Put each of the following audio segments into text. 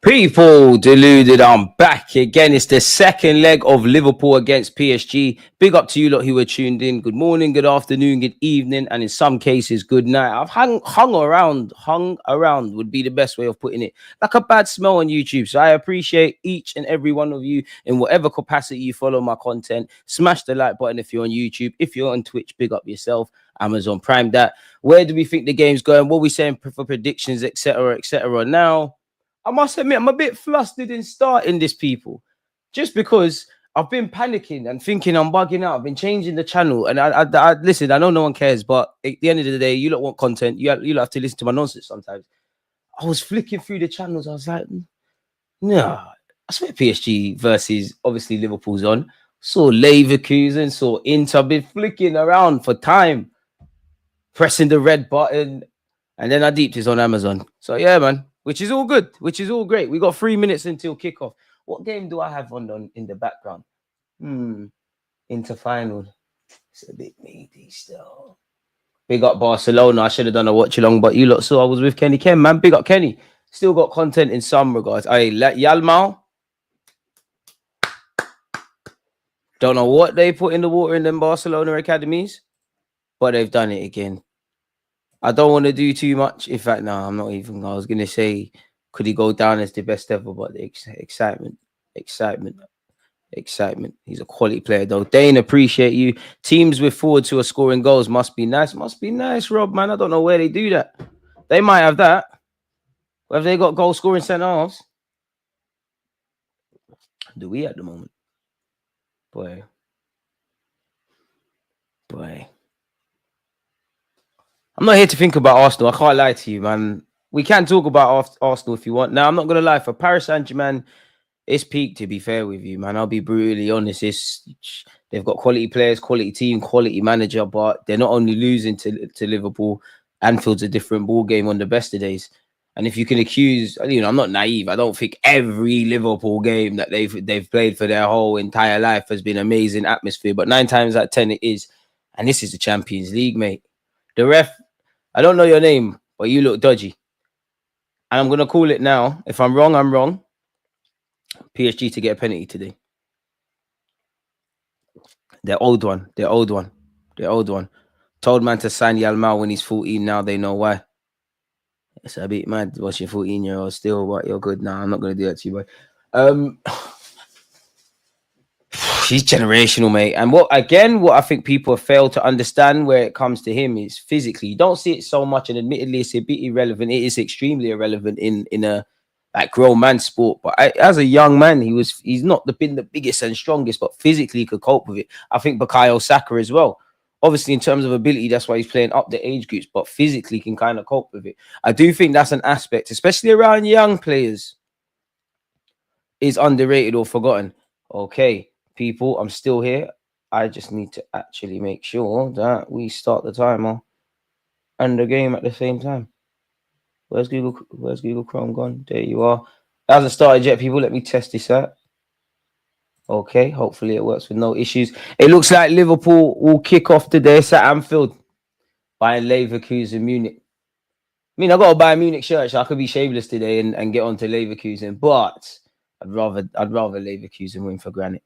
People, Deluded, I'm back again. It's the second leg of Liverpool against PSG. Big up to you lot who were tuned in. Good morning, good afternoon, good evening, and in some cases, good night. I've hung around would be the best way of putting it. Like a bad smell on YouTube. So I appreciate each and every one of you in whatever capacity you follow my content. Smash the like button if you're on YouTube. If you're on Twitch, big up yourself. Amazon Prime that. Where do we think the game's going? What are we saying for predictions, etc., etc.? Now, I must admit, I'm a bit flustered in starting this, people, just because I've been panicking and thinking I'm bugging out. I've been changing the channel, and I listen. I know no one cares, but at the end of the day, you lot want content. You have to listen to my nonsense sometimes. I was flicking through the channels. I was like, no, I swear PSG versus obviously Liverpool's on. Saw Leverkusen, saw Inter. I've been flicking around for time, pressing the red button, and then I deeped it on Amazon. So yeah, man. Which is all good, which is all great. We got 3 minutes until kickoff. What game do I have on in the background? Inter final. It's a bit meaty still. Big up Barcelona. I should have done a watch along, but you lot saw I was with Kenny Ken, man. Big up Kenny. Still got content in some regards. I let Yalmao. Don't know what they put in the water in them Barcelona academies, but they've done it again. I don't want to do too much. In fact, no, I'm not even. I was going to say, could he go down as the best ever? But the excitement. He's a quality player, though. Dane, appreciate you. Teams with forwards who are scoring goals must be nice. Must be nice, Rob, man. I don't know where they do that. They might have that. Have they got goal scoring centre halves? Do we at the moment? Boy. I'm not here to think about Arsenal. I can't lie to you, man. We can talk about Arsenal if you want. Now, I'm not going to lie. For Paris Saint-Germain, it's peak, to be fair with you, man. I'll be brutally honest. They've got quality players, quality team, quality manager, but they're not only losing to Liverpool. Anfield's a different ball game on the best of days. And if you can accuse, I'm not naive. I don't think every Liverpool game that they've played for their whole entire life has been amazing atmosphere. But 9 times out of 10 it is. And this is the Champions League, mate. The ref, I don't know your name, but you look dodgy. And I'm going to call it now. If I'm wrong, I'm wrong. PSG to get a penalty today. They're old one. Told man to sign Yalmao when he's 14. Now they know why. It's a bit mad watching 14-year-olds still, but you're good. Nah, I'm not going to do that to you, boy. He's generational, mate. And what I think people have failed to understand where it comes to him is physically. You don't see it so much, and admittedly, it's a bit irrelevant. It is extremely irrelevant in a grown man sport. But as a young man, he's not been the biggest and strongest, but physically he could cope with it. I think Bukayo Saka as well. Obviously, in terms of ability, that's why he's playing up the age groups, but physically can kind of cope with it. I do think that's an aspect, especially around young players, is underrated or forgotten. Okay, people, I'm still here. I just need to actually make sure that we start the timer and the game at the same time. Where's Google Chrome gone? There you are. It hasn't started yet, people. Let me test this out. Okay, hopefully it works with no issues. It looks like Liverpool will kick off today at Anfield by Leverkusen Munich. I mean, I got to buy a Munich shirt, so I could be shaveless today and get on to Leverkusen, but I'd rather Leverkusen win for granted.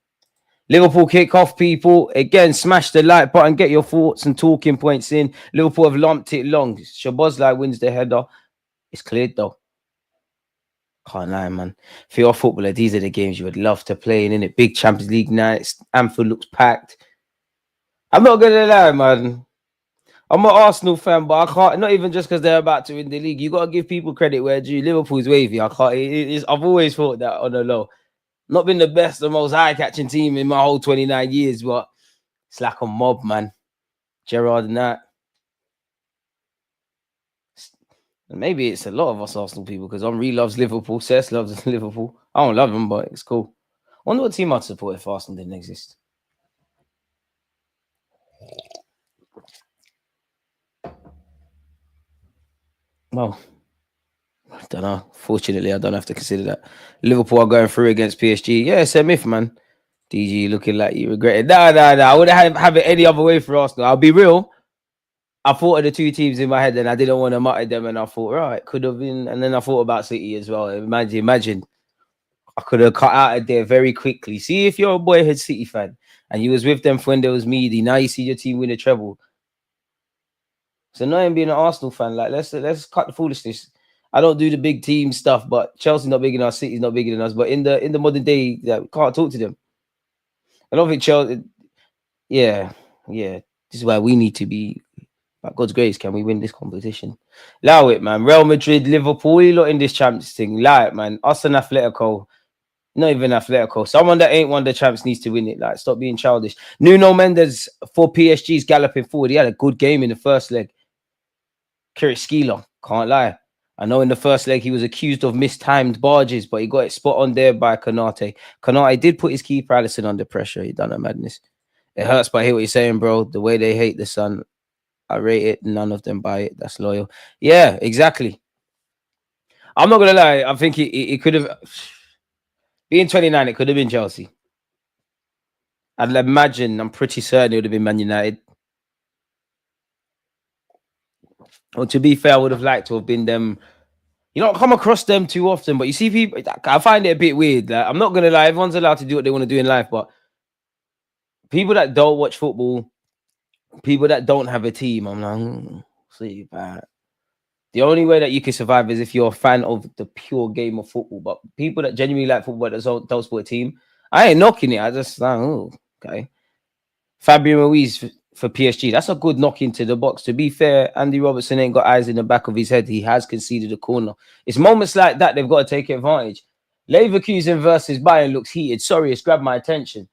Liverpool kick off, people. Again, smash the like button, get your thoughts and talking points in. Liverpool have lumped it long. Szoboszlai wins the header. It's cleared though. Can't lie, man. For your footballer, these are the games you would love to play in it. Big Champions League nights. Anfield looks packed. I'm not gonna lie, man. I'm an Arsenal fan, but I can't. Not even just because they're about to win the league. You got to give people credit where due. Liverpool's wavy. I can't. I've always thought that on the low. Not been the best, the most eye-catching team in my whole 29 years, but it's like a mob, man. Gerrard and that. And maybe it's a lot of us Arsenal people because Henri loves Liverpool. Cesc loves Liverpool. I don't love them, but it's cool. I wonder what team I'd support if Arsenal didn't exist. Well, I don't know. Fortunately, I don't have to consider that. Liverpool are going through against PSG. Yeah, it's a myth, man. DG looking like you regret it. Nah. I wouldn't have it any other way for Arsenal. I'll be real. I thought of the two teams in my head and I didn't want to mutter them. And I thought, right, could have been. And then I thought about City as well. Imagine. I could have cut out of there very quickly. See, if you're a boyhood City fan and you was with them when there was meaty, now you see your team win a treble. It's annoying being an Arsenal fan. Like, let's cut the foolishness. I don't do the big team stuff, but Chelsea's not big enough, City's not bigger than us. But in the modern day, we can't talk to them. I don't think Chelsea. Yeah. This is why we need to be. By God's grace, can we win this competition? Allow it, man. Real Madrid, Liverpool, you lot in this champs thing. Allow it, man. Us and Atletico. Not even Atletico. Someone that ain't won the champs needs to win it. Like, stop being childish. Nuno Mendes for PSG's galloping forward. He had a good game in the first leg. Kiriskila, can't lie. I know in the first leg he was accused of mistimed barges, but he got it spot on there by Konate. Konate did put his keeper Alisson under pressure. He done a madness. It hurts, but I hear what you're saying, bro. The way they hate the sun, I rate it. None of them buy it. That's loyal. Yeah, exactly. I'm not gonna lie. I think it could have being 29. It could have been Chelsea. I'd imagine. I'm pretty certain it would have been Man United. Well, to be fair, I would have liked to have been them. You don't come across them too often, but you see people. I find it a bit weird. Like, I'm not gonna lie. Everyone's allowed to do what they want to do in life, but people that don't watch football, people that don't have a team, I'm like, see, bad. The only way that you can survive is if you're a fan of the pure game of football. But people that genuinely like football that don't support a team, I ain't knocking it. I just like, oh, okay. Fabio Ruiz for PSG. That's a good knock into the box. To be fair, Andy Robertson ain't got eyes in the back of his head. He has conceded a corner. It's moments like that they've got to take advantage. Leverkusen versus Bayern looks heated. Sorry, it's grabbed my attention.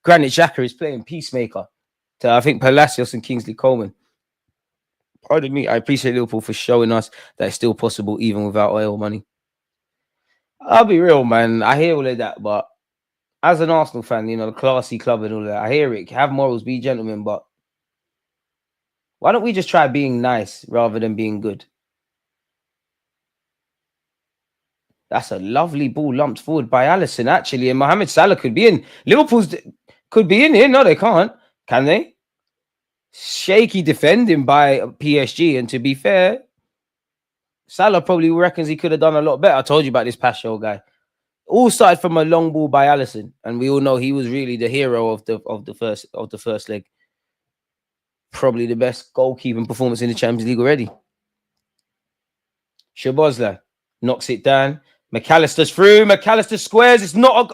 Granit Xhaka is playing peacemaker to, I think, Palacios and Kingsley Coleman. Pardon me. I appreciate Liverpool for showing us that it's still possible even without oil money. I'll be real, man. I hear all of that, but as an Arsenal fan, you know, the classy club and all that, I hear it. Have morals, be gentlemen, but why don't we just try being nice rather than being good? That's a lovely ball lumped forward by Alisson, actually, and Mohamed Salah could be in. Liverpool's could be in here. No, they can't. Can they? Shaky defending by PSG, and to be fair, Salah probably reckons he could have done a lot better. I told you about this Pacho guy. All started from a long ball by Alisson, and we all know he was really the hero of the first leg. Probably the best goalkeeping performance in the Champions League already. Szoboszlai knocks it down. McAllister's through. McAllister squares. It's not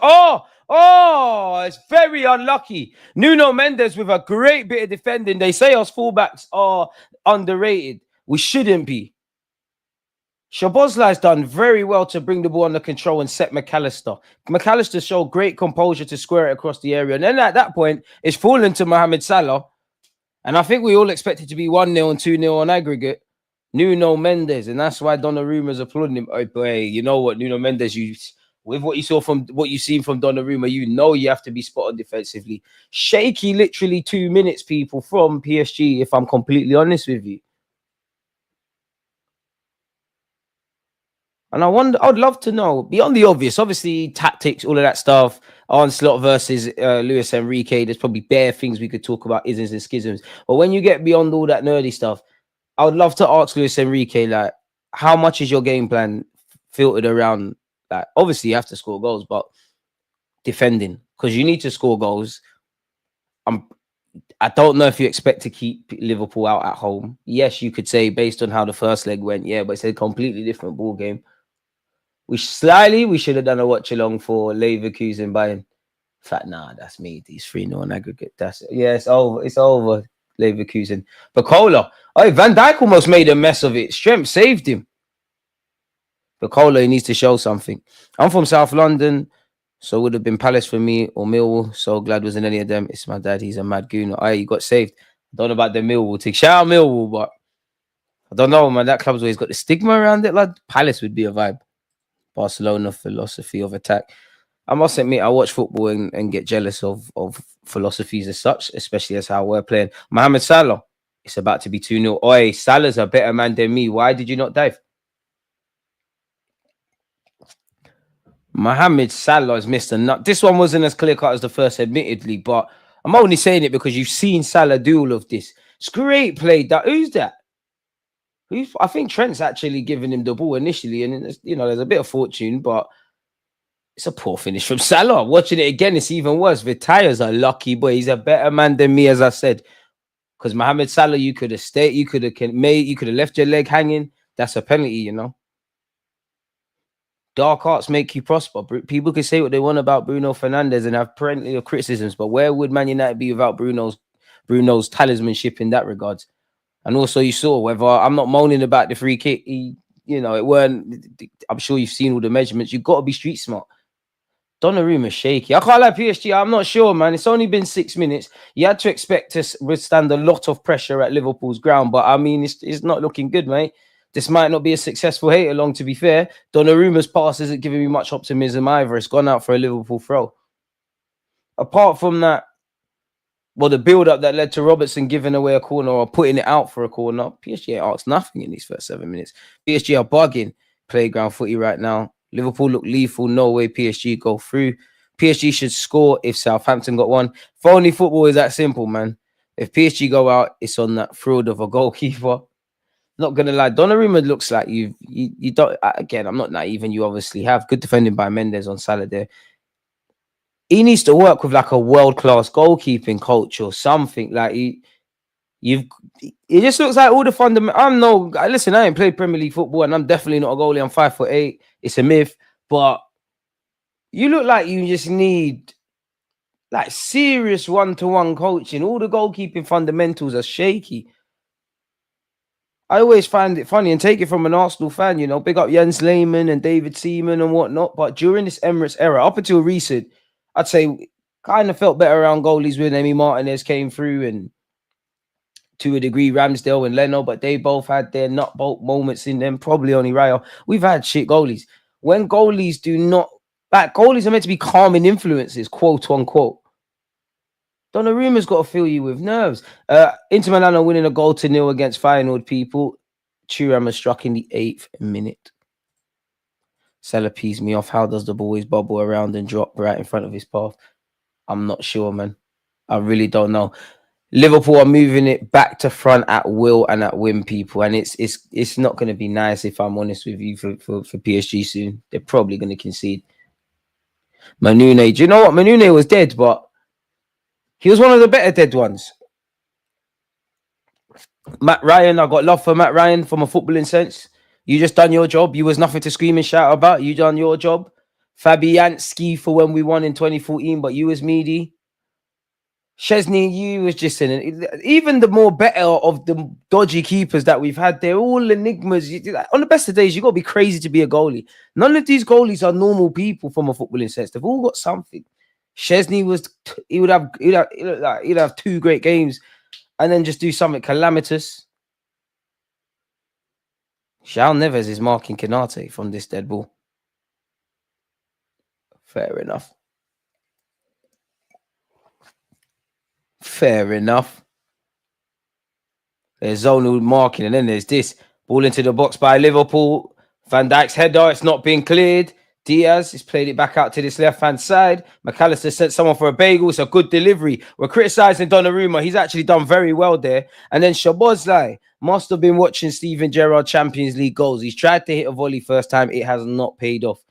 it's very unlucky. Nuno Mendes with a great bit of defending. They say us fullbacks are underrated. We shouldn't be. Szoboszlai's done very well to bring the ball under control and set McAllister. McAllister showed great composure to square it across the area. And then at that point, it's fallen to Mohamed Salah. And I think we all expect it to be 1-0 and 2-0 on aggregate. Nuno Mendes, and that's why Donnarumma's applauding him. Oh, boy, you know what, Nuno Mendes, with what you saw from what you've seen from Donnarumma, you know you have to be spot on defensively. Shaky, literally 2 minutes, people, from PSG, if I'm completely honest with you. And I'd love to know, beyond the obvious, obviously tactics, all of that stuff, Onslaught versus Luis Enrique, there's probably bare things we could talk about, isms and schisms. But when you get beyond all that nerdy stuff, I would love to ask Luis Enrique, like, how much is your game plan filtered around, like, obviously you have to score goals, but defending, because you need to score goals. I don't know if you expect to keep Liverpool out at home. Yes, you could say based on how the first leg went, yeah, but it's a completely different ball game. We should have done a watch along for Leverkusen Bayern. In fact, nah, that's me. These 3-0 on aggregate. It's over. It's over. Leverkusen. Bacola. Oh, Van Dijk almost made a mess of it. Stremp saved him. Bacola, he needs to show something. I'm from South London, so it would have been Palace for me or Millwall. So glad wasn't any of them. It's my dad. He's a mad gooner. Oh, you got saved. I don't know about the Millwall thing. Shout out Millwall, but I don't know, man. That club's always got the stigma around it. Like Palace would be a vibe. Barcelona philosophy of attack. I must admit, I watch football and get jealous of philosophies as such, especially as how we're playing. Mohamed Salah, it's about to be 2-0. Oi, Salah's a better man than me. Why did you not dive? Mohamed Salah has missed a nut. This one wasn't as clear cut as the first, admittedly, but I'm only saying it because you've seen Salah do all of this. It's great play. Who's that? I think Trent's actually giving him the ball initially, and there's a bit of fortune, but it's a poor finish from Salah. Watching it again, it's even worse. Vitaya's a lucky boy. He's a better man than me, as I said. Because Mohamed Salah, you could have stayed, you could have left your leg hanging. That's a penalty, Dark arts make you prosper. People can say what they want about Bruno Fernandes and have plenty of criticisms, but where would Man United be without Bruno's talismanship in that regards? And also, you saw whether I'm not moaning about the free kick. It weren't. I'm sure you've seen all the measurements. You've got to be street smart. Donnarumma shaky. I can't like PSG. I'm not sure, man. It's only been 6 minutes. You had to expect to withstand a lot of pressure at Liverpool's ground, but I mean, it's not looking good, mate. This might not be a successful hate along, to be fair. Donnarumma's pass isn't giving me much optimism either. It's gone out for a Liverpool throw. Apart from that, the build-up that led to Robertson giving away a corner or putting it out for a corner, PSG asked nothing in these first 7 minutes. PSG are bugging playground footy right now. Liverpool look lethal. No way PSG go through. PSG should score if Southampton got one. If only football is that simple, man. If PSG go out, it's on that fraud of a goalkeeper. Not gonna lie, Donnarumma looks like you don't. Again, I'm not naive, and you obviously have good defending by Mendes on Salah there. He needs to work with like a world-class goalkeeping coach or something. Like it just looks like all the fundamental. Listen, I ain't played Premier League football, and I'm definitely not a goalie. I'm 5'8". It's a myth, but you look like you just need like serious one-to-one coaching. All the goalkeeping fundamentals are shaky. I always find it funny and take it from an Arsenal fan, big up Jens Lehmann and David Seaman and whatnot. But during this Emirates era, up until recent, I'd say kind of felt better around goalies when Emi Martinez came through and to a degree Ramsdale and Leno, but they both had their nut bolt moments in them, probably only Rayo. We've had shit goalies. When goalies do not, goalies are meant to be calming influences, quote unquote. Donnarumma's got to fill you with nerves. Inter Milan are winning a 0-0 against Feyenoord, people. Thuram has struck in the 8th minute. Salah pees me off. How does the ball always bubble around and drop right in front of his path? I'm not sure, man. I really don't know. Liverpool are moving it back to front at will and at whim, people. And it's not going to be nice, if I'm honest with you, for PSG soon. They're probably going to concede. Manune. Do you know what? Manune was dead, but he was one of the better dead ones. Matt Ryan, I got love for Matt Ryan from a footballing sense. You just done your job. You was nothing to scream and shout about. You done your job. Fabianski for when we won in 2014, but you was meaty. Chesney, you was just in it. Even the more better of the dodgy keepers that we've had, they're all enigmas. On the best of days, you got to be crazy to be a goalie. None of these goalies are normal people from a footballing sense. They've all got something. Chesney he'd have 2 great games and then just do something calamitous. João Neves is marking Canate from this dead ball. Fair enough. Fair enough. There's zonal marking, and then there's this ball into the box by Liverpool. Van Dijk's header, it's not being cleared. Diaz has played it back out to this left-hand side. McAllister sent someone for a bagel. It's a good delivery. We're criticizing Donnarumma. He's actually done very well there. And then Szoboszlai must have been watching Steven Gerrard Champions League goals. He's tried to hit a volley first time. It has not paid off.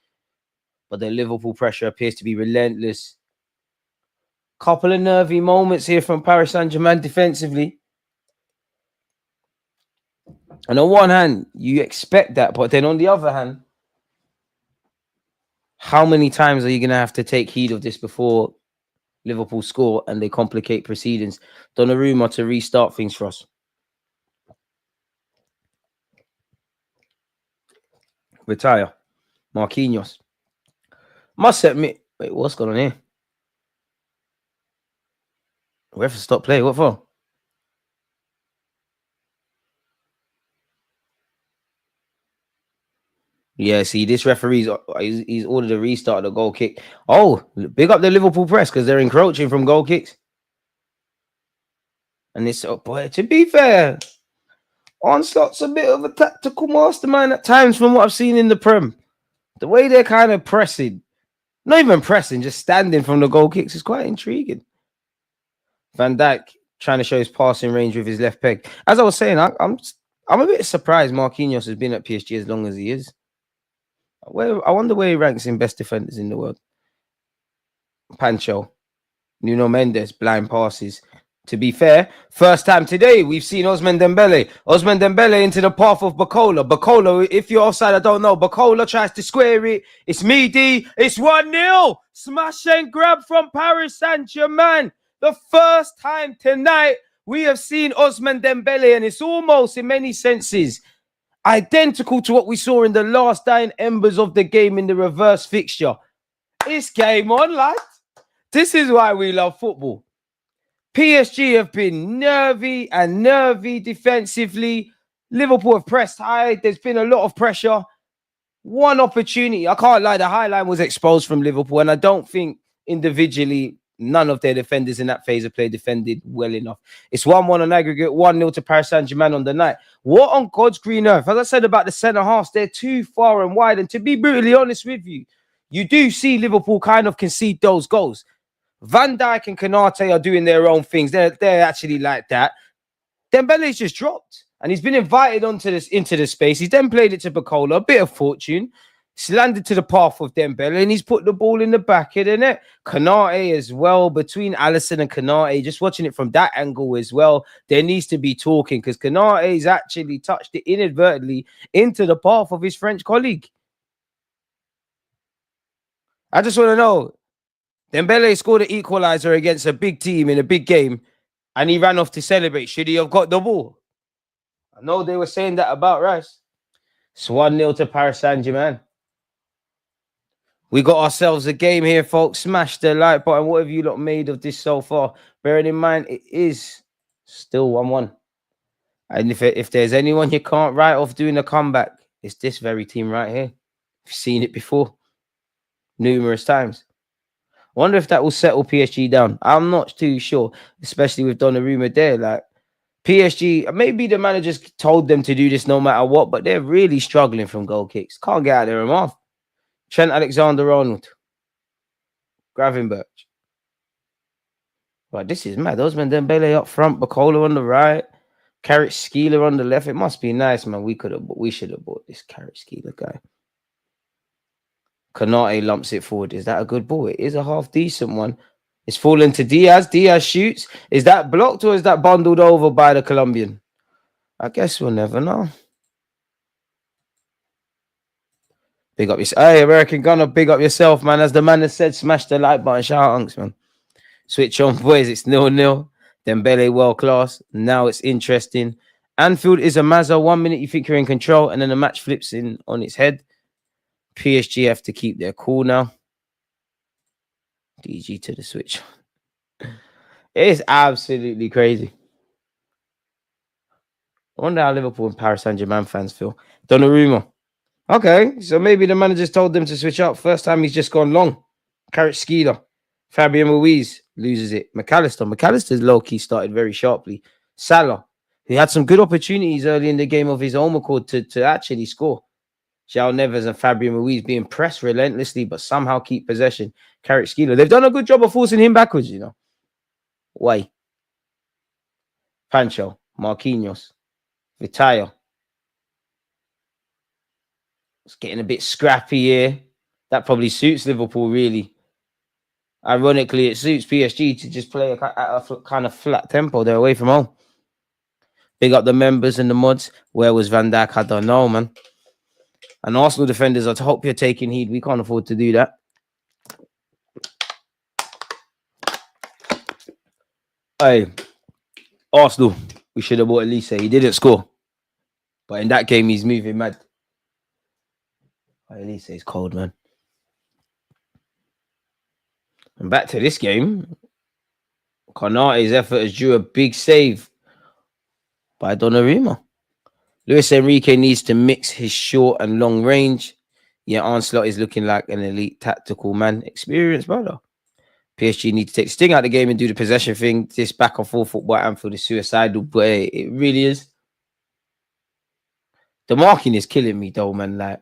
But the Liverpool pressure appears to be relentless. Couple of nervy moments here from Paris Saint-Germain defensively. And on one hand, you expect that. But then on the other hand, how many times are you going to have to take heed of this before Liverpool score and they complicate proceedings. Donnarumma to restart things for us. Retire. Marquinhos. Must admit. Wait, what's going on here? Ref stop play. What for? Yeah, see, this referee's he's ordered a restart of the goal kick. Oh, big up the Liverpool press because they're encroaching from goal kicks. And this, boy, to be fair, Onslaught's a bit of a tactical mastermind at times from what I've seen in the Prem. The way they're kind of pressing, not even pressing, just standing from the goal kicks is quite intriguing. Van Dijk trying to show his passing range with his left peg. As I was saying, I'm a bit surprised Marquinhos has been at PSG as long as he is. I wonder where he ranks in best defenders in the world. Pancho, Nuno Mendes, blind passes. To be fair, first time today we've seen Ousmane Dembele. Ousmane Dembele into the path of Bacola. Bacola, if you're offside, I don't know. Bacola tries to square it. It's Mehdi. It's 1-0. Smash and grab from Paris Saint-Germain. The first time tonight we have seen Ousmane Dembele, and it's almost in many senses identical to what we saw in the last dying embers of the game in the reverse fixture. It's game on, lads. This is why we love football. PSG have been nervy defensively. Liverpool have pressed high. There's been a lot of pressure. One opportunity. I can't lie. The high line was exposed from Liverpool, and I don't think individually none of their defenders in that phase of play defended well enough. It's 1-1 on aggregate, 1-0 to Paris Saint-Germain on the night. What on God's green earth? As I said about the centre halves, they're too far and wide. And to be brutally honest with you, you do see Liverpool kind of concede those goals. Van Dijk and Konate are doing their own things. They're actually like that. Dembele's just dropped. And he's been invited into the space. He's then played it to Bacola, a bit of fortune. It's landed to the path of Dembele, and he's put the ball in the back of the net. Konate as well, between Alisson and Konate, just watching it from that angle as well, there needs to be talking because Konate's actually touched it inadvertently into the path of his French colleague. I just want to know, Dembele scored an equalizer against a big team in a big game, and he ran off to celebrate. Should he have got the ball? I know they were saying that about Rice. It's 1-0 to Paris Saint-Germain. We got ourselves a game here, folks. Smash the like button. What have you lot made of this so far? Bearing in mind, it is still 1-1. And if there's anyone you can't write off doing a comeback, it's this very team right here. You've seen it before numerous times. I wonder if that will settle PSG down. I'm not too sure, especially with Donnarumma there. Like PSG, maybe the managers told them to do this no matter what, but they're really struggling from goal kicks. Can't get out there and off. Trent Alexander-Arnold. Gravenberch. Right, this is mad. Ousmane Dembele up front, Bacola on the right, Carrot Skeeler on the left. It must be nice, man. We should have bought this Carrot Skeeler guy. Konate lumps it forward. Is that a good ball? It is a half decent one. It's fallen to Diaz. Diaz shoots. Is that blocked or is that bundled over by the Colombian? I guess we'll never know. Big up yourself. Hey, American Gunner, big up yourself, man. As the man has said, smash the like button. Shout out, Unks, man. Switch on, boys. It's 0-0. Dembele, world class. Now it's interesting. Anfield is a Mazza. 1 minute you think you're in control, and then the match flips in on its head. PSG have to keep their cool now. DG to the switch. It is absolutely crazy. I wonder how Liverpool and Paris Saint-Germain fans feel. Donnarumma. Okay, so maybe the managers told them to switch up. First time he's just gone long. Carrot Skeeler. Fabian Ruiz loses it. McAllister's low-key started very sharply. Salah, he had some good opportunities early in the game of his own accord to actually score. João Neves and Fabian Ruiz being pressed relentlessly, but somehow keep possession. Carrot Skeeler. They've done a good job of forcing him backwards, you know. Why? Pancho. Marquinhos. Vitaya. It's getting a bit scrappy here. That probably suits Liverpool, really. Ironically, it suits PSG to just play at a kind of flat tempo. They're away from home. Big up the members and the mods. Where was Van Dijk? I don't know, man. And Arsenal defenders, I hope you're taking heed. We can't afford to do that. Hey, Arsenal, we should have bought Elise. He didn't score. But in that game, he's moving mad. Elise is cold, man. And back to this game. Konate's effort has drew a big save by Donnarumma. Luis Enrique needs to mix his short and long range. Yeah, Ancelotti is looking like an elite tactical man. Experienced, brother. PSG need to take the sting out of the game and do the possession thing. This back and forth football at Anfield is suicidal, but it really is. The marking is killing me, though, man. Like,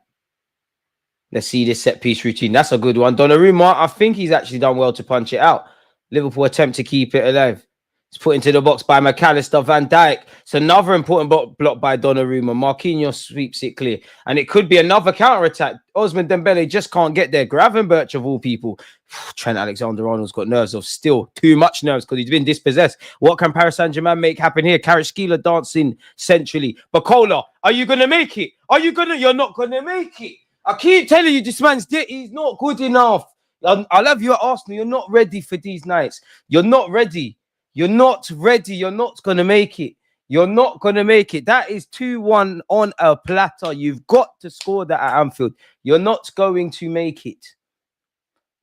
let's see this set piece routine. That's a good one. Donnarumma, I think he's actually done well to punch it out. Liverpool attempt to keep it alive. It's put into the box by McAllister. Van Dijk. It's another important block by Donnarumma. Marquinhos sweeps it clear. And it could be another counter-attack. Osman Dembele just can't get there. Gravenberch, of all people. Trent Alexander-Arnold's got nerves of still. Too much nerves because he's been dispossessed. What can Paris Saint-Germain make happen here? Kvaratskhelia dancing centrally. Bacola, are you going to make it? You're not going to make it. I keep telling you, this man's he's not good enough. I love you at Arsenal. You're not ready for these nights. You're not ready. You're not ready. You're not going to make it. You're not going to make it. That is 2-1 on a platter. You've got to score that at Anfield. You're not going to make it.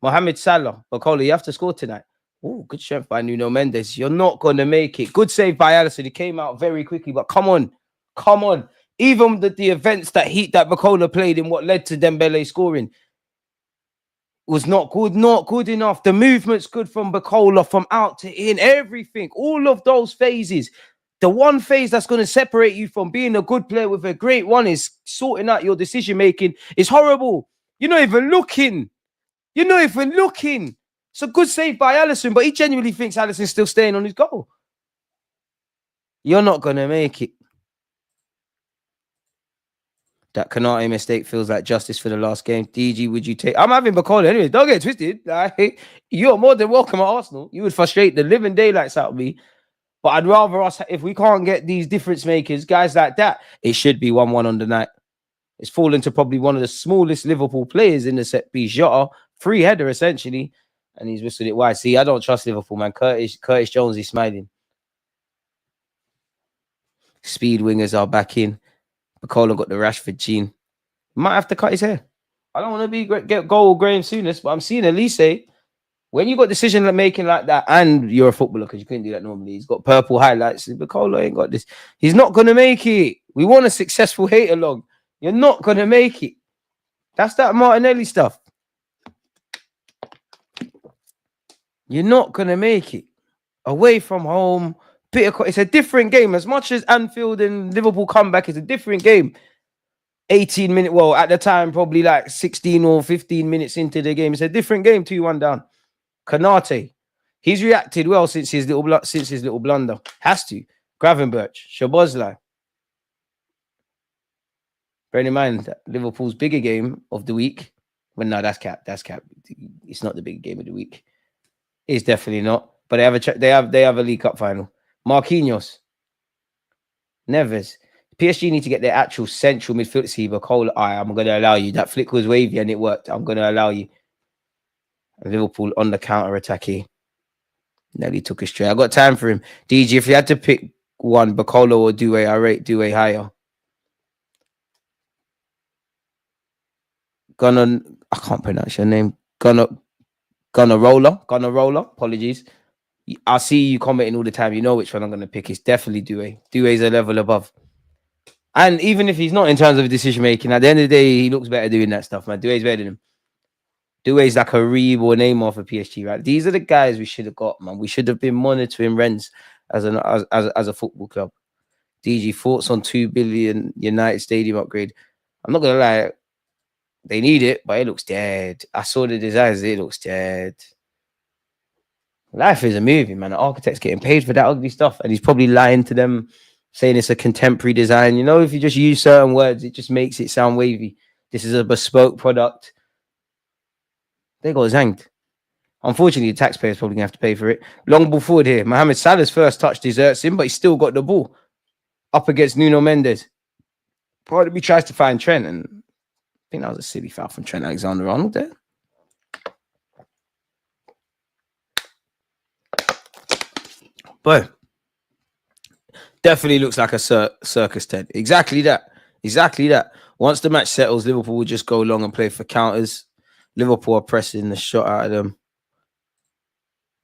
Mohamed Salah, Bacola, you have to score tonight. Oh, good strength by Nuno Mendes. You're not going to make it. Good save by Alisson. He came out very quickly, but come on. Come on. Even the events that Bacola played in what led to Dembele scoring was not good enough. The movement's good from Bacola, from out to in, everything, all of those phases. The one phase that's going to separate you from being a good player with a great one is sorting out your decision making. It's horrible. You're not even looking. You're not even looking. It's a good save by Alisson, but he genuinely thinks Alisson's still staying on his goal. You're not going to make it. That Konate mistake feels like justice for the last game. DG, would you take... I'm having Bacola anyway. Don't get twisted. Like, you're more than welcome at Arsenal. You would frustrate the living daylights out of me. But I'd rather us... If we can't get these difference makers, guys like that, it should be 1-1 on the night. It's fallen to probably one of the smallest Liverpool players in the set piece. Jota, free header, essentially. And he's whistled it wide. See, I don't trust Liverpool, man. Curtis Jones is smiling. Speed wingers are back in. Bacola got the Rashford gene. Might have to cut his hair. I don't want to get goal Graham Souness, but I'm seeing Elise. When you got decision making like that, and you're a footballer because you couldn't do that normally. He's got purple highlights. Bacola ain't got this. He's not gonna make it. We want a successful hate along. You're not gonna make it. That's that Martinelli stuff. You're not gonna make it. Away from home. It's a different game. As much as Anfield and Liverpool comeback is a different game. 18 minutes, well, at the time, probably like 16 or 15 minutes into the game. It's a different game, 2-1 down. Konate, he's reacted well since his little blunder. Has to. Gravenberch, Szoboszlai. Bear in mind that Liverpool's bigger game of the week. Well, no, that's cap. That's cap. It's not the big game of the week. It's definitely not. But they have a League Cup final. Marquinhos, Neves. PSG need to get their actual central midfield. See, Bacola, I'm going to allow you. That flick was wavy and it worked. I'm going to allow you. And Liverpool on the counter-attack here. Nelly took it straight. I got time for him. DG, if you had to pick one, Bacola or Doué, I rate Doué higher. I can't pronounce your name. Gunnarola. Apologies. I see you commenting all the time. You know which one I'm going to pick. It's definitely Doué. Doué's a level above. And even if he's not in terms of decision making, at the end of the day, he looks better doing that stuff, man. Doué's better than him. Doué's like a Reeb or Neymar for PSG, right? These are the guys we should have got, man. We should have been monitoring Rennes as a football club. DG, thoughts on 2 billion United Stadium upgrade? I'm not going to lie. They need it, but it looks dead. I saw the designs. It looks dead. Life is a movie, man. The architect's getting paid for that ugly stuff, and he's probably lying to them, saying it's a contemporary design. You know, if you just use certain words, it just makes it sound wavy. This is a bespoke product. They got zanged. Unfortunately, the taxpayer's probably going to have to pay for it. Long ball forward here. Mohamed Salah's first touch deserts him, but he's still got the ball. Up against Nuno Mendes. Part of me tries to find Trent, and I think that was a silly foul from Trent Alexander-Arnold there. But definitely looks like a circus tent. Exactly that. Exactly that. Once the match settles, Liverpool will just go long and play for counters. Liverpool are pressing the shot out of them.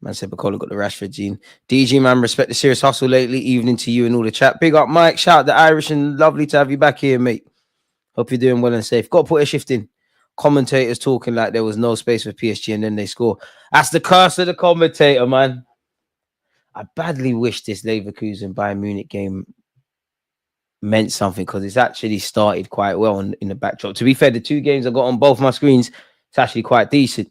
Man said Bacola got the Rashford gene. DG, man, respect the serious hustle lately. Evening to you and all the chat. Big up, Mike. Shout out the Irish and lovely to have you back here, mate. Hope you're doing well and safe. Got to put a shift in. Commentators talking like there was no space for PSG and then they score. That's the curse of the commentator, man. I badly wish this Leverkusen Bayern Munich game meant something because it's actually started quite well in the backdrop. To be fair, the two games I got on both my screens, it's actually quite decent.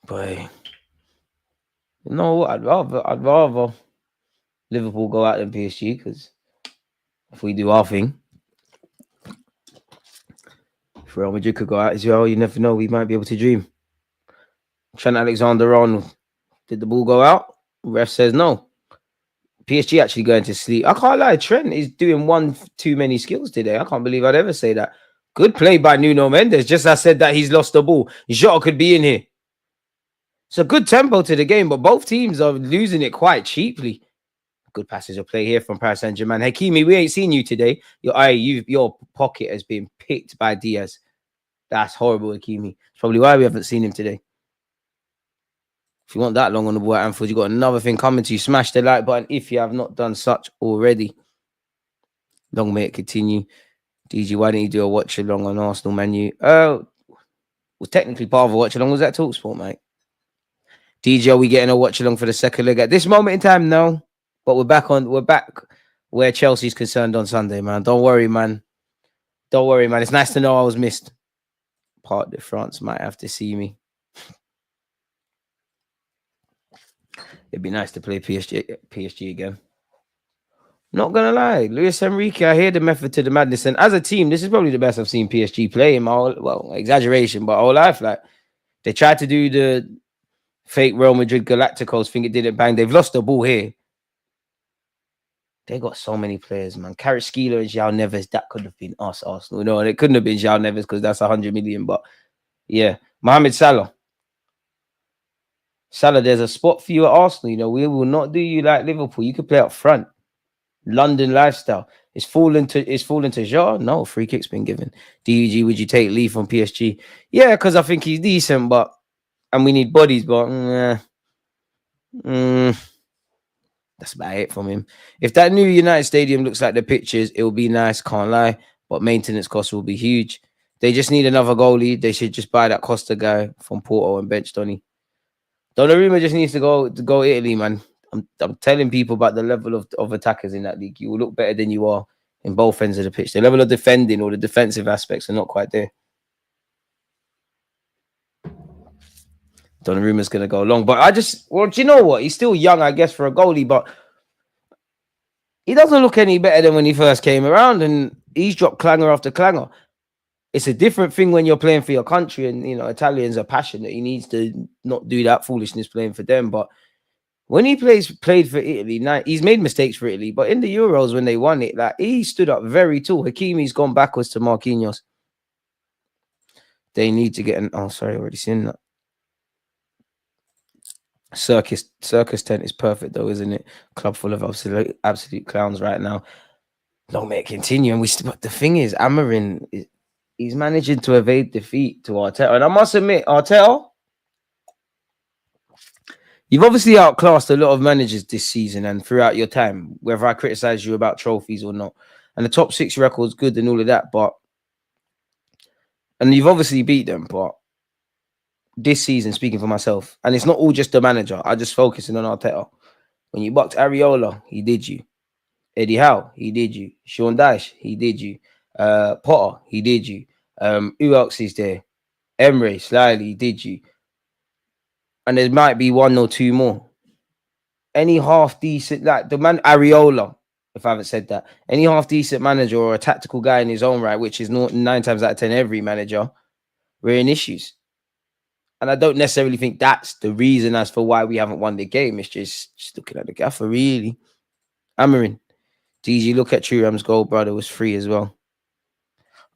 But you know what? I'd rather Liverpool go out than PSG because if we do our thing, if Real Madrid could go out as well, you never know. We might be able to dream. Trent Alexander-Arnold, did the ball go out? Ref says no. PSG actually going to sleep. I can't lie. Trent is doing one too many skills today. I can't believe I'd ever say that. Good play by Nuno Mendes. Just as I said that he's lost the ball. Jota could be in here. It's a good tempo to the game, but both teams are losing it quite cheaply. Good passage of play here from Paris Saint-Germain. Hakimi, we ain't seen you today. Your pocket has been picked by Diaz. That's horrible, Hakimi. It's probably why we haven't seen him today. If you want that long on the ball at Anfield, you got another thing coming to you. Smash the like button if you have not done such already. Long may it continue. DG, why didn't you do a watch along on Arsenal menu? Was technically part of a watch along. Was that TalkSport, mate? DJ, are we getting a watch along for the second leg at this moment in time? No, but we're back where Chelsea's concerned on Sunday, man. Don't worry, man. Don't worry, man. It's nice to know I was missed. Part de France might have to see me. It'd be nice to play PSG again. Not gonna lie, Luis Enrique, I hear the method to the madness, and as a team, this is probably the best I've seen PSG play in my whole, exaggeration, but whole life. Like they tried to do the fake Real Madrid Galacticos thing, it didn't bang. They've lost the ball here. They got so many players, man. Kvaratskhelia and João Neves, that could have been us, Arsenal. No, it couldn't have been João Neves because that's 100 million. But yeah, Mohamed Salah. Salah, there's a spot for you at Arsenal. You know, we will not do you like Liverpool. You could play up front. London lifestyle. It's fallen to Jar. No, free kick's been given. DUG, would you take Lee from PSG? Yeah, because I think he's decent, and we need bodies, but that's about it from him. If that new United Stadium looks like the pictures, it will be nice, can't lie, but maintenance costs will be huge. They just need another goalie. They should just buy that Costa guy from Porto and bench Donny. Donnarumma just needs to go Italy, man. I'm telling people about the level of attackers in that league. You will look better than you are in both ends of the pitch. The level of defending or the defensive aspects are not quite there. Donnarumma's going to go long. But do you know what? He's still young, I guess, for a goalie, but he doesn't look any better than when he first came around, and he's dropped clanger after clanger. It's a different thing when you're playing for your country, and, you know, Italians are passionate. He needs to not do that foolishness playing for them, but when he played for Italy, he's made mistakes for Italy, but in the Euros when they won it, like he stood up very tall. Hakimi's gone backwards to Marquinhos. They need to get an. Oh, sorry, already seen that. Circus tent is perfect though, isn't it? Club full of absolute clowns right now. Long may it continue, and but the thing is, Amorim he's managing to evade defeat to Arteta, and I must admit, Arteta. You've obviously outclassed a lot of managers this season and throughout your time, whether I criticize you about trophies or not. And the top 6 record's good and all of that, and you've obviously beat them, but this season, speaking for myself, and it's not all just the manager, I just focusing on Arteta. When you bucked Areola, he did you. Eddie Howe, he did you. Sean Dyche, he did you. Potter, he did you. Who else is there? Emre, Slyly, he did you. And there might be 1 or 2 more. Any half decent, like the man Areola, if I haven't said that, any half decent manager or a tactical guy in his own right, which is not 9 times out of 10 every manager, we're in issues. And I don't necessarily think that's the reason as for why we haven't won the game. It's just looking at the gaffer, really. Amorim. DG, look at Thuram's goal, brother, was free as well.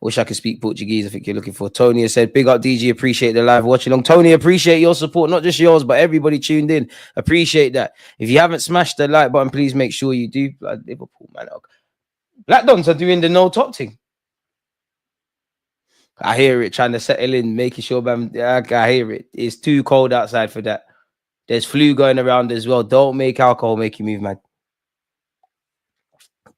Wish I could speak Portuguese. I think you're looking for. Tony has said, big up DG, appreciate the live watching along. Tony, appreciate your support, not just yours, but everybody tuned in. Appreciate that. If you haven't smashed the like button, please make sure you do. Blood Liverpool, man. Black Dons are doing the no top thing. I hear it, trying to settle in, making sure, man. I hear it. It's too cold outside for that. There's flu going around as well. Don't make alcohol make you move, man.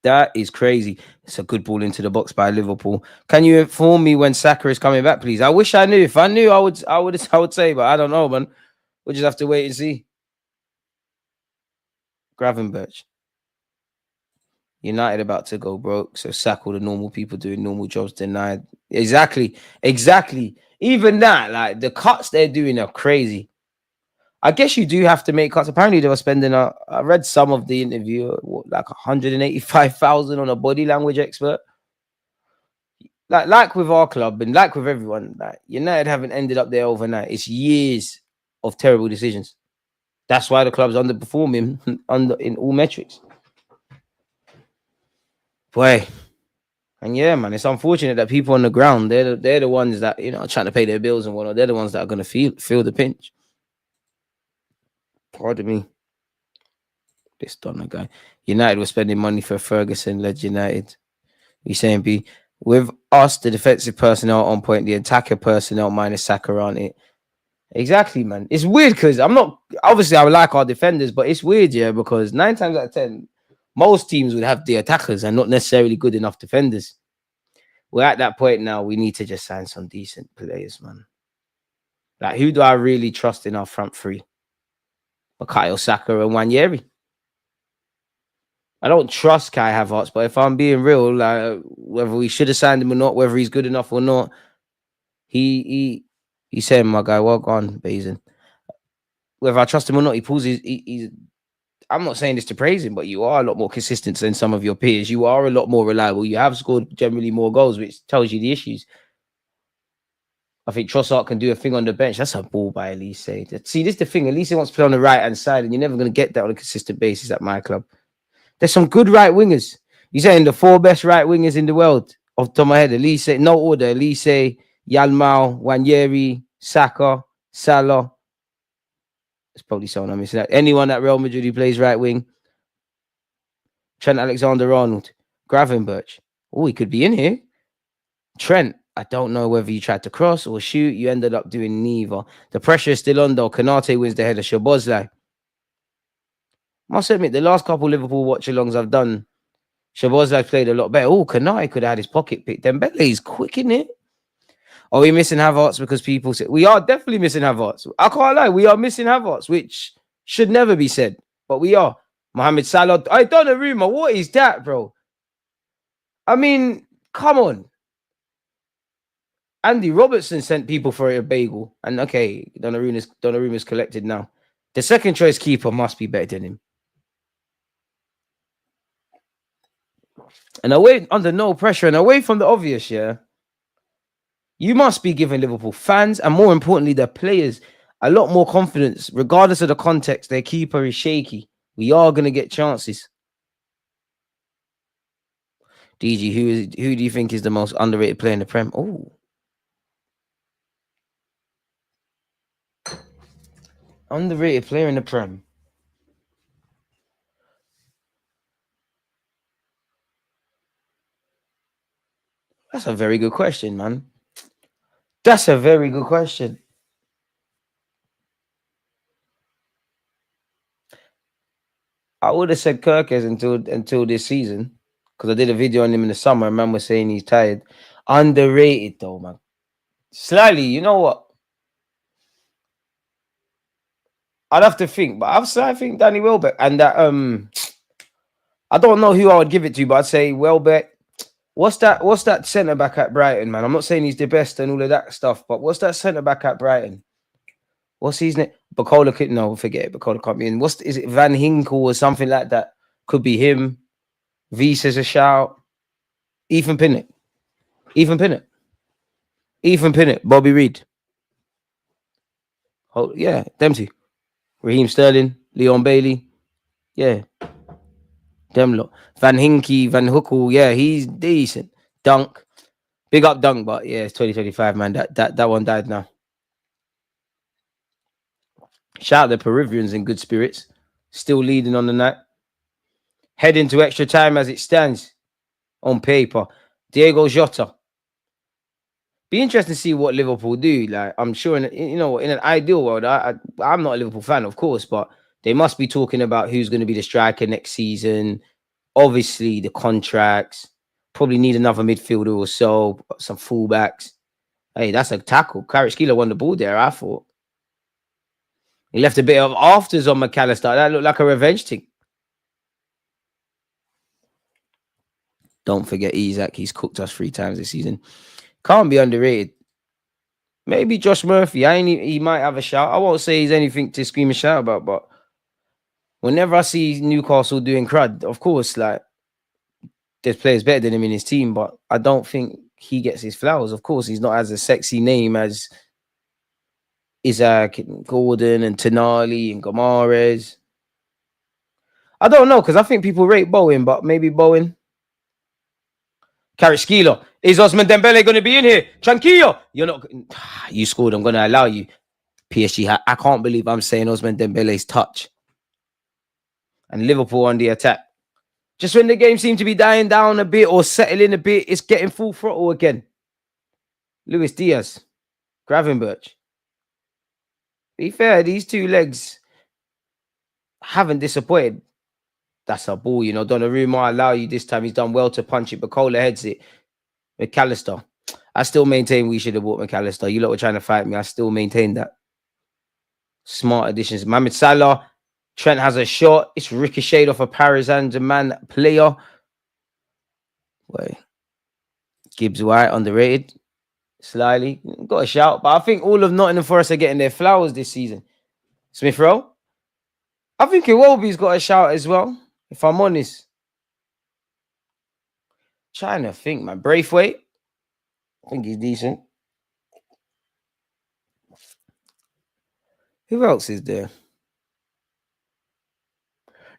That is crazy. It's a good ball into the box by Liverpool. Can you inform me when Saka is coming back, please? I wish I knew. If I knew, I would say, but I don't know, man. We'll just have to wait and see. Gravenberch. United about to go broke, so sack all the normal people doing normal jobs denied. Exactly. Even that, like the cuts they're doing are crazy. I guess you do have to make cuts. Apparently, they were spending. I read some of the interview, like 185,000 on a body language expert. Like with our club and like with everyone, like United haven't ended up there overnight. It's years of terrible decisions. That's why the club's underperforming in all metrics. Boy, and yeah, man, it's unfortunate that people on the ground they're the ones that are trying to pay their bills and whatnot. They're the ones that are going to feel the pinch. Pardon me. This Donna guy. United was spending money for Ferguson led United. You saying B? With us, the defensive personnel on point, the attacker personnel minus Saka on it. Exactly, man. It's weird because I would like our defenders, but it's weird, yeah, because 9 times out of 10, most teams would have the attackers and not necessarily good enough defenders. We're at that point now. We need to just sign some decent players, man. Like, who do I really trust in our front three? Bukayo Saka and Nwaneri. I don't trust Kai Havertz, but if I'm being real, like whether we should have signed him or not, whether he's good enough or not, he's saying, my guy, well gone, Bazin. Whether I trust him or not, he pulls he's I'm not saying this to praise him, but you are a lot more consistent than some of your peers. You are a lot more reliable. You have scored generally more goals, which tells you the issues. I think Trossard can do a thing on the bench. That's a ball by Elise. See, this is the thing. Elise wants to play on the right-hand side, and you're never going to get that on a consistent basis at my club. There's some good right wingers. You're saying the 4 best right wingers in the world off the top of my head. Elise, no order. Elise, Yalmao, Nwaneri, Saka, Salah. There's probably someone I'm missing out. Anyone at Real Madrid who plays right wing. Trent Alexander-Arnold. Gravenberch. Oh, he could be in here. Trent. I don't know whether you tried to cross or shoot. You ended up doing neither. The pressure is still on, though. Konate wins the header. Szoboszlai. Must admit, the last couple Liverpool watch-alongs I've done, Szoboszlai played a lot better. Oh, Konate could have had his pocket picked. Dembele is quick, in it. Are we missing Havertz because people say... We are definitely missing Havertz. I can't lie. We are missing Havertz, which should never be said. But we are. Mohamed Salah. I Donnarumma. What is that, bro? I mean, come on. Andy Robertson sent people for a bagel. And okay, Donnarumma's collected now. The second choice keeper must be better than him. And away under no pressure and away from the obvious, yeah. You must be giving Liverpool fans and more importantly, their players a lot more confidence, regardless of the context. Their keeper is shaky. We are going to get chances. DG, who do you think is the most underrated player in the Prem? Oh. Underrated player in the Prem. That's a very good question, man. That's a very good question. I would have said Kirkes until this season because I did a video on him in the summer. Man was saying he's tired. Underrated though, man. Slightly, you know what? I'd have to think, but I think Danny Welbeck and that I don't know who I would give it to, but I'd say Welbeck. What's that centre back at Brighton, man? I'm not saying he's the best and all of that stuff, but what's that centre back at Brighton? What's his name? Bukola? No, forget it. Bukola can't be in. Is it Van Hinkel or something like that? Could be him. V says a shout. Ethan Pinnock. Bobby Reed. Oh yeah, them two. Raheem Sterling, Leon Bailey. Yeah. Them lot. Van Hinkie, Van Hookel. Yeah, he's decent. Dunk. Big up Dunk, but yeah, it's 2025, man. That one died now. Shout out the Peruvians in good spirits. Still leading on the night. Heading to extra time as it stands on paper. Diego Jota. Be interesting to see what Liverpool do. Like, I'm sure, in an ideal world, I'm not a Liverpool fan, of course, but they must be talking about who's going to be the striker next season. Obviously, the contracts. Probably need another midfielder or so, some fullbacks. Hey, that's a tackle. Kvaratskhelia won the ball there, I thought. He left a bit of afters on McAllister. That looked like a revenge thing. Don't forget Isak. He's cooked us 3 times this season. Can't be underrated. Maybe Josh Murphy. He might have a shout. I won't say he's anything to scream and shout about, but whenever I see Newcastle doing crud, of course, like, there's players better than him in his team, but I don't think he gets his flowers. Of course, he's not as a sexy name as Isaac and Gordon and Tonali and Gomares. I don't know, because I think people rate Bowen, but maybe Bowen. Kvaratskhelia. Is Osman Dembele going to be in here? Tranquillo. You're not. You scored. I'm going to allow you. PSG. I can't believe I'm saying Osman Dembele's touch. And Liverpool on the attack. Just when the game seemed to be dying down a bit or settling a bit, it's getting full throttle again. Luis Diaz. Gravenberch. Be fair, these 2 legs haven't disappointed. That's a ball, Donnarumma, I allow you this time. He's done well to punch it, but Cola heads it. McAllister. I still maintain we should have bought McAllister. You lot were trying to fight me. I still maintain that. Smart additions. Mohamed Salah. Trent has a shot. It's ricocheted off a Paris Saint-Germain player. Wait. Gibbs White, underrated. Slightly. Got a shout. But I think all of Nottingham Forest are getting their flowers this season. Smith Rowe. I think Iwobi's got a shout as well, if I'm honest. Trying to think, man. Braithwaite. I think he's decent. Who else is there?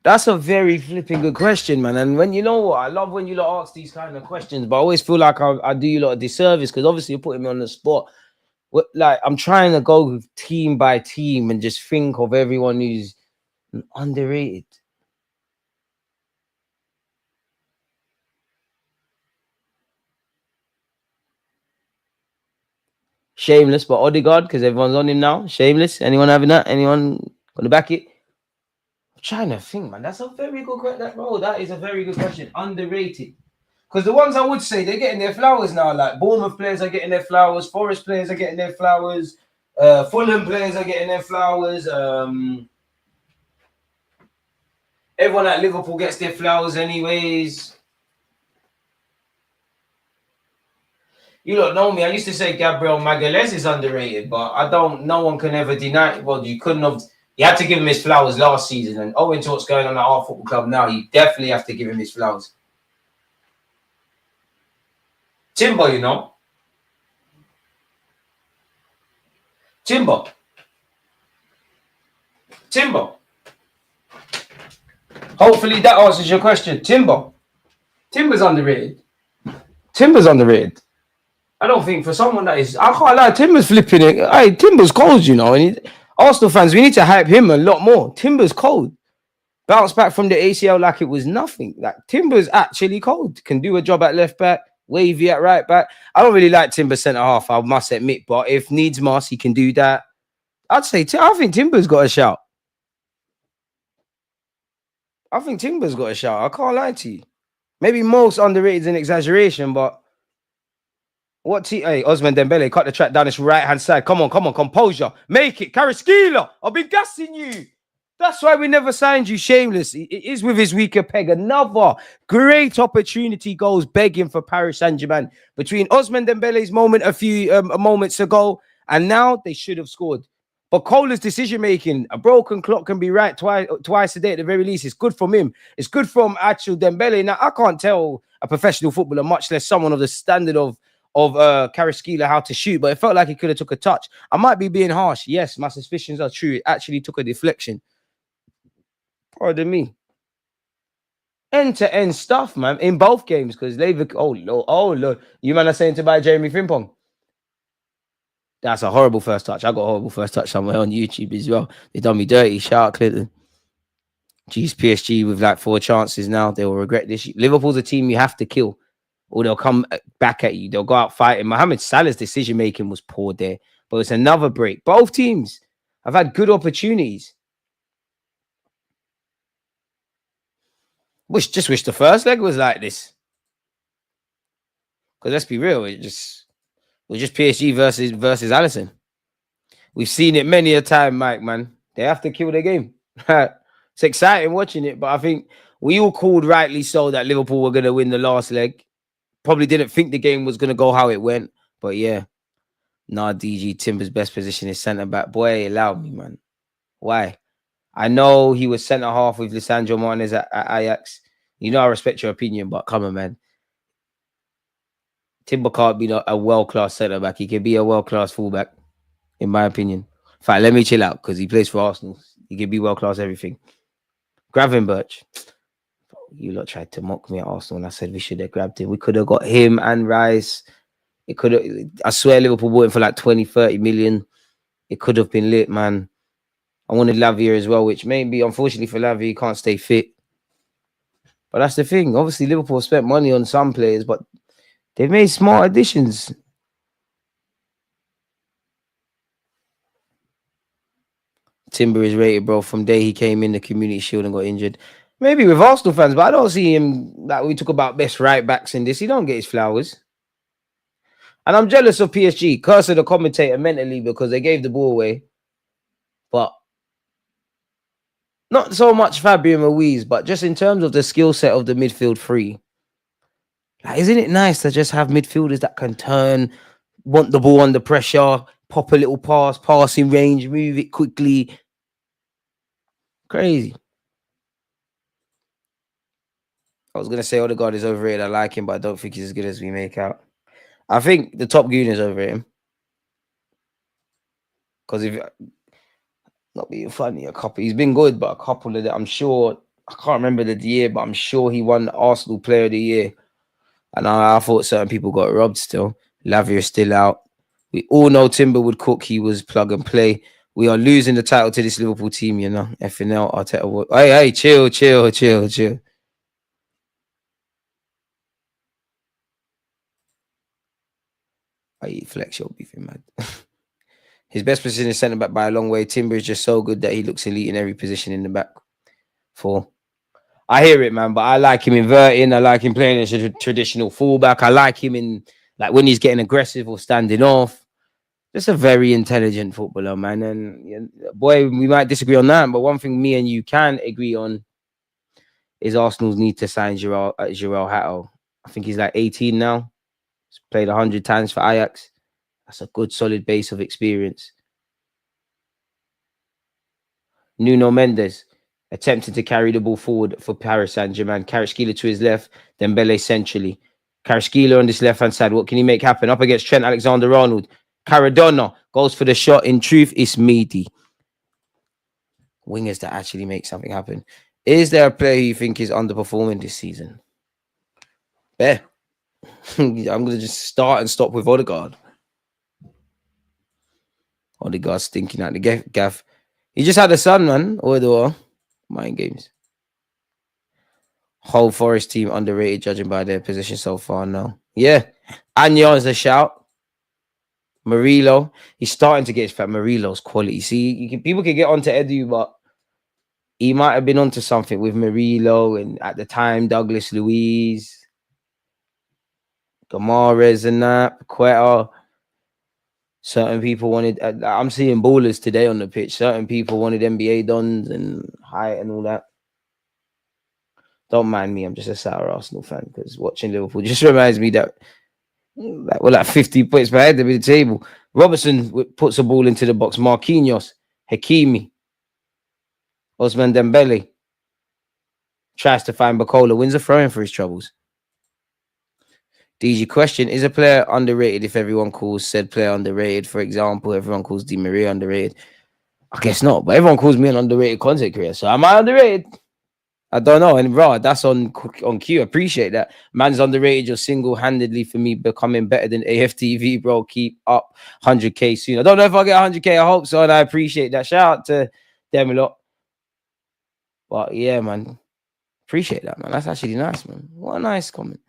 That's a very flipping good question, man. And when I love when you lot ask these kind of questions, but I always feel like I do you lot a disservice because obviously you're putting me on the spot. Like, I'm trying to go team by team and just think of everyone who's underrated. Shameless, but Odegaard, because everyone's on him now. Shameless. Anyone having that? Anyone gonna back it? I'm trying to think, man. That's a very good question. That is a very good question. Underrated. Because the ones I would say, they're getting their flowers now. Like, Bournemouth players are getting their flowers. Forest players are getting their flowers. Fulham players are getting their flowers. Everyone at Liverpool gets their flowers anyways. You don't know me. I used to say Gabriel Magalhaes is underrated, but no one can ever deny it. Well, you had to give him his flowers last season. And owing to what's going on at our football club now, you definitely have to give him his flowers. Timber, Timber. Hopefully that answers your question. Timber's underrated. I don't think for someone that is, I can't lie, Timber's flipping it. Hey, Timber's cold, and Arsenal fans, we need to hype him a lot more. Timber's cold. Bounce back from the ACL like it was nothing. Like, Timber's actually cold. Can do a job at left back, wavy at right back. I don't really like Timber centre half, I must admit, but if needs must, he can do that. I think Timber's got a shout. I can't lie to you. Maybe most underrated is an exaggeration, but hey, Osman Dembele, cut the track down this right-hand side. Come on, composure. Make it. Kvaratskhelia, I've been gassing you. That's why we never signed you, shameless. It is with his weaker peg. Another great opportunity goes begging for Paris Saint-Germain. Between Osman Dembele's moment a few moments ago and now, they should have scored. But Cola's decision-making, a broken clock can be right twice a day at the very least. It's good from him. It's good from actual Dembele. Now, I can't tell a professional footballer, much less someone of the standard of Kvaratskhelia, how to shoot, but it felt like he could have took a touch. I might be being harsh. Yes, my suspicions are true. It actually took a deflection. Pardon me. End-to-end stuff, man, in both games. Because they've oh Lord, you man are saying to buy Jeremy Frimpong. That's a horrible first touch. I got a horrible first touch somewhere on YouTube as well. They done me dirty. Shout out Clinton. Geez, PSG with like 4 chances now. They will regret this. Liverpool's a team you have to kill, or they'll come back at you. They'll go out fighting. Mohamed Salah's decision making was poor there, but it's another break. Both teams have had good opportunities. Wish the first leg was like this. Because let's be real, it was just PSG versus Alisson. We've seen it many a time, Mike, man. They have to kill the game. It's exciting watching it, but I think we all called rightly so that Liverpool were going to win the last leg. Probably didn't think the game was going to go how it went, but yeah. Nah, DG Timber's best position is centre back. Boy, allow me, man. Why? I know he was centre half with Lisandro Martinez at Ajax. You know I respect your opinion, but come on, man. Timber can't be a world-class centre back. He can be a world-class fullback, in my opinion. In fact, let me chill out because he plays for Arsenal. He can be world-class everything. Gravenberch. You lot tried to mock me at Arsenal and I said we should have grabbed him. We could have got him and Rice. It could have, I swear Liverpool bought him for like 20, 30 million. It could have been lit, man. I wanted Lavia as well, which maybe, unfortunately for Lavia, he can't stay fit. But that's the thing. Obviously, Liverpool spent money on some players, but they've made smart additions. Timber is rated, bro. From day he came in the Community Shield and got injured. Maybe with Arsenal fans, but I don't see him, like we talk about best right backs in this. He don't get his flowers. And I'm jealous of PSG. Curse of the commentator mentally because they gave the ball away. But not so much Fabio Ruiz, but just in terms of the skill set of the midfield three. Like, isn't it nice to just have midfielders that can turn, want the ball under pressure, pop a little pass, passing range, move it quickly. Crazy. I was going to say Odegaard is overrated. I like him, but I don't think he's as good as we make out. I think the top Gooner is over him. Because if not being funny, he's been good, but a couple of them, I'm sure, I can't remember the year, but I'm sure he won Arsenal Player of the Year. And I thought certain people got robbed still. Lavia is still out. We all know Timber would cook. He was plug and play. We are losing the title to this Liverpool team, you know. FNL, Arteta. Hey, chill. I eat flex your beefing, man. His best position is centre back by a long way. Timber is just so good that he looks elite in every position in the back. I hear it, man, but I like him inverting. I like him playing as a traditional fullback. I like him in like when he's getting aggressive or standing off. Just a very intelligent footballer, man. And boy, we might disagree on that, but one thing me and you can agree on is Arsenal's need to sign João Hato. I think he's like 18 now. He's played 100 times for Ajax. That's a good, solid base of experience. Nuno Mendes attempting to carry the ball forward for Paris Saint-Germain. Kvaratskhelia to his left, Dembele centrally. Kvaratskhelia on this left-hand side. What can he make happen? Up against Trent Alexander-Arnold. Caradonna goes for the shot. In truth, it's Meaty. Wingers that actually make something happen. Is there a player you think is underperforming this season? Yeah. I'm going to just start and stop with Odegaard. Odegaard stinking out the gaff. He just had a son, man. Or the mind games. Whole Forest team underrated, judging by their position so far now. Yeah. Anyan's a shout. Murillo. He's starting to get his fat. Murillo's quality. See, people can get onto Edu, but he might have been onto something with Murillo and at the time, Douglas Luiz, Gamarez and that, Quetta. Certain people wanted, I'm seeing ballers today on the pitch. Certain people wanted NBA dons and height and all that. Don't mind me. I'm just a sour Arsenal fan because watching Liverpool just reminds me that we're like 50 points behind them in the table. Robertson puts a ball into the box. Marquinhos, Hakimi, Osman Dembele tries to find Bacola. Wins a throw-in for his troubles. DG question, is a player underrated if everyone calls said player underrated? For example, everyone calls Di Maria underrated. I guess not, but everyone calls me an underrated content creator. So am I underrated? I don't know. And raw, that's on cue. Appreciate that. Man's underrated. You're single-handedly for me becoming better than AFTV, bro. Keep up 100K soon. I don't know if I'll get 100K. I hope so. And I appreciate that. Shout out to them a lot. But yeah, man. Appreciate that, man. That's actually nice, man. What a nice comment.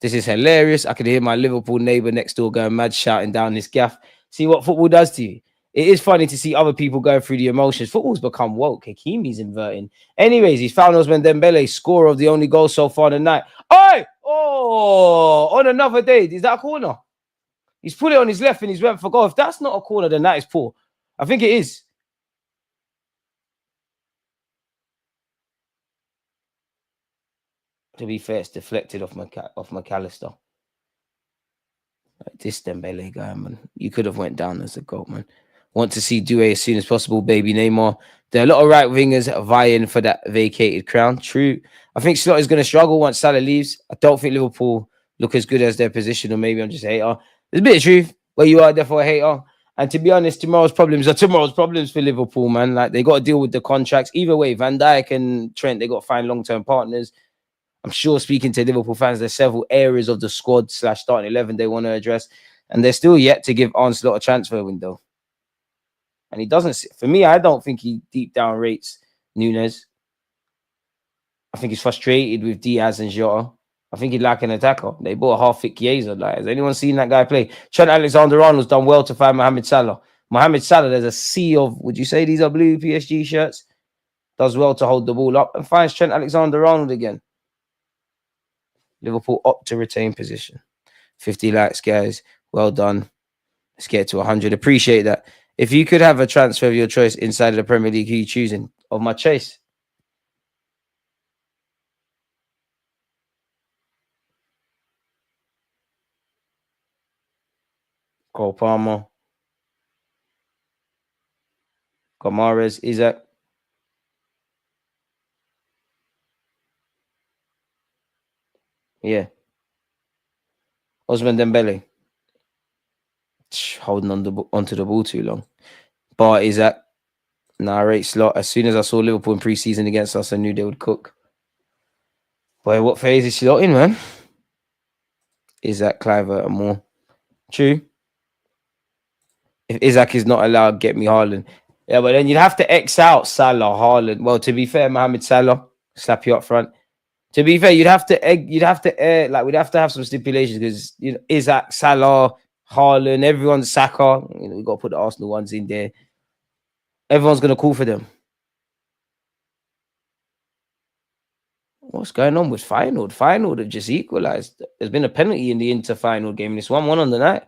This is hilarious. I could hear my Liverpool neighbor next door going mad, shouting down this gaff. See what football does to you. It is funny to see other people going through the emotions. Football's become woke. Hakimi's inverting. Anyways, he's found Osman Dembele, scorer of the only goal so far tonight. Oh, on another day. Is that a corner? He's put it on his left and he's went for goal. If that's not a corner, then that is poor. I think it is. To be fair, it's deflected off McAllister. Like this Dembele guy, man. You could have went down as a goal, man. Want to see Doué as soon as possible, baby Neymar. There are a lot of right wingers vying for that vacated crown. True. I think Slot is going to struggle once Salah leaves. I don't think Liverpool look as good as their position, or maybe I'm just a hater. There's a bit of truth where you are, therefore a hater. And to be honest, tomorrow's problems are tomorrow's problems for Liverpool, man. Like they got to deal with the contracts. Either way, Van Dijk and Trent, they got to find long-term partners. I'm sure speaking to Liverpool fans, there's several areas of the squad / starting 11 they want to address. And they're still yet to give Arne Slot a transfer window. And he doesn't, for me, I don't think he deep down rates Nunez. I think he's frustrated with Diaz and Jota. I think he'd like an attacker. They bought a half-fit Chiesa. Like, has anyone seen that guy play? Trent Alexander-Arnold's done well to find Mohamed Salah. Mohamed Salah, there's a sea of, would you say these are blue PSG shirts? Does well to hold the ball up and finds Trent Alexander-Arnold again. Liverpool opt to retain position. 50 likes, guys. Well done. Let's get to 100. Appreciate that. If you could have a transfer of your choice inside of the Premier League, who are you choosing? Of my choice? Cole Palmer. Gomares. Isaac. Yeah. Osman Dembele. Holding onto the ball too long. But Isaac. Narrate Slot. As soon as I saw Liverpool in pre-season against us, I knew they would cook. Boy, what phase is Slot in, man? Isaac, Cliver, and more. True. If Isaac is not allowed, get me Haaland. Yeah, but then you'd have to X out Salah, Haaland. Well, to be fair, Mohamed Salah, slap you up front. To be fair, we'd have to we'd have to have some stipulations because Isaac, Salah, Haaland, everyone's Saka. We've got to put the Arsenal ones in there. Everyone's gonna call for them. What's going on with Feyenoord? Feyenoord have just equalised. There's been a penalty in the Inter-Feyenoord game. This 1-1 on the night.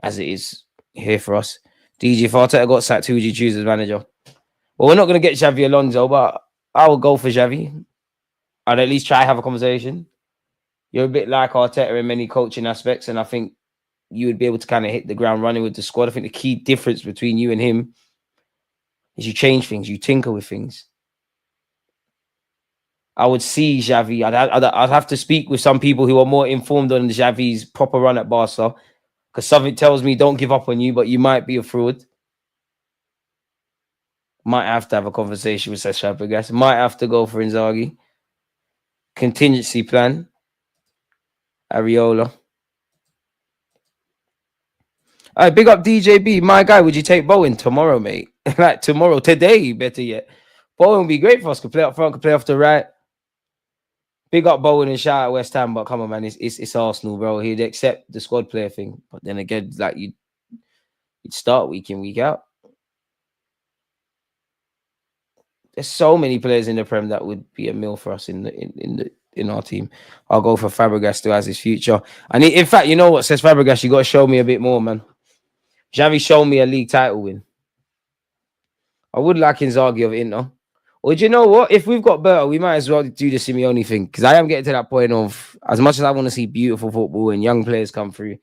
As it is here for us. DJ, if Arteta got sacked, who would you choose as manager? Well, we're not going to get Xavi Alonso, but I will go for Xavi. I'd at least try to have a conversation. You're a bit like Arteta in many coaching aspects, and I think you would be able to kind of hit the ground running with the squad. I think the key difference between you and him is you change things, you tinker with things. I would see Xavi. I'd have to speak with some people who are more informed on Xavi's proper run at Barca, because something tells me don't give up on you, but you might be a fraud. Might have to have a conversation with Cesc Fabregas. Might have to go for Inzaghi. Contingency plan. Areola. All right, big up DJB. My guy, would you take Bowen tomorrow, mate? Like tomorrow, today, better yet. Bowen would be great for us. Could play up front, could play off the right. Big up Bowen and shout out West Ham, but come on, man, it's Arsenal, bro. He'd accept the squad player thing, but then again, like you'd start week in, week out. There's so many players in the Prem that would be a meal for us in our team. I'll go for Fabregas still has his future. And in fact, you know what says Fabregas? You got to show me a bit more, man. Xavi showed me a league title win. I would like Inzaghi of Inter. Or do you know what? If we've got better, we might as well do the Simeone thing. Because I am getting to that point of, as much as I want to see beautiful football and young players come through,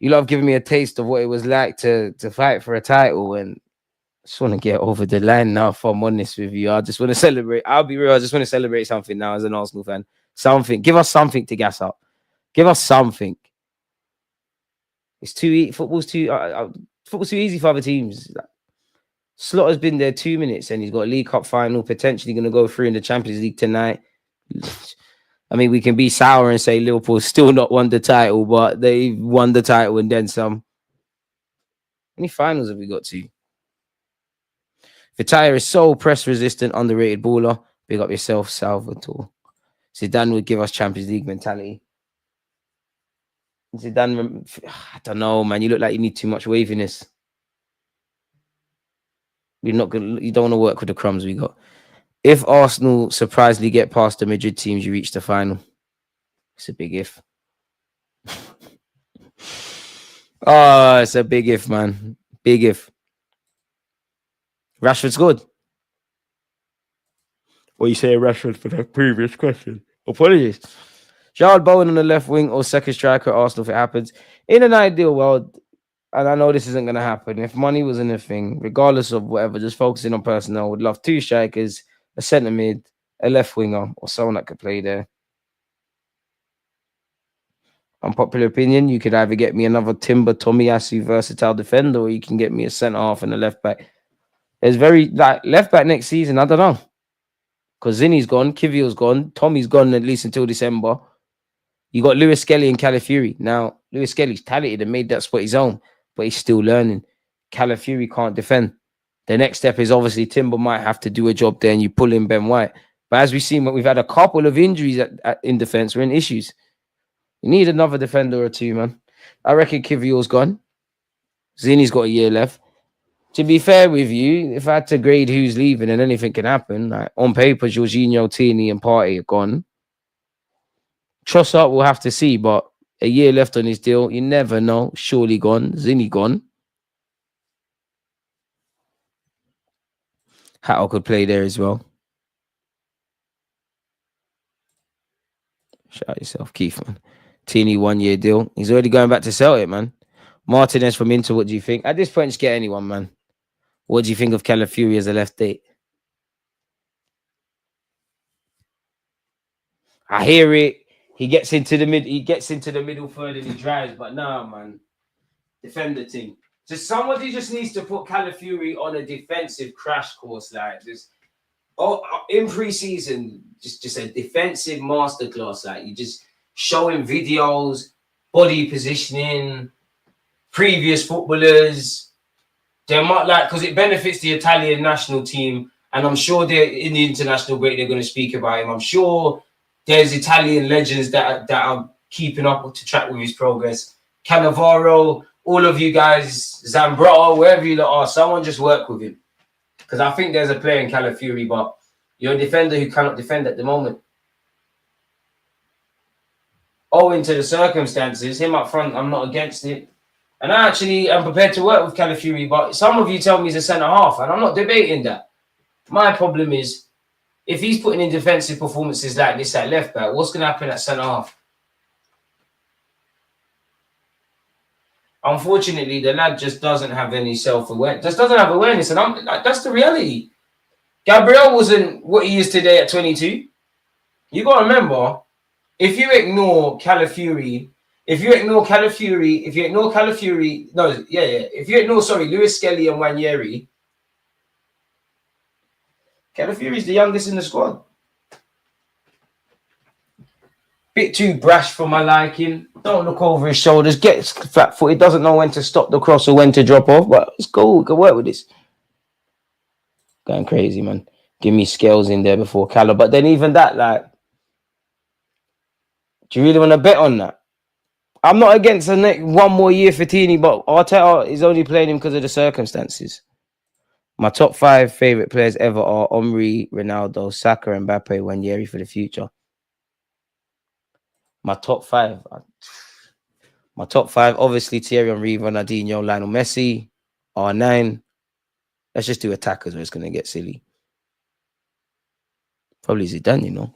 you lot have given me a taste of what it was like to fight for a title. And I just want to get over the line now, if I'm honest with you. I just want to celebrate. I'll be real. I just want to celebrate something now as an Arsenal fan. Something. Give us something to gas up. Give us something. It's too easy. Football's too easy for other teams. Slaughter's been there 2 minutes and he's got a League Cup final, potentially going to go through in the Champions League tonight. I mean, we can be sour and say Liverpool still not won the title, but they won the title and then some. How many finals have we got to? Vitaya is so press resistant, underrated baller. Big up yourself, Salvatore. Zidane would give us Champions League mentality. Zidane, I don't know, man. You look like you need too much waviness. You're not gonna. You don't want to work with the crumbs we got. If Arsenal surprisingly get past the Madrid teams, you reach the final. It's a big if. Oh, it's a big if, man. Big if. Rashford's good. What you say, Rashford, for the previous question? Apologies. Charles Bowen on the left wing or second striker at Arsenal if it happens. In an ideal world, and I know this isn't going to happen, if money wasn't a thing, regardless of whatever, just focusing on personnel, would love 2 strikers, a centre mid, a left winger, or someone that could play there. Unpopular opinion, you could either get me another Timber Tomiyasu versatile defender, or you can get me a centre half and a left back. There's very, like, left back next season, I don't know. Because Zinni's gone, Kivio's gone, Tommy's gone at least until December. You got Lewis Skelly and Calafiori. Now, Lewis Skelly's talented and made that spot his own, but he's still learning. Calafiori can't defend. The next step is obviously Timber might have to do a job there and you pull in Ben White. But as we've seen, we've had a couple of injuries in defense. We're in issues. You need another defender or 2, man. I reckon Kivio's gone. Zinni's got a year left. To be fair with you, if I had to grade who's leaving and anything can happen, like on paper, Jorginho, Tierney, and Partey are gone. Trossard we'll have to see, but a year left on his deal. You never know. Surely gone. Zinni gone. Hatto could play there as well. Shout out yourself, Keith, man. Tierney 1 year deal. He's already going back to Celtic, man. Martinez from Inter, what do you think? At this point, just get anyone, man. What do you think of Calafiori as a left date? I hear it. He gets into the middle third and he drives, but nah, man. Defend the team. Just somebody just needs to put Calafiori on a defensive crash course, like this. In pre-season, just a defensive masterclass. Like you just showing videos, body positioning, previous footballers. They're not like, because it benefits the Italian national team, and I'm sure they're in the international break. They're going to speak about him. I'm sure there's Italian legends that are keeping up to track with his progress. Cannavaro, all of you guys, Zambrotta, wherever you are, someone just work with him. Because I think there's a player in Calafiori, but you're a defender who cannot defend at the moment. Owing to the circumstances, him up front, I'm not against it. And I actually am prepared to work with Calafiori, but some of you tell me he's a centre-half, and I'm not debating that. My problem is, if he's putting in defensive performances like this at left-back, what's going to happen at centre-half? Unfortunately, the lad just doesn't have any self-awareness. Just doesn't have awareness, and that's the reality. Gabriel wasn't what he is today at 22. You got to remember, if you ignore Calafiori, if you ignore Lewis Skelly and Nwaneri, Calafiori's the youngest in the squad. Bit too brash for my liking. Don't look over his shoulders. Gets flat-footed. Doesn't know when to stop the cross or when to drop off. But it's cool. We can work with this. Going crazy, man. Give me scales in there before Cala. But then even that, like, do you really want to bet on that? I'm not against the next 1 more year for Tierney, but Arteta is only playing him because of the circumstances. My top 5 favourite players ever are Omri, Ronaldo, Saka, and Mbappe, Nwaneri for the future. My top 5. Obviously, Thierry Henry, Ronaldinho, Lionel Messi, R9. Let's just do attackers where it's going to get silly. Probably Zidane, you know.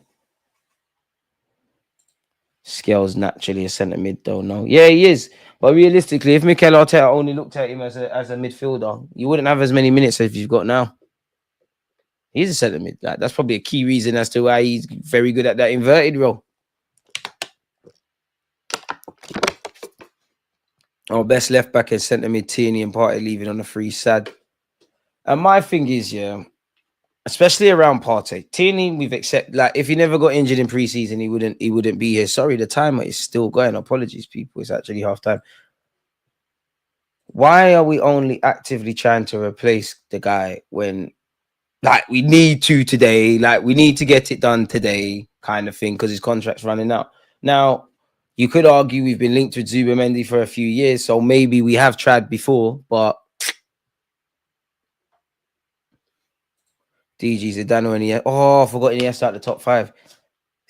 Scales naturally a centre mid, though. No, yeah, he is. But realistically, if Mikel Arteta only looked at him as a midfielder, you wouldn't have as many minutes as you've got now. He's a centre mid. Like, that's probably a key reason as to why he's very good at that inverted role. Our best left back is centre mid Tierney and Partey leaving on a free. Sad. And my thing is, yeah, especially around Partey, Tierney, we've accepted. Like, if he never got injured in preseason, he wouldn't be here. Sorry, the timer is still going. Apologies, people. It's actually half time. Why are we only actively trying to replace the guy when, like, we need to today? Like, we need to get it done today, kind of thing, because his contract's running out. Now, you could argue we've been linked with Zubamendi for a few years, so maybe we have tried before, but DG Zidane and Iniesta. Oh, I forgot Iniesta at the top 5.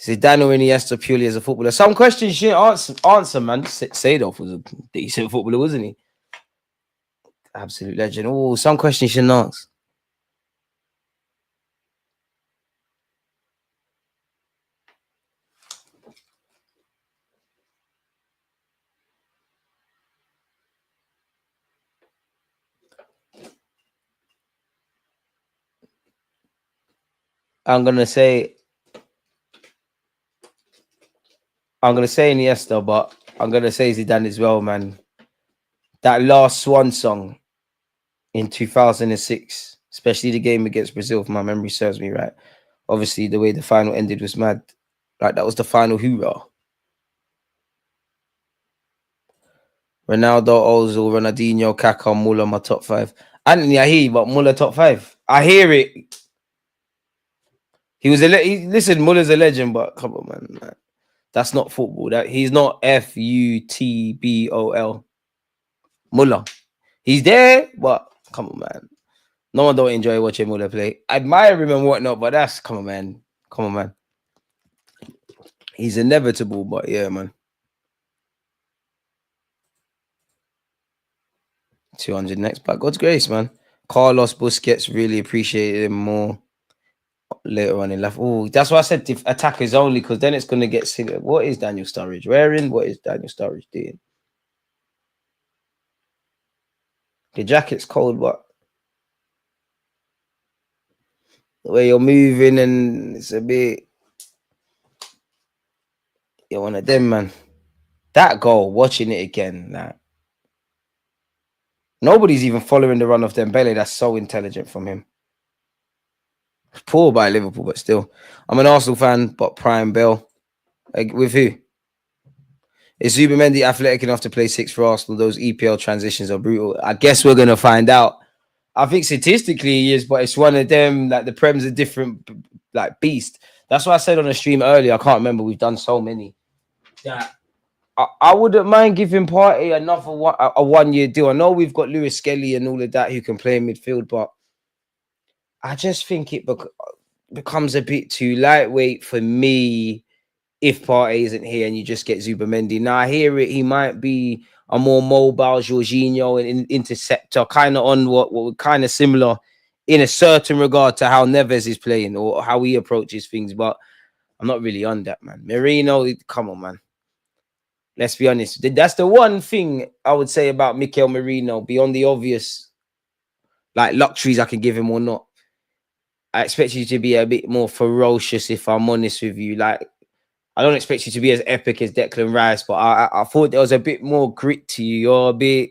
Zidane and Iniesta purely as a footballer. Some questions you didn't answer, man. Seedorf was a decent footballer, wasn't he? Absolute legend. Oh, some questions you shouldn't ask. I'm gonna say Iniesta, but I'm gonna say Zidane as well, man. That last Swan song in 2006, especially the game against Brazil, if my memory serves me right. Obviously, the way the final ended was mad. Like, that was the final hoorah. Ronaldo, Ozil, Ronaldinho, Kaká, Muller, my top 5. Anthony, I hear you, but Muller top 5. I hear it. He was listen, Muller's a legend, but come on, man. That's not football. That he's not FUTBOL. Muller. He's there, but come on, man. No one don't enjoy watching Muller play. I admire him and whatnot, but that's come on, man. Come on, man. He's inevitable, but yeah, man. 200 next, by God's grace, man. Carlos Busquets, really appreciated him more later on in life. Oh, that's why I said if attackers only, because then it's going to get silly. What is Daniel Sturridge wearing? What is Daniel Sturridge doing? The jacket's cold, but the way you're moving and it's a bit. You're one of them, man. That goal, watching it again, nah. Nobody's even following the run of Dembele. That's so intelligent from him. Poor by Liverpool, but still. I'm an Arsenal fan, but Prime Bell. With who? Is Zubamendi athletic enough to play 6 for Arsenal? Those EPL transitions are brutal. I guess we're going to find out. I think statistically he is, but it's one of them, like the Prem's a different, like, beast. That's what I said on a stream earlier. I can't remember. We've done so many. That I wouldn't mind giving Partey another a 1-year deal. I know we've got Lewis Skelly and all of that who can play in midfield, but I just think it becomes a bit too lightweight for me if Partey isn't here and you just get Zubamendi. Now, I hear it. He might be a more mobile Jorginho and interceptor, kind of on what kind of similar in a certain regard to how Neves is playing or how he approaches things. But I'm not really on that, man. Merino, come on, man. Let's be honest. That's the one thing I would say about Mikel Merino, beyond the obvious, like, luxuries I can give him or not. I expect you to be a bit more ferocious, if I'm honest with you. Like, I don't expect you to be as epic as Declan Rice, but I thought there was a bit more grit to you. You're a bit,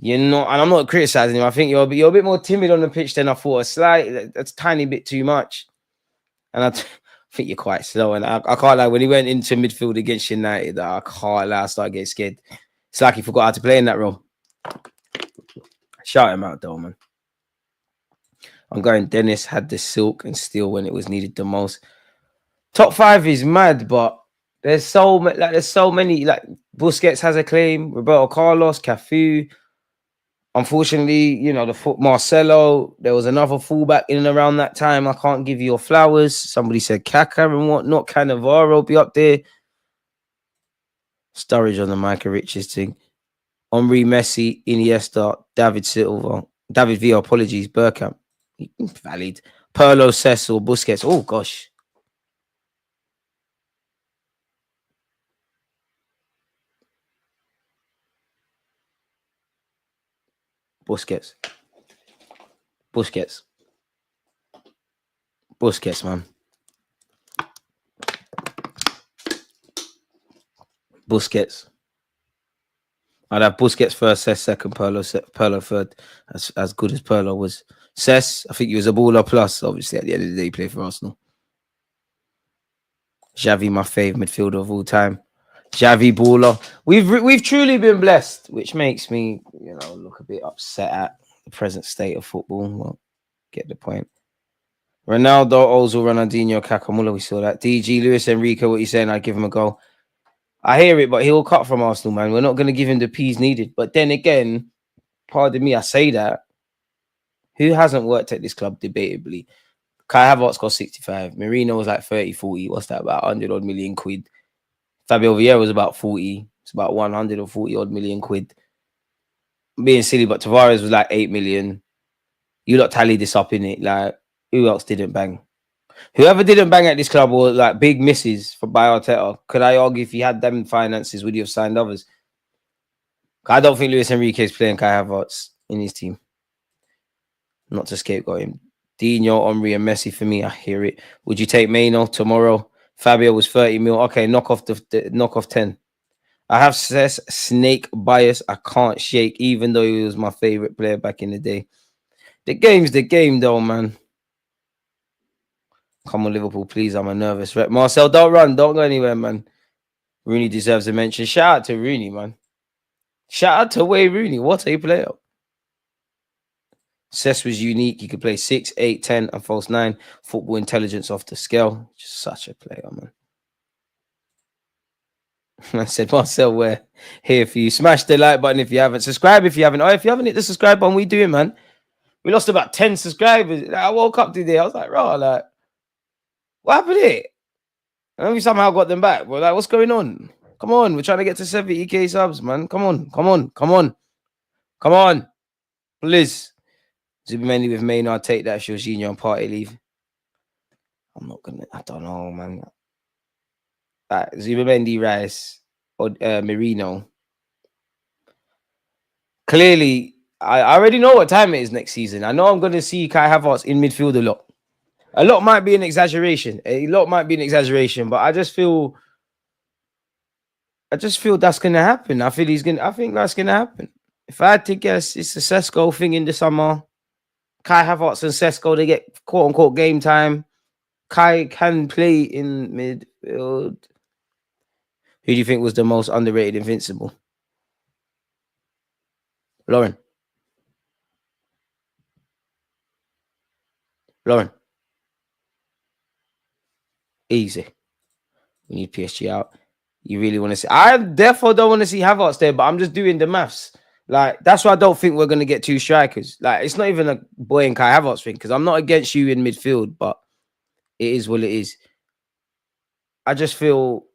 and I'm not criticizing him. I think you're a bit more timid on the pitch than I thought. That's a tiny bit too much. And I think you're quite slow. And I can't lie, when he went into midfield against United, I can't lie, I started getting scared. It's like he forgot how to play in that role. Shout him out, though, man. I'm going Dennis had the silk and steel when it was needed the most. Top 5 is mad, but there's so many. Like, Busquets has a claim, Roberto Carlos, Cafu. Unfortunately, the Marcelo. There was another fullback in and around that time. I can't give you your flowers. Somebody said Kaká and whatnot. Cannavaro be up there. Sturridge on the Michael Richards thing. Henry, Messi, Iniesta, David Silva, David Villa. Apologies, Bergkamp. Valid. Pirlo, Cecil, Busquets. Oh gosh. Busquets, man. Busquets. I'd have Busquets first, Cess second, Perlo third. As good as Perlo was. Cess, I think he was a baller plus. Obviously, at the end of the day, he played for Arsenal. Xavi, my favourite midfielder of all time. Xavi baller. We've truly been blessed, which makes me, look a bit upset at the present state of football. Well, get the point. Ronaldo, Ozil, Ronaldinho, Kakamula, we saw that. DG, Luis Enrique, what you saying? I'd give him a go. I hear it, but he'll cut from Arsenal, man. We're not going to give him the P's needed. But then again, pardon me, I say that. Who hasn't worked at this club, debatably? Kai Havertz got 65. Marino was like 30, 40. What's that, about 100 odd million quid? Fabio Vieira was about 40. It's about 140 odd million quid. I'm being silly, but Tavares was like 8 million. You lot tally this up, in it. Like, who else didn't bang? Whoever didn't bang at this club were like big misses by Arteta. Could I argue if he had them finances, would he have signed others? I don't think Luis Enrique is playing Kai Havertz in his team. Not to scapegoat him. Dino, Omri, and Messi for me. I hear it. Would you take Maino tomorrow? Fabio was 30 mil. Okay, knock off knock off 10. I have snake bias. I can't shake, even though he was my favorite player back in the day. The game's the game, though, man. Come on, Liverpool, please. I'm a nervous wreck. Marcel, don't run. Don't go anywhere, man. Rooney deserves a mention. Shout out to Rooney, man. Shout out to Wayne Rooney. What a player. Cess was unique. He could play 6, 8, 10, and false 9. Football intelligence off the scale. Just such a player, man. I said, Marcel, we're here for you. Smash the like button if you haven't. Subscribe if you haven't. Oh, if you haven't hit the subscribe button, we do it, man. We lost about 10 subscribers. I woke up today. I was like, raw, like, what happened here? And we somehow got them back. We're like, what's going on? Come on. We're trying to get to 70k subs, man. Come on. Come on. Come on. Come on. Please. Zubimendi with Maynard, I'll take that. Jorginho on party leave. I'm not going to. I don't know, man. Zubimendi, Rice, or Merino. Clearly, I already know what time it is next season. I know I'm going to see Kai Havertz in midfield a lot. A lot might be an exaggeration. But I just feel that's going to happen. I think that's going to happen. If I had to guess, it's a Sesko thing in the summer. Kai Havertz and Sesko, they get quote-unquote game time. Kai can play in midfield. Who do you think was the most underrated Invincible? Lauren. Easy. We need PSG out. You really want to see? I therefore don't want to see Havertz there, but I'm just doing the maths. Like, that's why I don't think we're going to get 2 strikers. Like, it's not even a Boy and Kai Havertz thing, because I'm not against you in midfield, but it is what it is. I just feel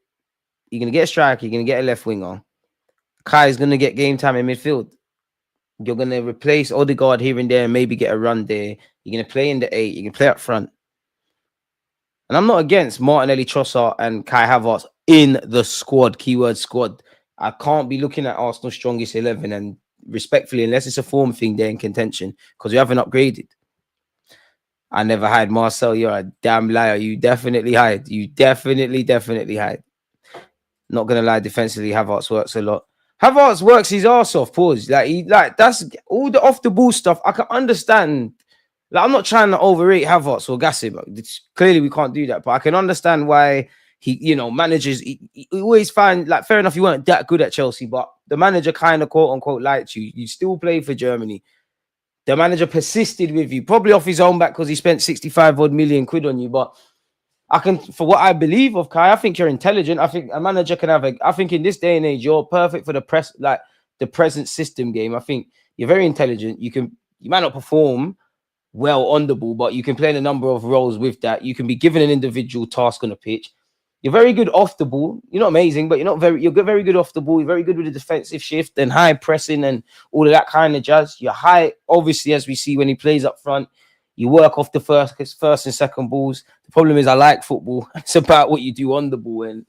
you're going to get a striker, you're going to get a left winger. Kai is going to get game time in midfield. You're going to replace Odegaard here and there and maybe get a run there. You're going to play in the 8. You can play up front. And I'm not against Martinelli, Trossard, and Kai Havertz in the squad, keyword squad. I can't be looking at Arsenal's strongest 11 and respectfully, unless it's a form thing, they're in contention because we haven't upgraded. I never hide. Marcel, you're a damn liar. You definitely hide. You definitely hide. Not going to lie, defensively, Havertz works a lot. Havertz works his arse off, pause. That's all the off-the-ball stuff. I can understand. Like, I'm not trying to overrate Havertz or gas him. Clearly, we can't do that. But I can understand why he, managers, he always find, like, fair enough, you weren't that good at Chelsea, but the manager kind of, quote-unquote, liked you. You still played for Germany. The manager persisted with you, probably off his own back because he spent 65 odd million quid on you. But for what I believe of Kai, I think you're intelligent. I think a manager can I think in this day and age, you're perfect for the present system game. I think you're very intelligent. You might not perform well on the ball, but you can play in a number of roles with that. You can be given an individual task on the pitch. You're very good off the ball. You're not amazing, but you're very good off the ball. You're very good with the defensive shift and high pressing and all of that kind of jazz. You're high, obviously, as we see when he plays up front. You work off the first and second balls. The problem is I like football. It's about what you do on the ball. And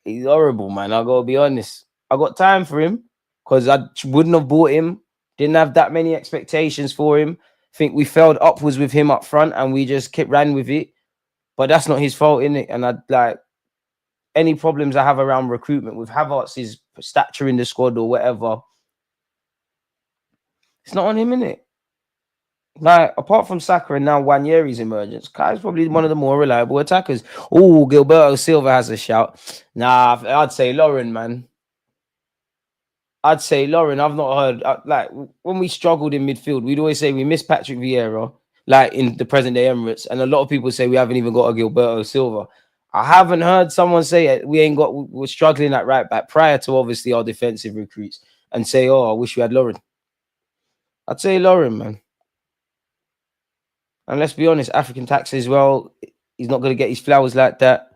he's horrible, man. I got to be honest. I got time for him because I wouldn't have bought him. Didn't have that many expectations for him. I think we failed upwards with him up front and we just ran with it. But that's not his fault, innit? And any problems I have around recruitment with Havertz's stature in the squad or whatever, it's not on him, innit? Like, apart from Saka and now Wanyeri's emergence, Kai's probably one of the more reliable attackers. Oh, Gilberto Silva has a shout. Nah, I'd say Lauren, man. I'd say Lauren. I've not heard like when we struggled in midfield, we'd always say we miss Patrick Vieira, like in the present day Emirates, and a lot of people say we haven't even got a Gilberto Silva. I haven't heard someone say it. We're struggling at right back prior to obviously our defensive recruits and say, oh, I wish we had Lauren. I'd say Lauren, man. And let's be honest, African tax as well. He's not going to get his flowers like that.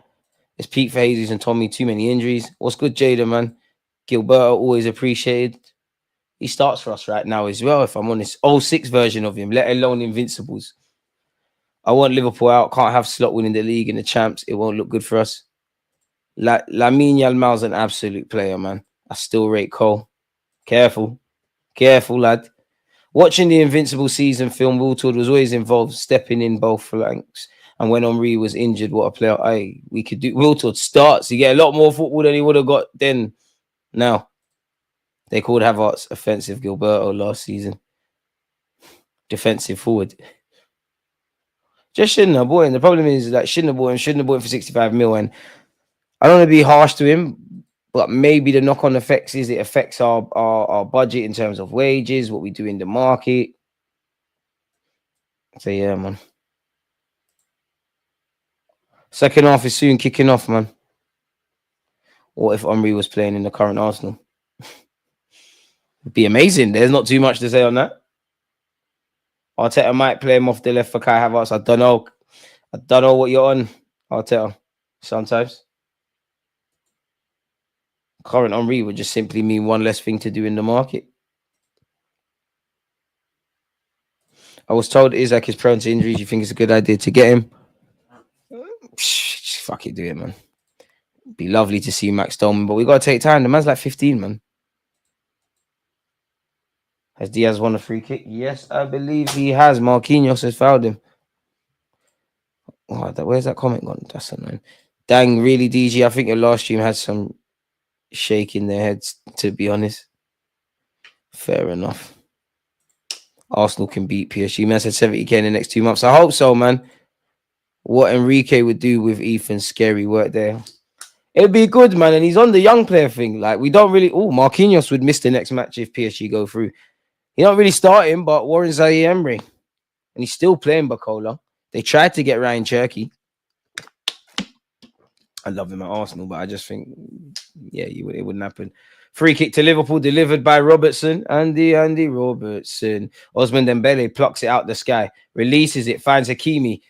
It's peak for Jesus and Tommy. Too many injuries. What's good, Jada, man? Gilberto, always appreciated. He starts for us right now as well, if I'm honest. 06 version of him, let alone Invincibles. I want Liverpool out. Can't have Slot winning the league and the champs. It won't look good for us. Lamine Yamal's an absolute player, man. I still rate Cole. Careful, lad. Watching the Invincible season film, Wiltord was always involved, stepping in both flanks. And when Henry was injured, what a player we could do. Wiltord starts. You get a lot more football than he would have got then. Now, they called Havertz offensive Gilberto last season. Defensive forward. Just shouldn't have bought him. The problem is that shouldn't have bought him for 65 mil. And I don't want to be harsh to him, but maybe the knock-on effects is it affects our budget in terms of wages, what we do in the market. So yeah, man. Second half is soon kicking off, man. What if Henry was playing in the current Arsenal? It'd be amazing. There's not too much to say on that. Arteta might play him off the left for Kai Havertz. I don't know. I don't know what you're on, Arteta. Sometimes. Current Henry would just simply mean one less thing to do in the market. I was told Isaac is prone to injuries. You think it's a good idea to get him? Just fuck it, do it, man. It'd be lovely to see Max Dolman, but we got to take time. The man's like 15, man. Has Diaz won a free kick? Yes, I believe he has. Marquinhos has fouled him. Oh, where's that comment gone? That's annoying. Dang, really, DG? I think your last stream had some shaking their heads, to be honest. Fair enough. Arsenal can beat PSG. Man said 70k in the next 2 months. I hope so, man. What Enrique would do with Ethan's scary work there. It'd be good, man. And he's on the young player thing. Like, we don't really... Oh, Marquinhos would miss the next match if PSG go through. He don't really start him, but Warren Zaire Emery. And he's still playing Bacola. They tried to get Ryan Cherky. I love him at Arsenal, but I just think, yeah, it wouldn't happen. Free kick to Liverpool delivered by Robertson. Andy Robertson. Osman Dembele plucks it out the sky. Releases it. Finds Hakimi.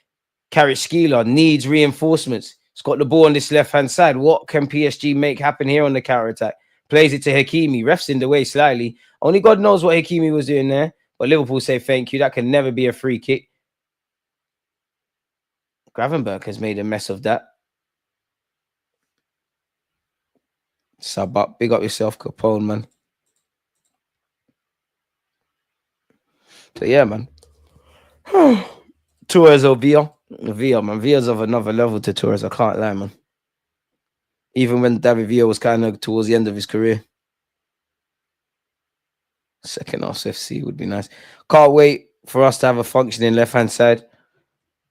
Kvaratskhelia needs reinforcements. He's got the ball on this left-hand side. What can PSG make happen here on the counter-attack? Plays it to Hakimi. Refs in the way slightly. Only God knows what Hakimi was doing there. But Liverpool say thank you. That can never be a free kick. Gravenberch has made a mess of that. Sub up. Big up yourself, Capone, man. So yeah, man. Torres or Villa, man. Villa's of another level to Torres. I can't lie, man. Even when David Villa was kind of towards the end of his career. Second half FC would be nice. Can't wait for us to have a functioning left-hand side.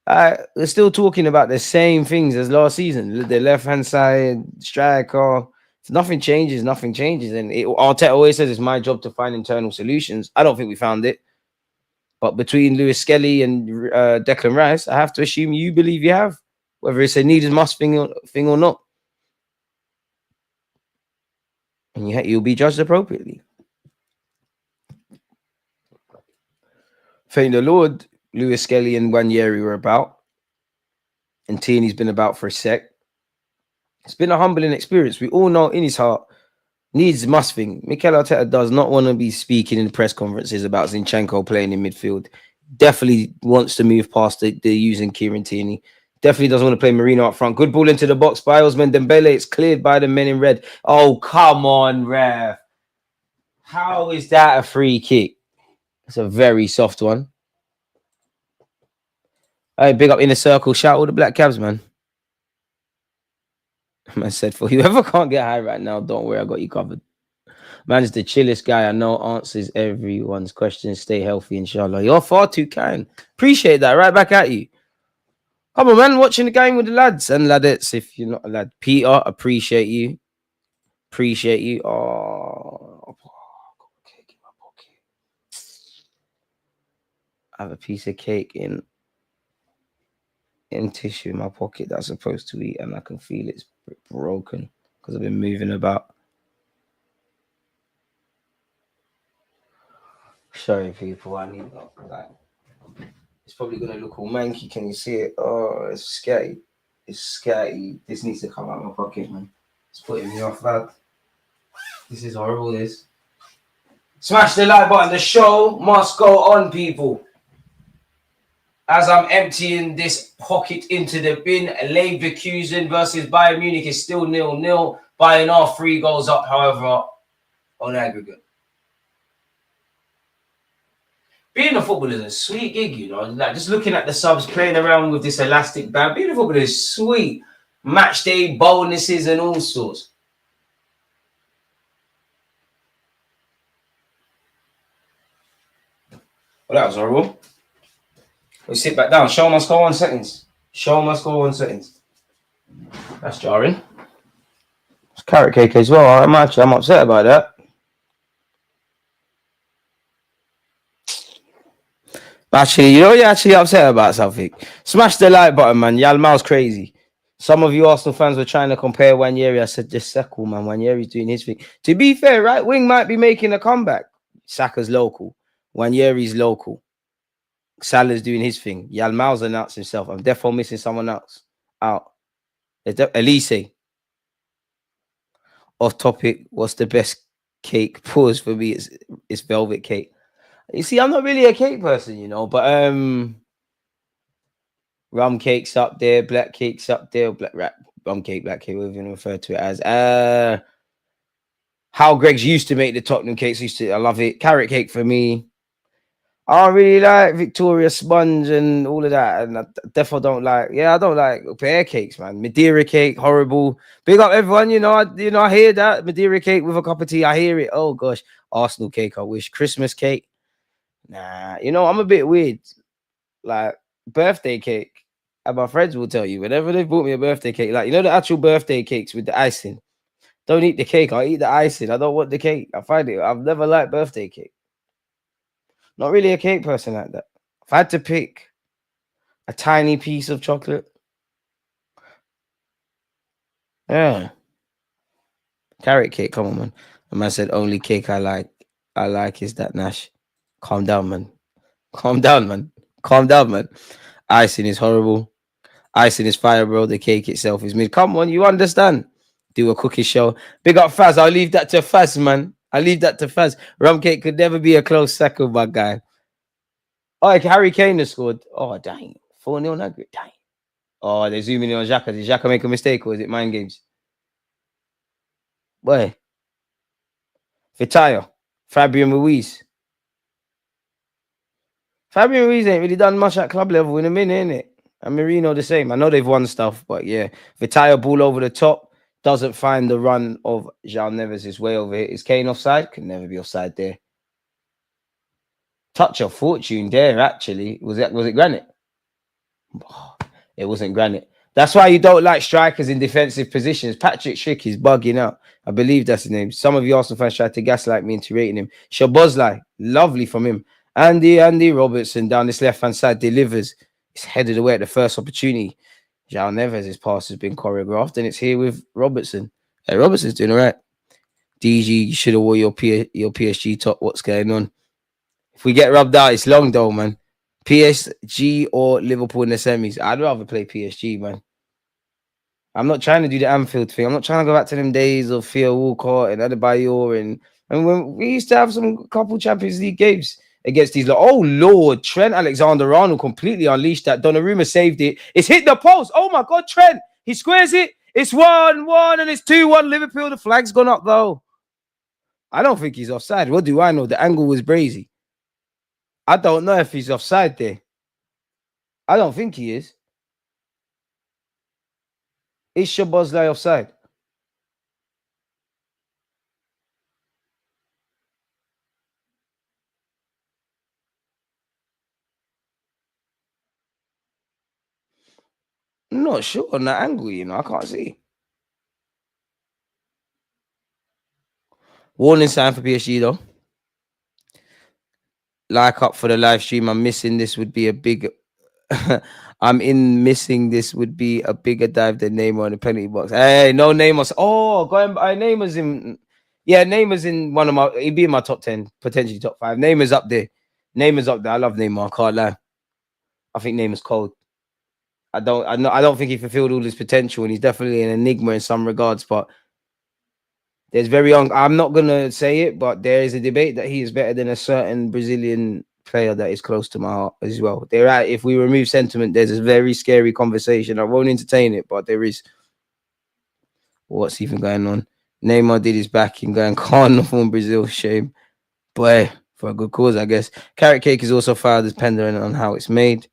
We're still talking about the same things as last season. The left-hand side, striker. Nothing changes. And Arteta always says it's my job to find internal solutions. I don't think we found it. But between Lewis Skelly and Declan Rice, I have to assume you believe you have. Whether it's a needed must thing or not. And you'll be judged appropriately. Thank the Lord, Lewis Skelly and Wanyeri were about. And Tierney's been about for a sec. It's been a humbling experience. We all know in his heart, needs must thing. Mikel Arteta does not want to be speaking in press conferences about Zinchenko playing in midfield. Definitely wants to move past the using Kieran Tierney. Definitely doesn't want to play Marino up front. Good ball into the box by Osman Dembele. It's cleared by the men in red. Oh, come on, ref. How is that a free kick? It's a very soft one. Hey, big up in the circle. Shout all the black cabs, man. Man said, for whoever can't get high right now, don't worry, I got you covered. Man's the chillest guy I know, answers everyone's questions. Stay healthy, inshallah. You're far too kind. Appreciate that. Right back at you. Come on, man. Watching the game with the lads and ladettes. If you're not a lad, Peter, appreciate you. Appreciate you. Oh, I've got cake in my pocket. I have a piece of cake in tissue in my pocket that I'm supposed to eat, and I can feel it's broken because I've been moving about. Sorry, people. I need like. It's probably gonna look all manky. Can you see it? Oh, it's scary. It's scary. This needs to come out of my pocket, man. It's putting me off, lad. This is horrible. This. Smash the like button. The show must go on, people. As I'm emptying this pocket into the bin, Leverkusen versus Bayern Munich is still 0-0. Bayern are 3 goals up, however, on aggregate. Being a footballer is a sweet gig, you know. Like just looking at the subs, playing around with this elastic band. Being a footballer is sweet. Match day bonuses and all sorts. Well, that was horrible. We sit back down. Show must go on settings. Show must go on settings. That's jarring. It's carrot cake as well. I'm upset about that. Actually, you know you're actually upset about something. Smash the like button, man. Yalmao's crazy. Some of you Arsenal fans were trying to compare Wanyeri. I said, just settle, man. Wanyeri's doing his thing. To be fair, right wing might be making a comeback. Saka's local. Wanyeri's local. Salah's doing his thing. Yalmao's announced himself. I'm definitely missing someone else out. Elise. Off topic. What's the best cake? Pause for me. It's velvet cake. You see, I'm not really a cake person, you know, but rum cake's up there, black cake's up there, rum cake, black cake, we're going to refer to it as how Greg's used to make the Tottenham cakes. I love it. Carrot cake for me. I don't really like Victoria sponge and all of that, and I definitely don't like. Yeah, I don't like pear cakes, man. Madeira cake, horrible. Big up everyone, you know. I hear that Madeira cake with a cup of tea. I hear it. Oh gosh, Arsenal cake. I wish Christmas cake. Nah, you know I'm a bit weird. Like birthday cake, and my friends will tell you whenever they bought me a birthday cake, like you know the actual birthday cakes with the icing. Don't eat the cake. I'll eat the icing. I don't want the cake. I find it. I've never liked birthday cake. Not really a cake person like that. If I had to pick a tiny piece of chocolate, yeah, carrot cake. Come on, man. The man said only cake I like is that Nash. Calm down, man. Calm down, man. Calm down, man. Icing is horrible. Icing is fire, bro. The cake itself is mid. Come on, you understand. Do a cookie show. Big up Faz. I'll leave that to Faz, man. I'll leave that to Faz. Rum cake could never be a close second, my guy. Oh, Harry Kane has scored. Oh, dang. 4-0 Nugget. Dang. Oh, they're zooming in on Xhaka. Did Xhaka make a mistake or is it mind games? Boy. Vitayo. Fabian Ruiz. Fabian Ruiz ain't really done much at club level in a minute, innit? And Marino the same. I know they've won stuff, but yeah. Vitayo ball over the top. Doesn't find the run of João Neves. Is way over here. Is Kane offside? Could never be offside there. Touch of fortune there, actually. Was it Granite? Oh, it wasn't Granite. That's why you don't like strikers in defensive positions. Patrick Schick is bugging out. I believe that's his name. Some of you Arsenal fans tried to gaslight me into rating him. Shabozlai, lovely from him. Andy Robertson down this left-hand side delivers. It's headed away at the first opportunity. João Neves' pass has been choreographed, and it's here with Robertson. Hey, Robertson's doing all right. DG, you should have wore your PSG top. What's going on? If we get rubbed out, it's long though, man. PSG or Liverpool in the semis. I'd rather play PSG, man. I'm not trying to do the Anfield thing. I'm not trying to go back to them days of Theo Walcott and Adebayor and when we used to have some couple Champions League games against these. Oh Lord, Trent Alexander-Arnold completely unleashed that. Donnarumma saved it. It's hit the post. Oh my God, Trent. He squares it. It's 1-1 and it's 2-1 Liverpool. The flag's gone up though. I don't think he's offside. What do I know? The angle was brazy. I don't know if he's offside there. I don't think he is. Is Shabozlai offside? I'm not sure on that angle, you know. I can't see. Warning sign for PSG though. Like up for the live stream. I'm missing this would be a big I'm in missing this would be a bigger dive than Neymar in the penalty box. Hey, no Neymar. Oh, going Neymar's in. Yeah, Neymar's in one of my. He'd be in my top 10, potentially top 5. Neymar's up there. Neymar's up there. I love Neymar. I can't lie. I think Neymar's cold. I don't think he fulfilled all his potential, and he's definitely an enigma in some regards. But there's I'm not gonna say it, but there is a debate that he is better than a certain Brazilian player that is close to my heart as well. They're right. If we remove sentiment, there's a very scary conversation. I won't entertain it, but there is. What's even going on? Neymar did his backing going carnival in Brazil. Shame. Boy, for a good cause, I guess. Carrot cake is also filed as dependent on how it's made.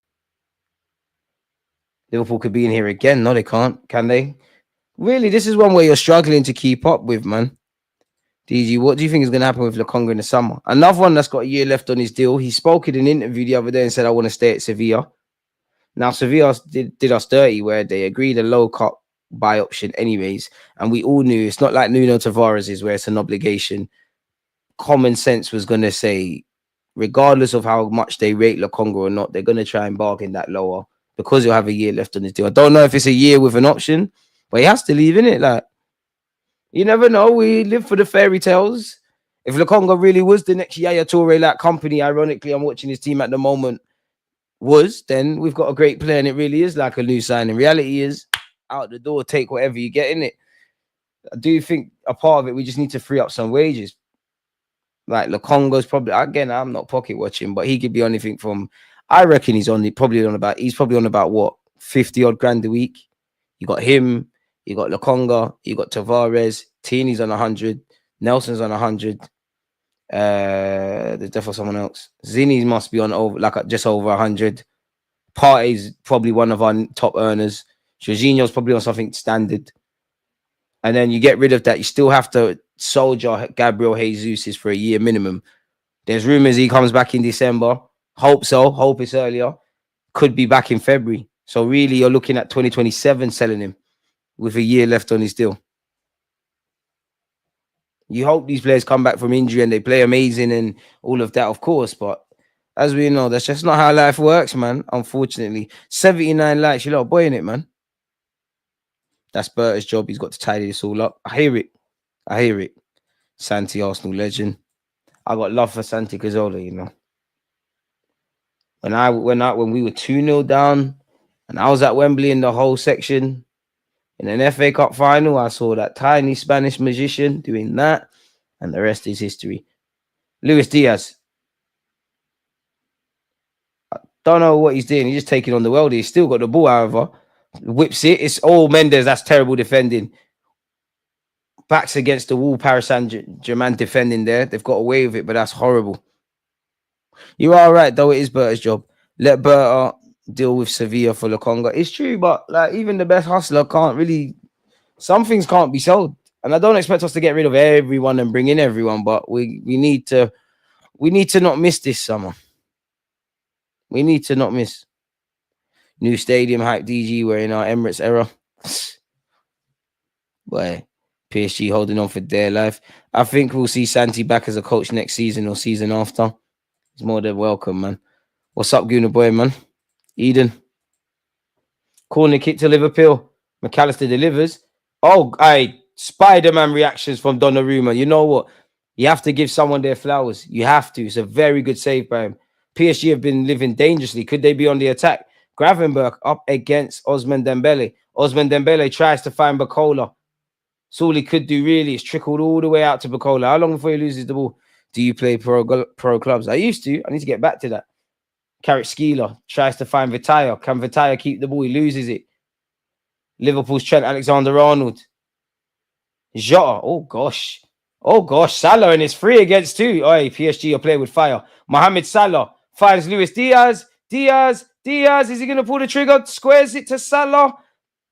Liverpool could be in here again. No, they can't. Can they? Really, this is one where you're struggling to keep up with, man. DG, what do you think is going to happen with Lokonga in the summer? Another one that's got a year left on his deal. He spoke in an interview the other day and said, I want to stay at Sevilla. Now, Sevilla did us dirty where they agreed a low-cut buy option anyways. And we all knew it's not like Nuno Tavares is where it's an obligation. Common sense was going to say, regardless of how much they rate Lokonga or not, they're going to try and bargain that lower because he'll have a year left on his deal. I don't know if it's a year with an option, but he has to leave, innit? Like, you never know. We live for the fairy tales. If Lokonga really was the next Yaya Toure like company, ironically, I'm watching his team at the moment, then we've got a great player and it really is like a new signing. Reality is out the door, take whatever you get in it. I do think a part of it, we just need to free up some wages. Like Lokonga's probably, again, I'm not pocket watching, but he could be on anything from, I reckon he's probably on about what, 50 odd grand a week. You got him, you got Lokonga, you got Tavares, Tini's on 100, Nelson's on 100. There's definitely someone else. Zinni must be on just over 100. Partey's probably one of our top earners. Jorginho's probably on something standard. And then you get rid of that. You still have to soldier Gabriel Jesus for a year minimum. There's rumors he comes back in December. Hope so. Hope it's earlier. Could be back in February. So really, you're looking at 2027 selling him with a year left on his deal. You hope these players come back from injury and they play amazing and all of that, of course. But as we know, that's just not how life works, man. Unfortunately, 79 likes. You're a boy in it, man. That's Berta's job. He's got to tidy this all up. I hear it. Santi, Arsenal legend. I got love for Santi Cazorla, you know. When we were 2-0 down and I was at Wembley in the whole section in an FA Cup final, I saw that tiny Spanish magician doing that, and the rest is history. Luis Diaz. I don't know what he's doing. He's just taking on the world. He's still got the ball, however. Whips it. It's all Mendes. That's terrible defending. Backs against the wall. Paris Saint-Germain defending there. They've got away with it, but that's horrible. You are right, though. It is Berta's job. Let Berta deal with Sevilla for Lokonga. It's true, but like even the best hustler can't really. Some things can't be sold, and I don't expect us to get rid of everyone and bring in everyone, but we need to not miss this summer. We need to not miss. New stadium hype, DG. We're in our Emirates era. Boy, PSG holding on for dear life. I think we'll see Santi back as a coach next season or season after. He's more than welcome, man. What's up, Gooner boy, man? Eden. Corner kick to Liverpool. McAllister delivers. Oh, Spider-Man reactions from Donnarumma. You know what? You have to give someone their flowers. You have to. It's a very good save by him. PSG have been living dangerously. Could they be on the attack? Gravenberch up against Osman Dembele. Osman Dembele tries to find Bacola. That's all he could do, really. It's trickled all the way out to Bacola. How long before he loses the ball? Do you play pro clubs? I used to. I need to get back to that. Carrot Skeeler tries to find Vitaya. Can Vitaya keep the ball? He loses it. Liverpool's Trent Alexander-Arnold. Jota. Oh, gosh. Salah and it's 3 against 2. Oh, PSG are playing with fire. Mohamed Salah finds Luis Diaz. Diaz. Is he going to pull the trigger? Squares it to Salah.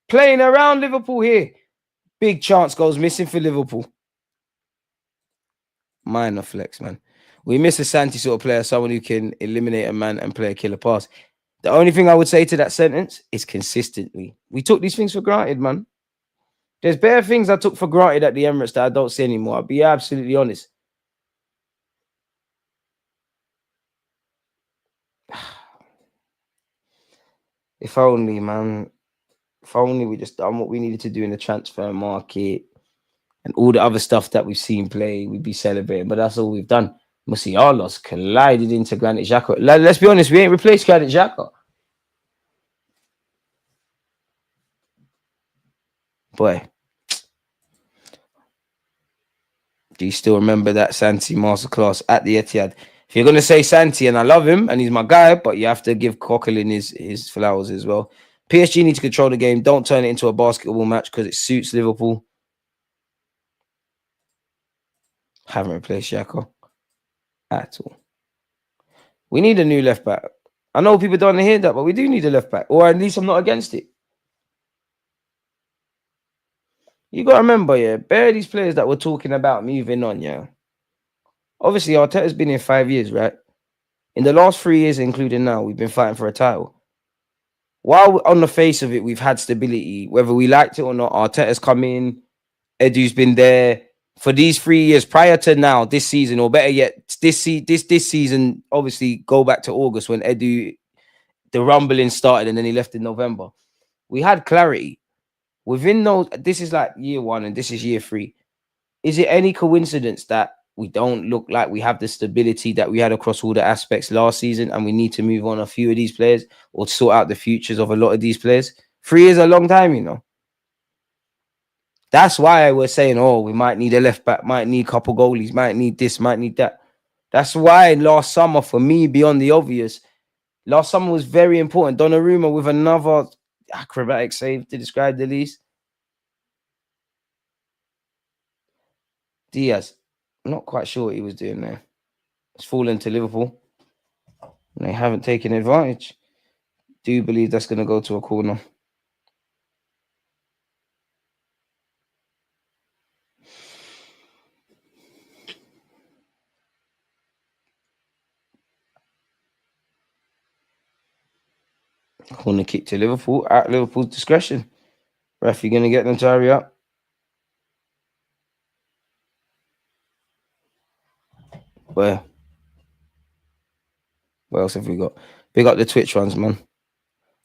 Playing around Liverpool here. Big chance goes missing for Liverpool. Minor flex, man. We miss a Santi sort of player, someone who can eliminate a man and play a killer pass. The only thing I would say to that sentence is consistently. We took these things for granted, man. There's bare things I took for granted at the Emirates that I don't see anymore. I'll be absolutely honest. If only, man. If only we just done what we needed to do in the transfer market and all the other stuff that we've seen play, we'd be celebrating. But that's all we've done. Musiala's collided into Granit Xhaka. Let's be honest, we ain't replaced Granit Xhaka. Boy, do you still remember that Santi masterclass at the Etihad? If you're gonna say Santi, and I love him and he's my guy, but you have to give Coquelin his flowers as well. PSG need to control the game. Don't turn it into a basketball match because it suits Liverpool. Haven't replaced Xhaka at all. We need a new left back. I know people don't want to hear that, but we do need a left back, or at least I'm not against it. You got to remember, yeah, bear these players that we're talking about moving on, yeah. Obviously, Arteta's been here 5 years, right? In the last 3 years, including now, we've been fighting for a title. While on the face of it, we've had stability, whether we liked it or not. Arteta's come in, Edu's been there for these 3 years prior to now, this season, or better yet, this season. Obviously, go back to August when Edu, the rumbling started, and then he left in November. We had clarity within those. This is like year 1, and this is year 3. Is it any coincidence that we don't look like we have the stability that we had across all the aspects last season, and we need to move on a few of these players or sort out the futures of a lot of these players? 3 years is a long time, you know. That's why we're saying, oh, we might need a left back, might need a couple goalies, might need this, might need that. That's why last summer, for me, beyond the obvious, last summer was very important. Donnarumma with another acrobatic save to describe the least. Diaz, not quite sure what he was doing there. It's fallen to Liverpool. And they haven't taken advantage. Do you believe that's going to go to a corner? Corner kick to Liverpool at Liverpool's discretion. Ref, you going to get them to hurry up? Where? What else have we got? Big up the Twitch ones, man.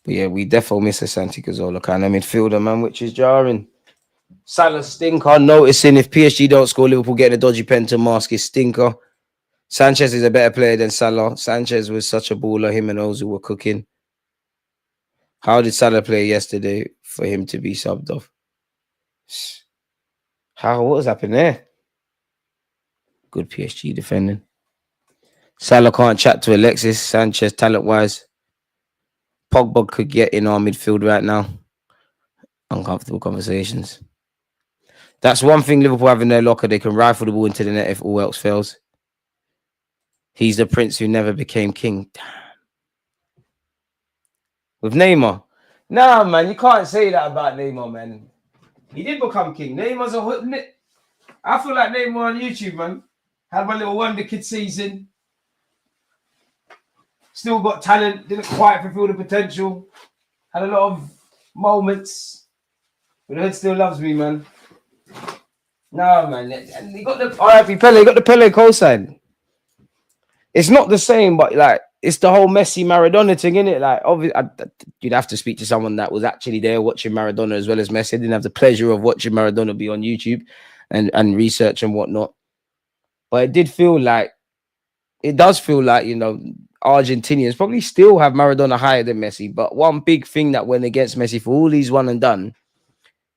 But yeah, we definitely miss a Santi Cazorla kind of midfielder, man, which is jarring. Salah stinker. Noticing if PSG don't score, Liverpool getting a dodgy pen to mask his stinker. Sanchez is a better player than Salah. Sanchez was such a baller. Him and Ozil were cooking. How did Salah play yesterday for him to be subbed off? What was happening there? Good PSG defending. Salah can't chat to Alexis Sanchez talent-wise. Pogba could get in our midfield right now. Uncomfortable conversations. That's one thing Liverpool have in their locker. They can rifle the ball into the net if all else fails. He's the prince who never became king. Damn. With Neymar. Nah, man, you can't say that about Neymar, man. He did become king. Neymar's a hood. I feel like Neymar on YouTube, man. Had my little Wonder Kid season. Still got talent. Didn't quite fulfill the potential. Had a lot of moments. But the hood still loves me, man. No, man. And he got the RIP Pele. He got the Pele cosign. It's not the same, but like it's the whole Messi Maradona thing, innit? Like, obviously, you'd have to speak to someone that was actually there watching Maradona as well as Messi. I didn't have the pleasure of watching Maradona be on YouTube and research and whatnot. But it does feel like, you know, Argentinians probably still have Maradona higher than Messi. But one big thing that went against Messi for all he's one and done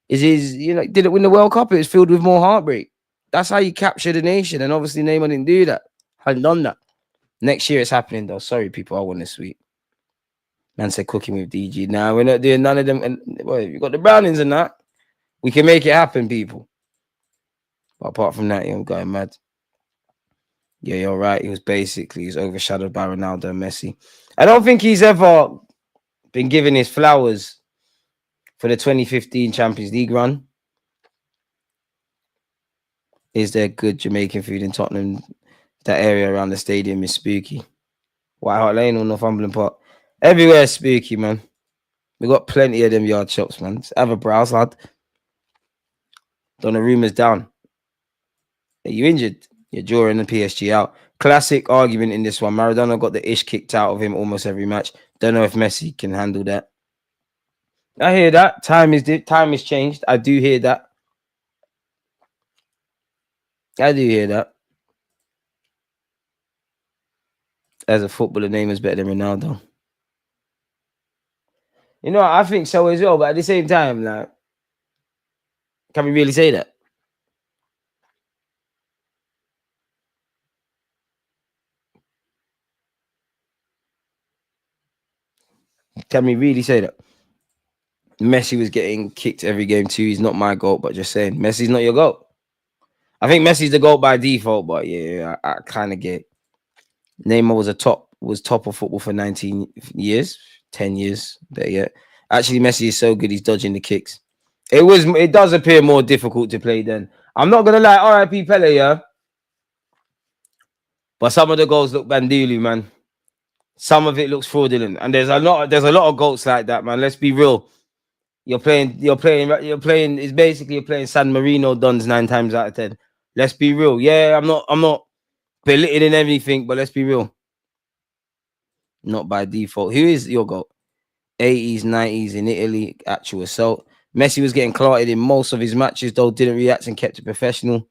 is his, you know, didn't win the World Cup. It was filled with more heartbreak. That's how you capture the nation. And obviously Neymar didn't do that. Hadn't done that. Next year it's happening though. Sorry, people, I won this week. Man said cooking with DG. Now we're not doing none of them. And well, you got the Brownings and that. We can make it happen, people. But apart from that, I'm going mad. Yeah, you're right. He's overshadowed by Ronaldo and Messi. I don't think he's ever been given his flowers for the 2015 Champions League run. Is there good Jamaican food in Tottenham? That area around the stadium is spooky. White Hart Lane or Northumberland Park? Everywhere spooky, man. We got plenty of them yard shops, man. Just have a browse, lad. Donnarumma's down. Are you injured? You're drawing the PSG out. Classic argument in this one. Maradona got the ish kicked out of him almost every match. Don't know if Messi can handle that. I hear that. Time is changed. I do hear that. I do hear that. As a footballer, Neymar's better than Ronaldo. You know, I think so as well. But at the same time, like, can we really say that? Can we really say that? Messi was getting kicked every game too. He's not my GOAT, but just saying, Messi's not your GOAT. I think Messi's the GOAT by default, but yeah, I kind of get. Neymar was top of football for 19 years, 10 years. There yet. Actually, Messi is so good, he's dodging the kicks. It does appear more difficult to play then. I'm not gonna lie, R.I.P. Pele, yeah. But some of the goals look bandulu, man. Some of it looks fraudulent, and there's a lot of goals like that, man. Let's be real. You're playing. It's basically you're playing San Marino Dons 9 times out of 10. Let's be real. Yeah, I'm not belittling everything, but let's be real. Not by default. Who is your GOAT? 80s, 90s in Italy, actual assault. Messi was getting clotted in most of his matches, though didn't react and kept it professional.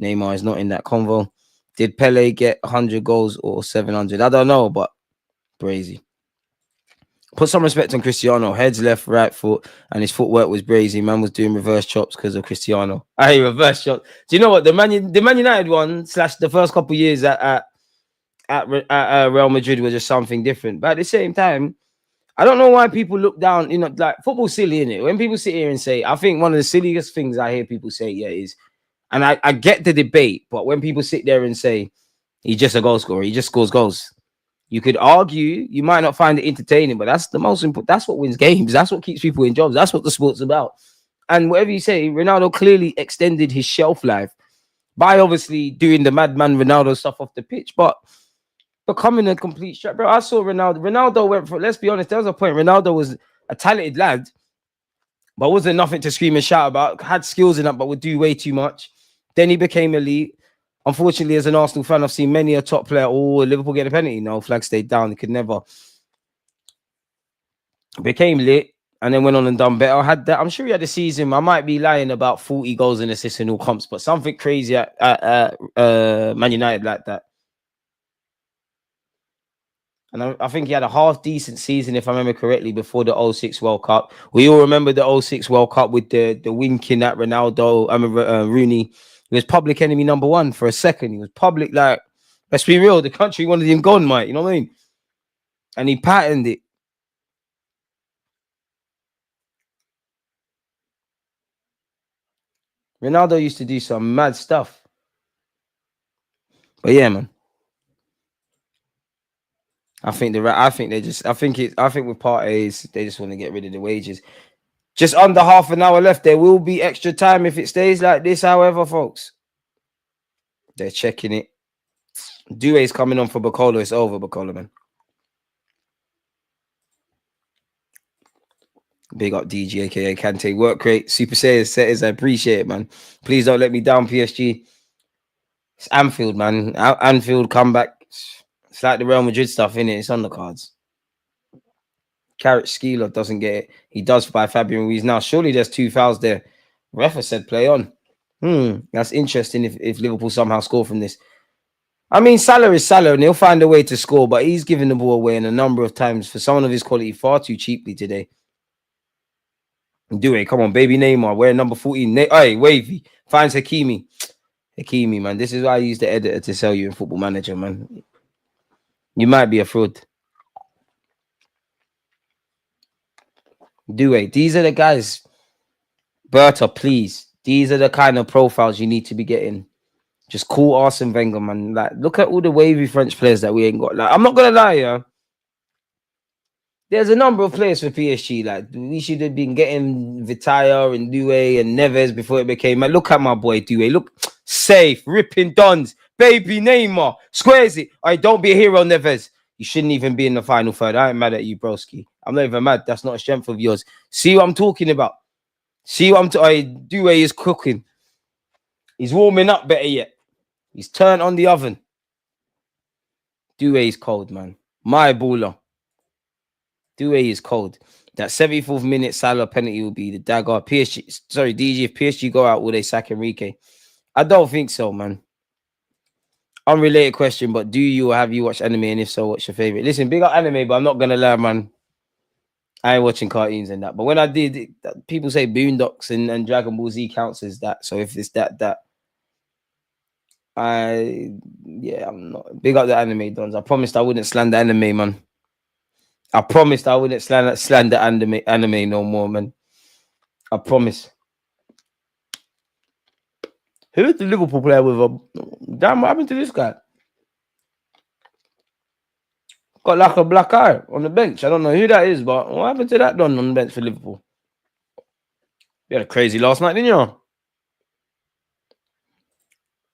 Neymar is not in that convo. Did Pele get 100 goals or 700? I don't know, but brazy. Put some respect on Cristiano. Heads left, right foot, and his footwork was brazy. Man was doing reverse chops because of Cristiano. Hey, reverse chops. Do you know what? The Man United one / the first couple of years at Real Madrid was just something different. But at the same time, I don't know why people look down. You know, like football's silly, isn't it? When people sit here and say, I think one of the silliest things I hear people say, is, and I get the debate, but when people sit there and say he's just a goal scorer, he just scores goals. You could argue, you might not find it entertaining, but that's the most important. That's what wins games. That's what keeps people in jobs. That's what the sport's about. And whatever you say, Ronaldo clearly extended his shelf life by obviously doing the madman Ronaldo stuff off the pitch, but becoming a complete strap. Bro, I saw Ronaldo. Ronaldo went for, let's be honest, there was a point. Ronaldo was a talented lad, but wasn't nothing to scream and shout about. Had skills in that, but would do way too much. Then he became elite. Unfortunately, as an Arsenal fan, I've seen many a top player. Oh, Liverpool get a penalty. No, flag stayed down. He could never. Became lit and then went on and done better. Had that. I'm sure he had a season. I might be lying about 40 goals and assists in all comps, but something crazy at Man United like that. And I think he had a half decent season, if I remember correctly, before the 06 World Cup. We all remember the 06 World Cup with the winking at Ronaldo. I remember Rooney. He was public enemy number 1 for a second. He was public, like, let's be real, the country wanted him gone, mate. You know what I mean? And he patterned it. Ronaldo used to do some mad stuff. But yeah, man. I think with Partey's, they just want to get rid of the wages. Just under half an hour left. There will be extra time if it stays like this, however, folks. They're checking it. Doué's coming on for Bacolo. It's over, Bacolo, man. Big up DG, aka Kante. Work great. Super setters. I appreciate it, man. Please don't let me down, PSG. It's Anfield, man. Anfield comeback. It's like the Real Madrid stuff, innit? It's on the cards. Carrot Skeeler doesn't get it. He does by Fabian Ruiz. Now, surely there's 2 fouls there. Refa said play on. That's interesting if Liverpool somehow score from this. I mean, Salah is Salah, and he'll find a way to score, but he's given the ball away in a number of times for someone of his quality far too cheaply today. Do it. Come on, baby Neymar. Wearing number 14. Hey, Wavy. Finds Hakimi. Hakimi, man. This is why I use the editor to sell you in Football Manager, man. You might be a fraud. Do it. These are the guys. Berta, please. These are the kind of profiles you need to be getting. Just call Arsene Wenger, man. Like, look at all the wavy French players that we ain't got. Like, I'm not gonna lie, yeah. There's a number of players for PSG. Like, we should have been getting Vitaya and Doué and Neves before it became. Man, look at my boy Doué. Look, safe, ripping dons, baby Neymar, squares it. All right, don't be a hero, Neves. You shouldn't even be in the final third. I ain't mad at you, broski. I'm not even mad. That's not a strength of yours. See what I'm talking about. See what I'm talking. Due is cooking. He's warming up better yet. He's turned on the oven. Due is cold, man. My baller. Due is cold. That 74th minute Salah penalty will be the dagger. PSG, sorry, DG, if PSG go out, will they sack Enrique? I don't think so, man. Unrelated question, but do you or have you watched anime? And if so, what's your favorite? Listen, big up anime, but I'm not gonna lie, man. I ain't watching cartoons and that. But when I did, people say Boondocks and Dragon Ball Z counts as that. So if it's that, I'm not. Big up the anime dons. I promised I wouldn't slander anime, man. I promised I wouldn't slander anime no more, man. I promise. Who's the Liverpool player with damn, what happened to this guy? Got like a black eye on the bench. I don't know who that is, but what happened to that don on the bench for Liverpool? You had a crazy last night, didn't you?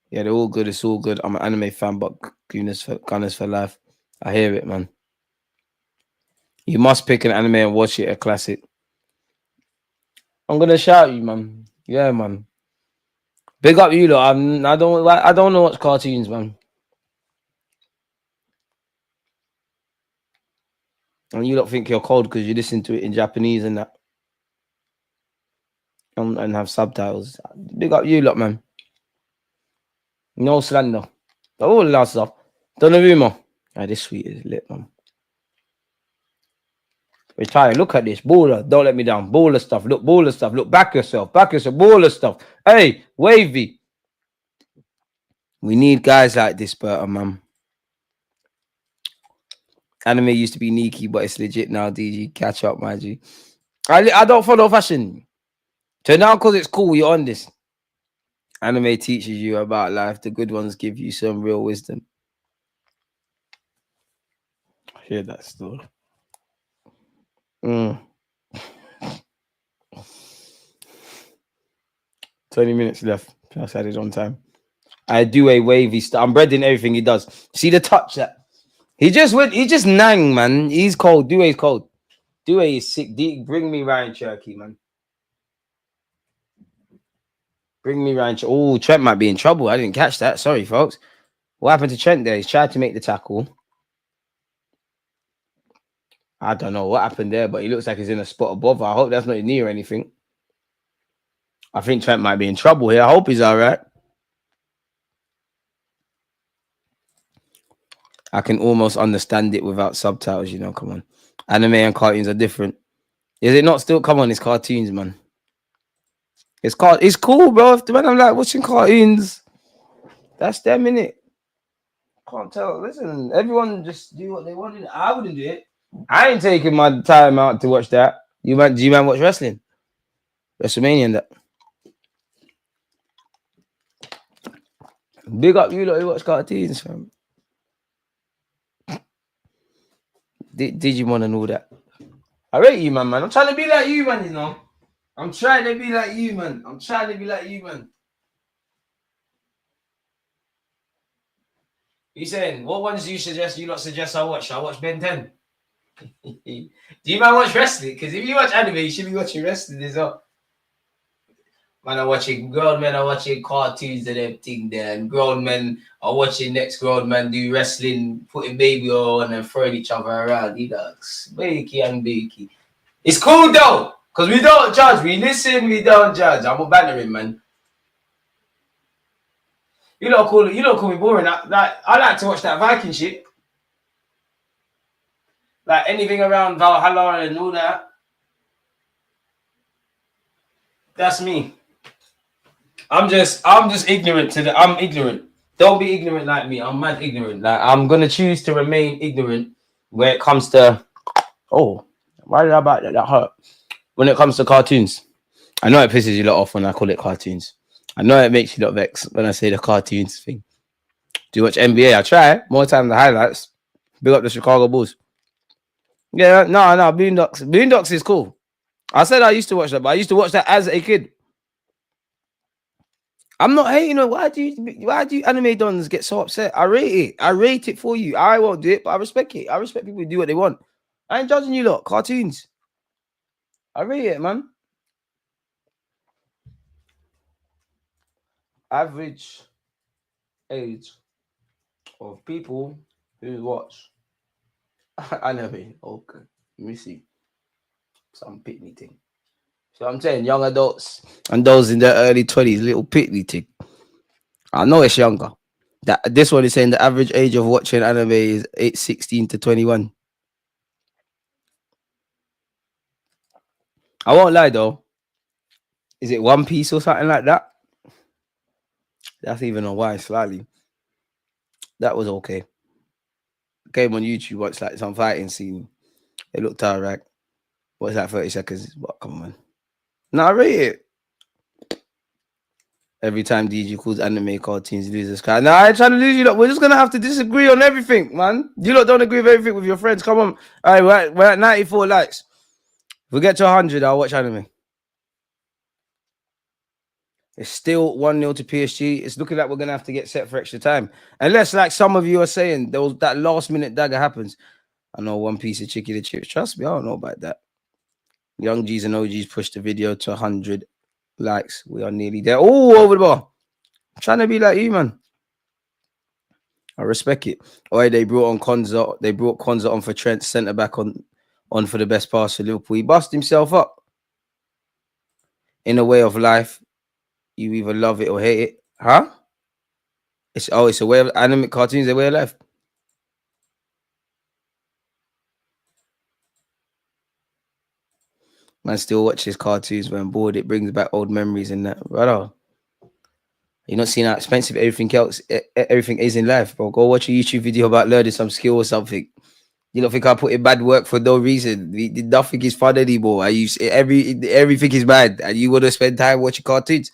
Yeah, they're all good. It's all good. I'm an anime fan, but Gunners for life. I hear it, man. You must pick an anime and watch it, a classic. I'm gonna shout you, man. Yeah, man. Big up you lot. I don't know what's cartoons, man. And you lot think you're cold because you listen to it in Japanese and that. And have subtitles. Big up you lot, man. No slander. All the last stuff. Don't know more. This sweet is lit, man. We're trying. Look at this. Baller. Don't let me down. Baller stuff. Look, baller stuff. Look, back yourself. Back yourself. Baller stuff. Hey, wavy. We need guys like this, Berta, man. Anime used to be Nikki, but it's legit now, DG. Catch up, my G. I don't follow fashion. So now, because it's cool, you're on this. Anime teaches you about life. The good ones give you some real wisdom. I hear that still. 20 minutes left. I said it on time. I do a wavy stuff. I'm bred in everything he does. See the touch that he just went. He just nang, man. He's cold. Due's cold. Due is sick. Bring me Ryan Cherky, man. Bring me Ryan. Oh, Trent might be in trouble. I didn't catch that. Sorry, folks. What happened to Trent there? He's tried to make the tackle. I don't know what happened there, but he looks like he's in a spot above. I hope that's not his knee or anything. I think Trent might be in trouble here. I hope he's all right. I can almost understand it without subtitles, you know. Come on. Anime and cartoons are different. Is it not still? Come on, it's cartoons, man. It's cool, bro. When I'm like watching cartoons, that's them, innit? Can't tell. Listen, everyone just do what they want. I wouldn't do it. I ain't taking my time out to watch that. Do you man watch wrestling? WrestleMania and that. Big up you lot who watch cartoons, fam. Digimon and all that. I rate you, man. I'm trying to be like you, man, you know. I'm trying to be like you, man. You saying, what ones do you lot suggest I watch? I watch Ben 10. Do you man watch wrestling? Because if you watch anime, you should be watching wrestling as well. Grown men are watching cartoons and everything there, and grown men are watching next grown man do wrestling, putting baby oil on and throwing each other around. He does. Bakey and bakey. It's cool though, because we don't judge. We listen, we don't judge. I'm a bantering, man. You don't call me boring. I like to watch that Viking shit. Like anything around Valhalla and all that. That's me. I'm just ignorant to I'm ignorant. Don't be ignorant like me. I'm mad ignorant. Like I'm gonna choose to remain ignorant when it comes to why did I bite that? That hurt. When it comes to cartoons. I know it pisses you lot off when I call it cartoons. I know it makes you lot vex when I say the cartoons thing. Do you watch NBA? I try more time the highlights. Big up the Chicago Bulls. Yeah, no, Boondocks. Boondocks is cool. I said I used to watch that, but I used to watch that as a kid. I'm not hating on. Why do you anime dons get so upset? I rate it. I rate it for you. I won't do it, but I respect it. I respect people who do what they want. I ain't judging you lot. Cartoons. I rate it, man. Average age of people who watch anime. Okay. Let me see. Some pitney thing. So I'm saying young adults and those in their early 20s, little pitney thing. I know it's younger. That this one is saying the average age of watching anime is 16 to 21. I won't lie though. Is it One Piece or something like that? That's even a why slightly. That was okay. Came on YouTube, watched like some fighting scene. It looked alright. What's that 30 seconds? But come on. No, I rate it. Every time DJ calls anime cartoons losers cry. Nah, I ain't trying to lose you lot. We're just gonna have to disagree on everything, man. You lot don't agree with everything with your friends. Come on. All right, we're at 94 likes. If we get to 100, I'll watch anime. It's still 1-0 to PSG. It's looking like we're gonna have to get set for extra time. Unless, like some of you are saying, there was that last minute dagger happens. I know one piece of chicken and chips. Trust me, I don't know about that. Young G's and OGs pushed the video to 100 likes. We are nearly there. Oh, over the bar. I'm trying to be like you, man. I respect it. Oh, they brought on Konza. They brought Konza on for Trent, centre back on for the best pass for Liverpool. He bust himself up. In a way of life, you either love it or hate it. Huh? It's a way of anime cartoons, a way of life. Man still watches cartoons when bored. It brings back old memories and that. Brother, you're not seeing how expensive everything is in life, bro. Go watch a YouTube video about learning some skill or something. You don't think I put in bad work for no reason? Nothing is fun anymore. Everything is bad, and you want to spend time watching cartoons.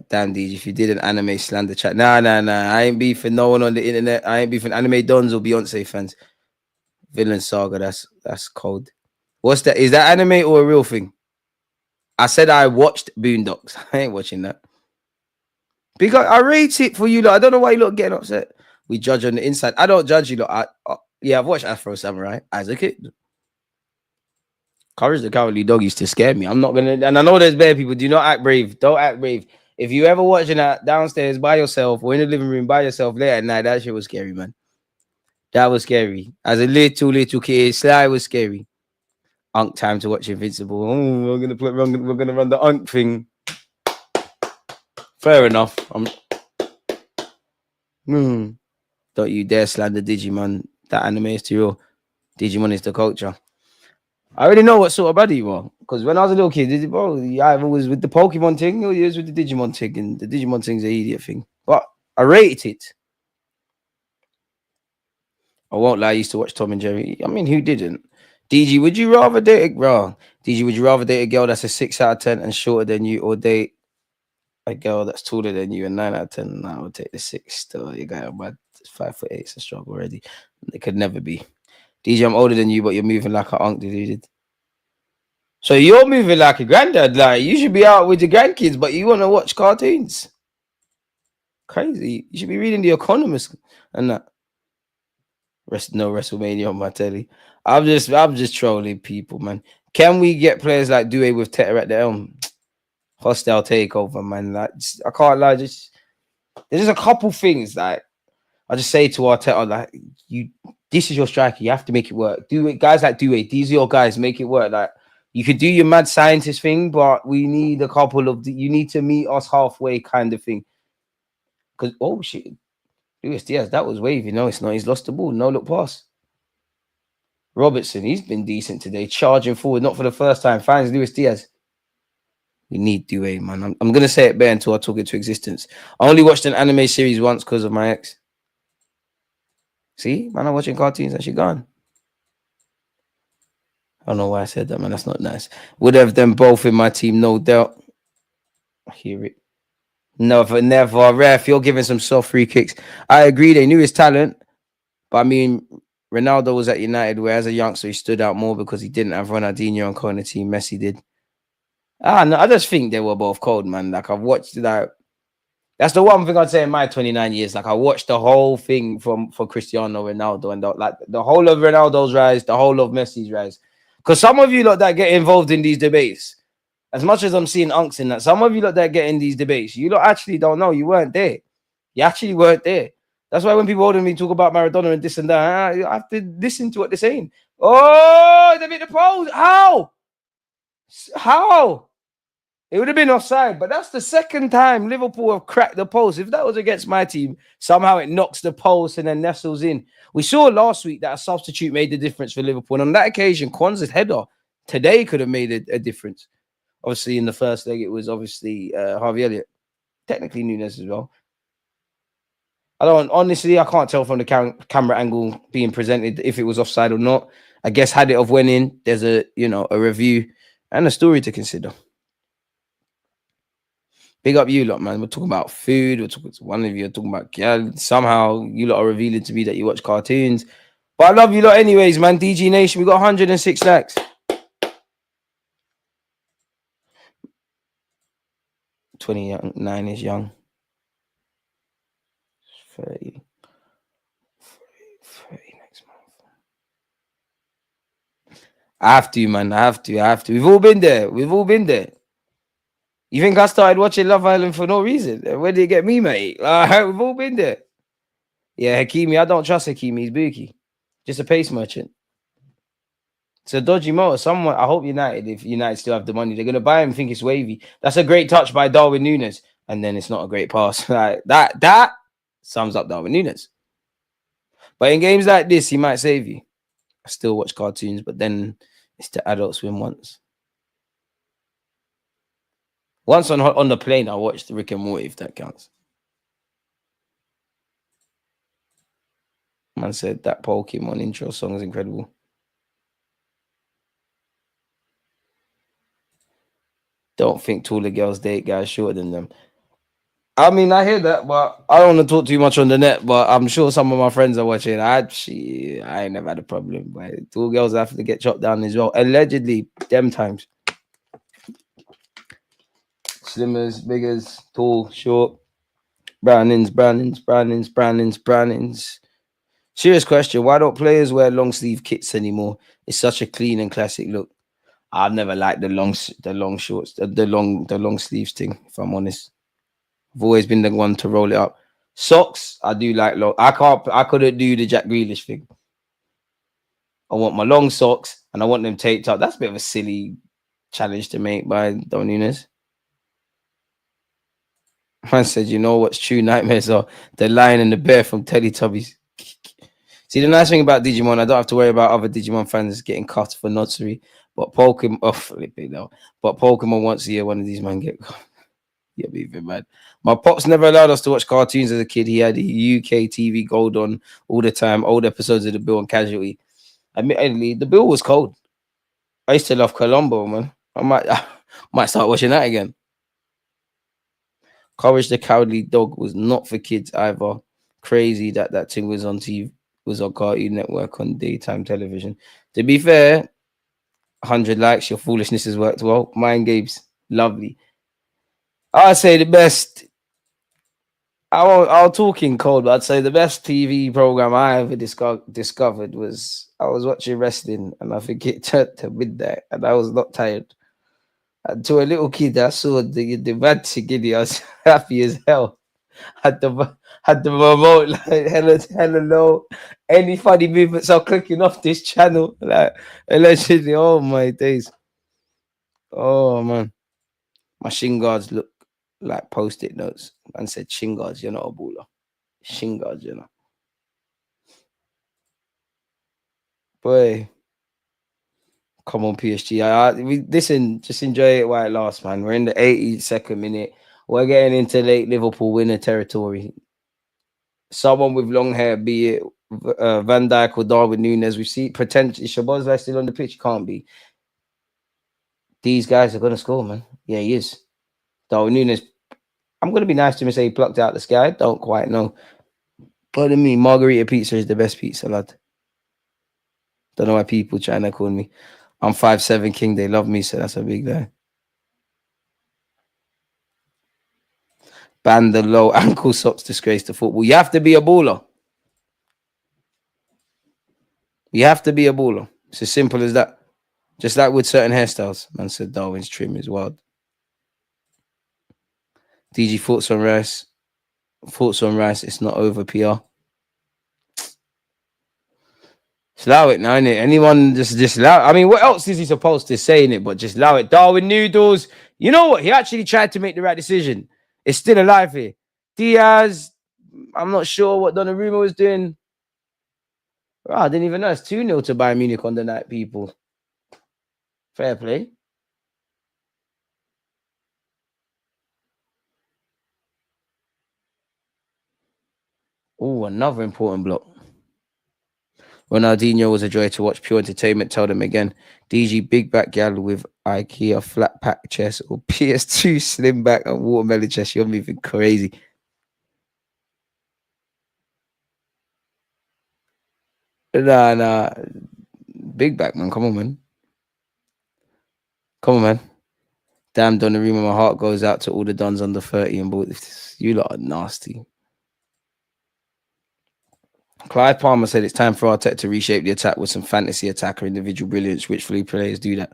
Damn, DJ, if you did an anime slander chat, nah. I ain't beefing no one on the internet. I ain't beefing anime dons or Beyonce fans. Villain Saga, that's cold. What's that? Is that anime or a real thing? I said I watched Boondocks. I ain't watching that. Because I rate it for you lot. I don't know why you lot getting upset. We judge on the inside. I don't judge you lot. Yeah, I've watched Afro Samurai as a kid. Courage the Cowardly Dog used to scare me. I'm not gonna, and I know there's bad people. Do not act brave. Don't act brave. If you ever watching that downstairs by yourself or in the living room by yourself late at night, that shit was scary, man. That was scary. As a little kid, Sly was scary. Unk time to watch Invincible. Oh, we're gonna run the Unk thing. Fair enough. Don't you dare slander Digimon. That anime is too real. Digimon is the culture. I already know what sort of buddy you are. Because when I was a little kid, bro, I was with the Pokemon thing, or you was with the Digimon thing, and the Digimon thing's an idiot thing. But I rated it. I won't lie, I used to watch Tom and Jerry. I mean, who didn't? DG, would you rather date a girl that's a 6 out of 10 and shorter than you, or date a girl that's taller than you and 9 out of 10? No, I would take the 6 still. You got about 5'8", it's a struggle already. It could never be. DJ, I'm older than you, but you're moving like an unk, dude. So you're moving like a granddad. Like, you should be out with your grandkids, but you want to watch cartoons. Crazy. You should be reading The Economist and that. No WrestleMania on my telly. I'm just trolling people, man. Can we get players like Due with Teta at the helm? Hostile takeover, man. Like, I can't lie. There's just a couple things like I just say to Arteta, like, this is your striker. You have to make it work. Do it, guys like Due. These are your guys. Make it work. Like, you could do your mad scientist thing, but we need a couple of. You need to meet us halfway, kind of thing. Because oh shit, Luis Diaz, that was wavy. No, it's not. He's lost the ball. No look pass. Robertson, he's been decent today, charging forward, not for the first time. Finds Luis Diaz. We need Due, man. I'm gonna say it bare until I talk it to existence. I only watched an anime series once because of my ex. See, man, I'm watching cartoons and she gone. I don't know why I said that, man. That's not nice. Would have them both in my team, no doubt. I hear it. Never. Ref, you're giving some soft free kicks. I agree, they knew his talent, but I mean, Ronaldo was at United, where as a youngster he stood out more because he didn't have Ronaldinho and Kone team. Messi did. No, I just think they were both cold, man. Like I've watched that. That's the one thing I'd say in my 29 years. Like I watched the whole thing for Cristiano Ronaldo and like the whole of Ronaldo's rise, the whole of Messi's rise. Because some of you lot that get involved in these debates, as much as I'm seeing unks in that, some of you lot that get in these debates, you lot actually don't know. You weren't there. You actually weren't there. That's why when people older than me talk about Maradona and this and that, I have to listen to what they're saying. Oh, they made the pose. How? How? It would have been offside, but that's the second time Liverpool have cracked the post. If that was against my team, somehow it knocks the post and then nestles in. We saw last week that a substitute made the difference for Liverpool. And on that occasion, Kwanzaa's header today could have made a difference. Obviously, in the first leg, it was obviously Harvey Elliott. Technically, Nunez as well. I can't tell from the camera angle being presented if it was offside or not. I guess had it of went in, there's a review and a story to consider. Big up you lot, man. We're talking about food. We're talking to one of you. Are talking about somehow you lot are revealing to me that you watch cartoons. But I love you lot anyways, man. DG Nation, we got 106 likes. 29 is young. 30 next month. I have to, man. I have to. We've all been there. You think I started watching Love Island for no reason? Where did it get me, mate? We've all been there. Yeah, Hakimi. I don't trust Hakimi. He's bookie. Just a pace merchant. It's a dodgy motor. I hope if United still have the money, they're going to buy him, think it's wavy. That's a great touch by Darwin Nunez. And then it's not a great pass. Like that sums up Darwin Nunez. But in games like this, he might save you. I still watch cartoons, but then it's the Adult Swim once. Once on the plane, I watched Rick and Morty, if that counts. Man said that Pokemon intro song is incredible. Don't think taller girls date guys shorter than them. I mean, I hear that, but I don't want to talk too much on the net. But I'm sure some of my friends are watching. I ain't never had a problem. But tall girls have to get chopped down as well. Allegedly, them times. Slimmers, biggers, tall, short, Brownings. Serious question: why don't players wear long sleeve kits anymore? It's such a clean and classic look. I've never liked the long shorts, the long sleeves thing. If I'm honest, I've always been the one to roll it up. Socks, I do like long. I couldn't do the Jack Grealish thing. I want my long socks and I want them taped up. That's a bit of a silly challenge to make by Don Nunez. Man said, you know what's true nightmares are? The lion and the bear from Teletubbies. See, the nice thing about Digimon, I don't have to worry about other Digimon fans getting cut for nursery. But Pokemon, But Pokemon once a year, one of these man get caught. Yeah, be even mad. My pops never allowed us to watch cartoons as a kid. He had UK TV Gold on all the time, old episodes of The Bill and Casualty. Admittedly, The Bill was cold. I used to love Columbo, man. I might start watching that again. Courage the Cowardly Dog was not for kids either. Crazy that thing was on TV, was on Cartoon Network on daytime television. To be fair, 100 likes, your foolishness has worked well. Mind games, lovely. I'd say the best. I'll talk in cold, but I'd say the best TV program I ever discovered was I was watching wrestling, and I think it turned to midnight, and I was not tired. And to a little kid, I saw the mad Sigidi. I was happy as hell. Had the remote like hella low. Any funny movements are clicking off this channel. Like allegedly, oh my days. Oh man. My shin guards look like post-it notes. Man said, shin guards, you're not a baller. Shin guards, you know. Boy. Come on, PSG. Listen, just enjoy it while it lasts, man. We're in the 82nd minute. We're getting into late Liverpool winner territory. Someone with long hair, be it Van Dijk or Darwin Nunez, we see potentially Shabazz still on the pitch. Can't be. These guys are going to score, man. Yeah, he is. Darwin Nunez, I'm going to be nice to him and say he plucked out the sky. Don't quite know. But I mean, Margarita pizza is the best pizza, lad. Don't know why people trying to call me. I'm 5'7" king. They love me, so that's a big guy. Ban the low ankle socks, disgrace to football. You have to be a baller. You have to be a baller. It's as simple as that. Just like with certain hairstyles. Man said Darwin's trim is wild. DG, thoughts on Rice? Thoughts on Rice? It's not over, PR. Just allow it now, innit? Anyone just allow it. I mean, what else is he supposed to say in it? But just allow it. Darwin Noodles. You know what? He actually tried to make the right decision. It's still alive here. Diaz, I'm not sure what Donnarumma was doing. Oh, I didn't even know. It's 2-0 to Bayern Munich on the night, people. Fair play. Oh, another important block. Ronaldinho was a joy to watch. Pure entertainment. Tell them again. DG big back gal with IKEA flat pack chest or PS2 slim back and watermelon chest. You're moving crazy. Nah. Big back, man. Come on, man. Come on, man. Damn, Donnarumma, my heart goes out to all the Dons under 30 and boys. You lot are nasty. Clive Palmer said it's time for Arteta to reshape the attack with some fantasy attack or individual brilliance. Which fully players do that?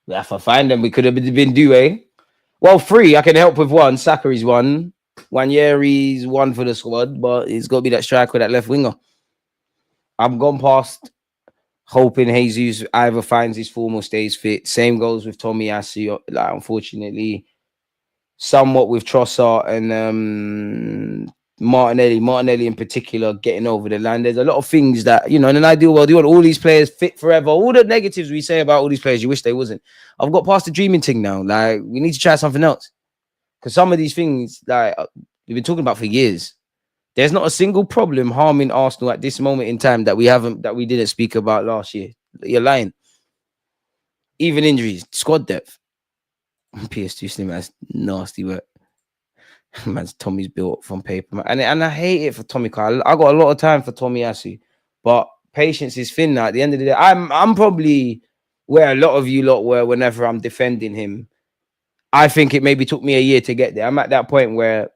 We have to find them. We could have been Due. Well, 3. I can help with 1. Sakari's 1. Wanyeri's 1 for the squad, but it's got to be that striker, that left winger. I'm gone past hoping Jesus either finds his form or stays fit. Same goes with Tomiyasu. Like, unfortunately, somewhat with Trossard and Martinelli in particular getting over the line. There's a lot of things that, you know, in an ideal world, you want all these players fit forever. All the negatives we say about all these players, you wish they wasn't. I've got past the dreaming thing now. Like, we need to try something else. Because some of these things, like, we've been talking about for years. There's not a single problem harming Arsenal at this moment in time that we didn't speak about last year. You're lying. Even injuries, squad depth. PS2 Slim, that's nasty work. Man's Tommy's built from paper, man. And I hate it for Tommy. I got a lot of time for Tomiyasu, but patience is thin now. At the end of the day, I'm probably where a lot of you lot were whenever I'm defending him. I think it maybe took me a year to get there. I'm at that point where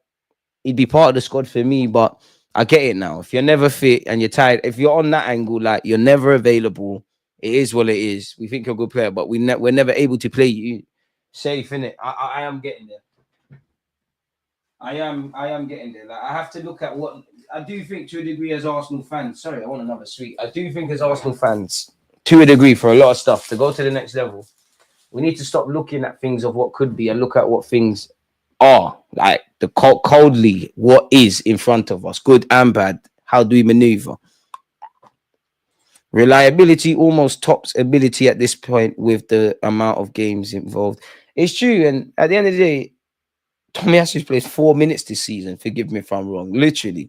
he'd be part of the squad for me, but I get it now. If you're never fit and you're tired, if you're on that angle, like you're never available, it is what it is. We think you're a good player, but we're never able to play you safe, innit? I am getting there. I am getting there. Like, I have to look at what I do think to a degree as Arsenal fans. Sorry, I want another sweet. I do think as Arsenal fans, to a degree, for a lot of stuff to go to the next level, we need to stop looking at things of what could be and look at what things are. Like the coldly, what is in front of us, good and bad. How do we maneuver? Reliability almost tops ability at this point with the amount of games involved. It's true, and at the end of the day, Tomiyasu plays 4 minutes this season. Forgive me if I'm wrong. Literally.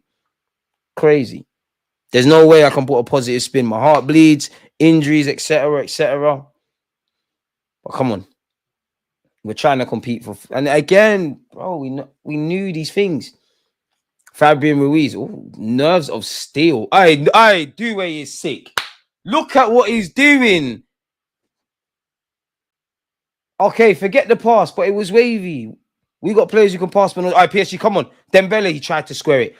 Crazy. There's no way I can put a positive spin. My heart bleeds, injuries, etc., etc. But come on. We're trying to compete for... And again, bro, we knew these things. Fabian Ruiz, nerves of steel. I do where he's sick. Look at what he's doing. Okay, forget the pass, but it was wavy. We got players who can pass. But PSG, come on. Dembele, he tried to square it.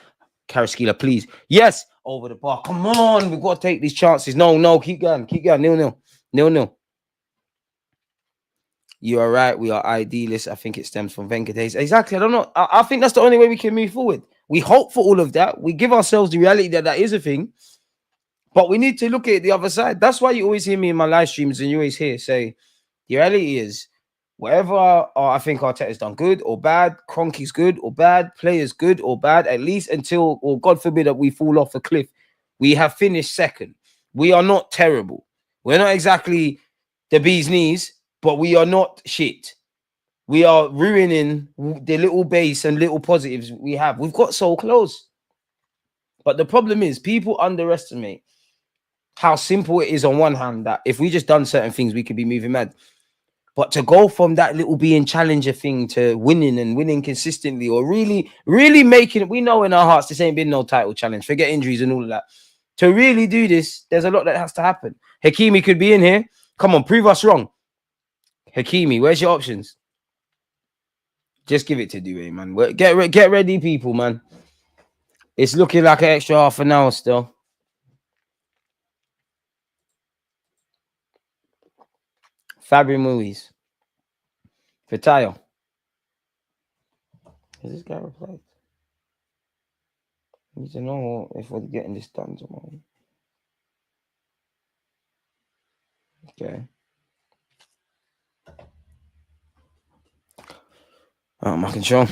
Karaskila, please. Yes, over the bar. Come on, we've got to take these chances. No, keep going. 0-0. You are right. We are idealists. I think it stems from Venkatesh. Exactly. I don't know. I think that's the only way we can move forward. We hope for all of that. We give ourselves the reality that is a thing. But we need to look at the other side. That's why you always hear me in my live streams and you always hear say, the reality is, whatever I think Arteta's done good or bad, Kroenke's good or bad, players good or bad, at least until, or God forbid that we fall off a cliff, we have finished second. We are not terrible. We're not exactly the bee's knees, but we are not shit. We are ruining the little base and little positives we have. We've got so close. But the problem is people underestimate how simple it is on one hand that if we just done certain things, we could be moving mad. But to go from that little being challenger thing to winning consistently or really making it, we know in our hearts this ain't been no title challenge. Forget injuries and all of that. To really do this, there's a lot that has to happen. Hakimi could be in here. Come on, prove us wrong. Hakimi, where's your options? Just give it to Dewey, man. Get ready, people, man. It's looking like an extra half an hour still. Fabry Movies. Vitayo. Is this guy replied? I need to know if we're getting this done tomorrow. Okay. I can show.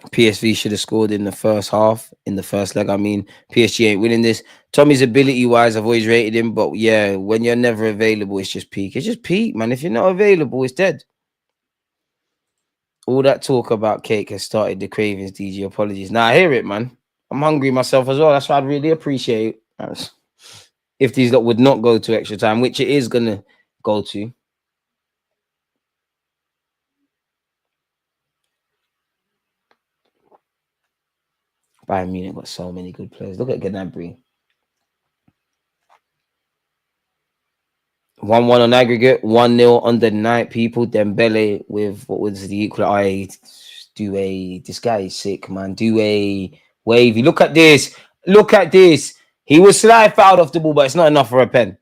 PSV should have scored in the first half, in the first leg. I mean, PSG ain't winning this. Tommy's ability-wise, I've always rated him. But yeah, when you're never available, it's just peak. It's just peak, man. If you're not available, it's dead. All that talk about cake has started the cravings, DG. Apologies. Now, I hear it, man. I'm hungry myself as well. That's why I'd really appreciate it. If these lot would not go to extra time, which it is going to go to. Bayern Munich got so many good players. Look at Gnabry. 1-1 on aggregate, 1-0 on the night, people. Dembele with what was the equal? This guy is sick, man. Do a wavy. Look at this. Look at this. He was slide fouled off the ball, but it's not enough for a pen.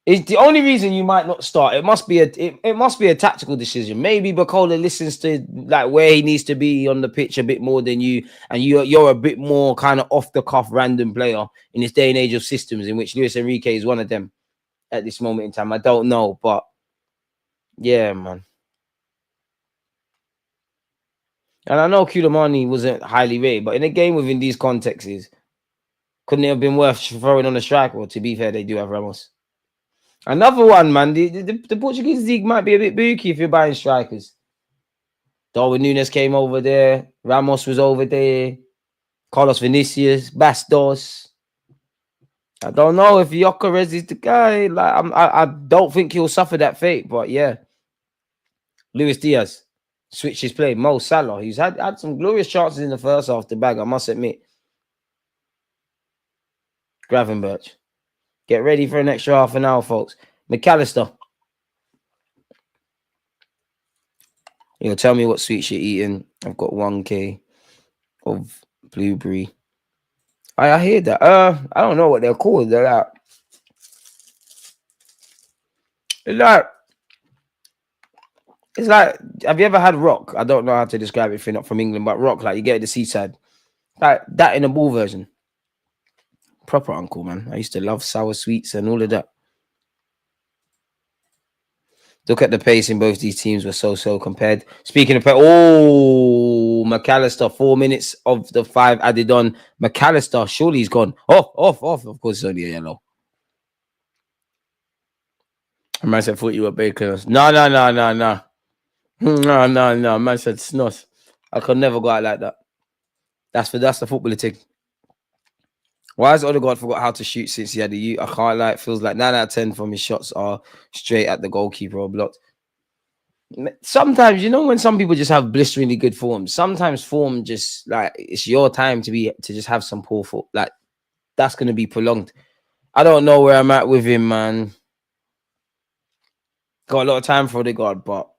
It's the only reason you might not start. It must be a tactical decision. Maybe Bacola listens to like where he needs to be on the pitch a bit more than you, and you're a bit more kind of off the cuff random player in this day and age of systems in which Luis Enrique is one of them at this moment in time. I don't know, but yeah, man. And I know Koulibaly wasn't highly rated, but in a game within these contexts, couldn't it have been worth throwing on a striker? Well, to be fair, they do have Ramos. Another one, man. The Portuguese league might be a bit booky if you're buying strikers. Darwin Nunez came over there. Ramos was over there. Carlos Vinicius, Bastos. I don't know if Gyökeres is the guy. Like, I don't think he'll suffer that fate. But yeah, Luis Diaz switched his play. Mo Salah, he's had some glorious chances in the first half. The bag, I must admit. Gravenberch. Get ready for an extra half an hour, folks. McAllister. Tell me what sweets you're eating. I've got 1K of blueberry. I hear that. I don't know what they're called. They're it's like, have you ever had rock? I don't know how to describe it if you're not from England, but rock, like you get at the seaside. Like that in a ball version. Proper uncle, man. I used to love sour sweets and all of that. Look at the pace in both these teams were so compared. Speaking of McAllister, 4 minutes of the 5 added on. McAllister, surely he's gone. Off. Of course, it's only a yellow. I might have thought you were Baker. No. No. Man said snot. I could never go out like that. That's the footballer thing. Why has Odegaard forgot how to shoot since he had the youth? I can't lie. It feels like 9 out of 10 from his shots are straight at the goalkeeper or blocked. Sometimes, when some people just have blisteringly good form, sometimes form just like it's your time to just have some poor foot. Like that's going to be prolonged. I don't know where I'm at with him, man. Got a lot of time for Odegaard, but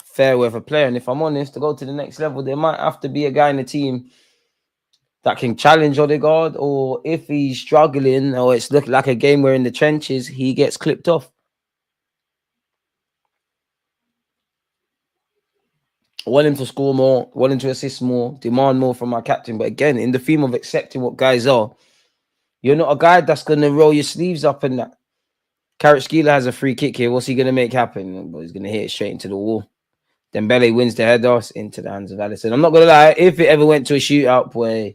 fair weather player. And if I'm honest, to go to the next level, there might have to be a guy in the team that can challenge Odegaard, or if he's struggling or it's looking like a game where in the trenches, he gets clipped off. I want him to score more, want him to assist more, demand more from our captain. But again, in the theme of accepting what guys are, you're not a guy that's going to roll your sleeves up and that. Kvaratskhelia has a free kick here. What's he going to make happen? He's going to hit it straight into the wall. Dembele wins the header into the hands of Alisson. I'm not going to lie. If it ever went to a shootout where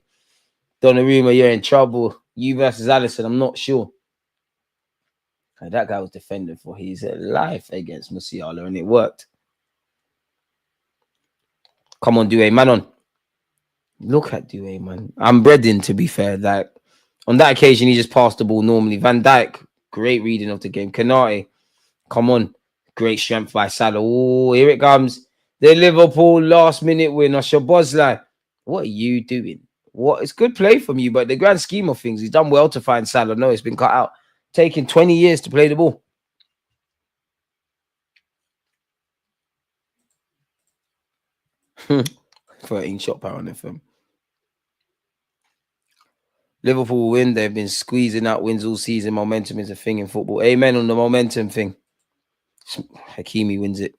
Donnarumma, you're in trouble, you versus Alisson, I'm not sure. And that guy was defending for his life against Musiala, and it worked. Come on, Doué, man on. Look at Doué, man. I'm breading, to be fair. Like, on that occasion, he just passed the ball normally. Van Dijk, great reading of the game. Kanate, come on. Great strength by Salah. Oh, here it comes. The Liverpool last-minute win. Szoboszlai. What are you doing? It's good play from you, but the grand scheme of things, he's done well to find Salah. No, it's been cut out. Taking 20 years to play the ball. 13 shot power on FM. Liverpool win. They've been squeezing out wins all season. Momentum is a thing in football. Amen on the momentum thing. Hakimi wins it.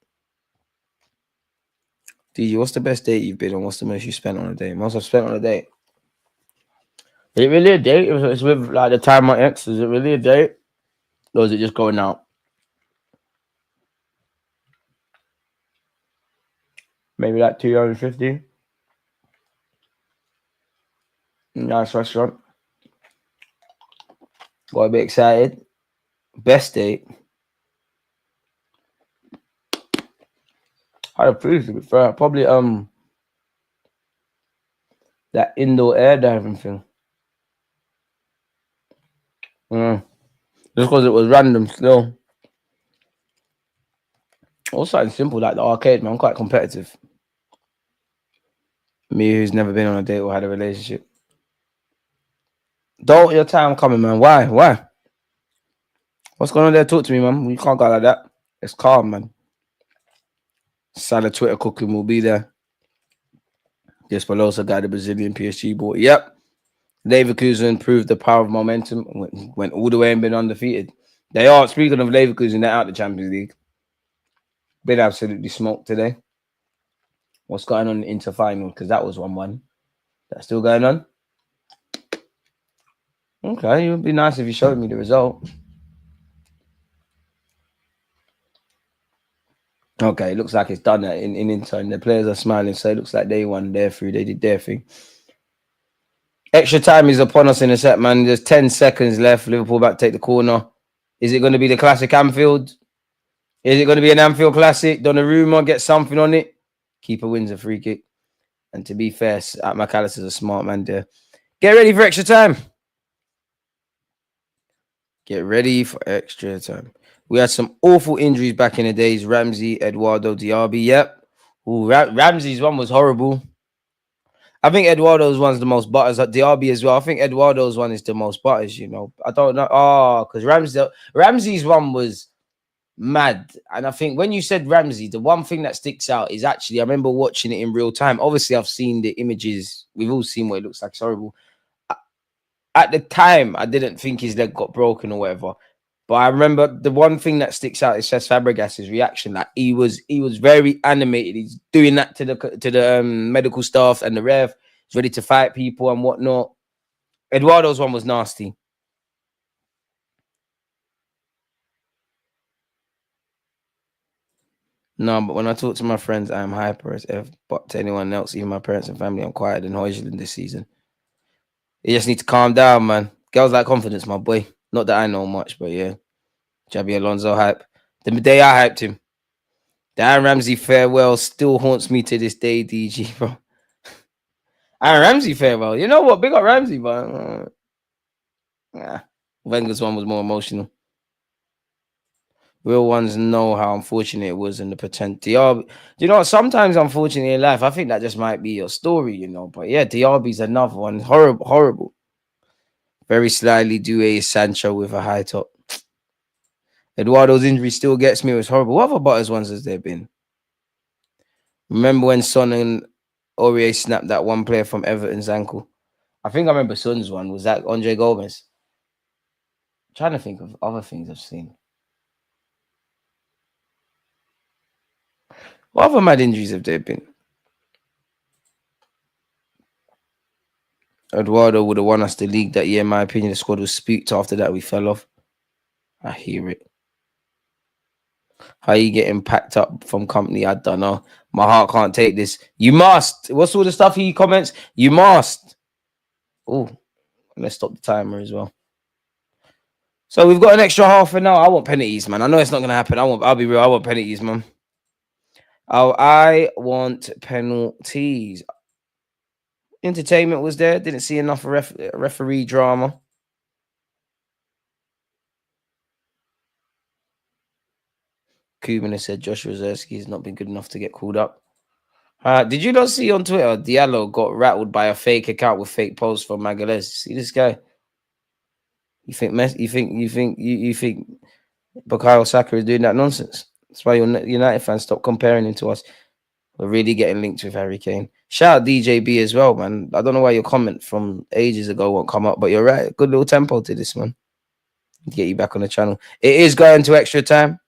DJ, what's the best date you've been on? What's the most you spent on a date? Most I've spent on a date. Is it really a date? It's with like the time my ex. Is it really a date? Or is it just going out? Maybe like 250. Nice restaurant. Got a bit excited. Best date. I had a food to be fair. Probably that indoor air diving thing. Just because it was random still. Or something simple like the arcade, man. I'm quite competitive. Me who's never been on a date or had a relationship. Don't your time coming, man. Why? What's going on there? Talk to me, man. We can't go like that. It's calm, man. Salah Twitter cooking will be there. Despalosa guy, the Brazilian PSG bought. Yep. Leverkusen proved the power of momentum. Went all the way and been undefeated. They are, speaking of Leverkusen, they're out the Champions League. Been absolutely smoked today. What's going on in the inter-final? Because that was 1-1. That's still going on? Okay, it would be nice if you showed me the result. Okay, it looks like it's done in Inter. And the players are smiling, so it looks like they won their through. They did their thing. Extra time is upon us in a set, man. There's 10 seconds left. Liverpool about to take the corner. Is it going to be the classic Anfield? Is it going to be an Anfield classic? Donnarumma get something on it? Keeper wins a free kick. And to be fair, McAllister's a smart man there. Get ready for extra time. Get ready for extra time. We had some awful injuries back in the days. Ramsey, Eduardo, Diaby. Yep. Ooh, Ramsey's one was horrible. I think Eduardo's one's the most butters. Diaby as well. I think Eduardo's one is the most butters, you know. I don't know. Oh, because Ramsey's one was mad. And I think when you said Ramsey, the one thing that sticks out is actually, I remember watching it in real time. Obviously, I've seen the images. We've all seen what it looks like. It's horrible. At the time, I didn't think his leg got broken or whatever. But I remember the one thing that sticks out is Cesc Fabregas's reaction. Like he was very animated. He's doing that to the medical staff and the ref. He's ready to fight people and whatnot. Eduardo's one was nasty. No, but when I talk to my friends, I am hyper as F. But to anyone else, even my parents and family, I'm quieter than Højlund this season. You just need to calm down, man. Girls like confidence, my boy. Not that I know much, but yeah. Xabi Alonso hype. The day I hyped him. The Aaron Ramsey farewell still haunts me to this day, DG, bro. Aaron Ramsey farewell. You know what? Big up Ramsey, but Wenger's one was more emotional. Real ones know how unfortunate it was and the potential. You know, sometimes unfortunately in life, I think that just might be your story, you know. But yeah, Diaby's another one. Horrible. Very slightly Due Sancho with a high top. Eduardo's injury still gets me. It was horrible. What other butters ones has there been? Remember when Son and Aurier snapped that one player from Everton's ankle? I think I remember Son's one. Was that Andre Gomez? I'm trying to think of other things I've seen. What other mad injuries have there been? Eduardo would have won us the league that year. In my opinion, the squad was spooked after that. We fell off. I hear it. How you getting packed up from company? I don't know. My heart can't take this. You must. What's all the stuff he comments? You must. Oh, let's stop the timer as well. So we've got an extra half an hour. I want penalties, man. I know it's not gonna happen. I'll be real. I want penalties, man. I want penalties. Entertainment was there. Didn't see enough referee drama. Cuban has said Josh Rozersky has not been good enough to get called up. Did you not see on Twitter Diallo got rattled by a fake account with fake posts from Magalhaes? See this guy? You think Bukayo Saka is doing that nonsense? That's why your United fans stop comparing him to us. We're really getting linked with Harry Kane. Shout out DJB as well, man. I don't know why your comment from ages ago won't come up, but you're right. Good little tempo to this, man. Get you back on the channel. It is going to extra time.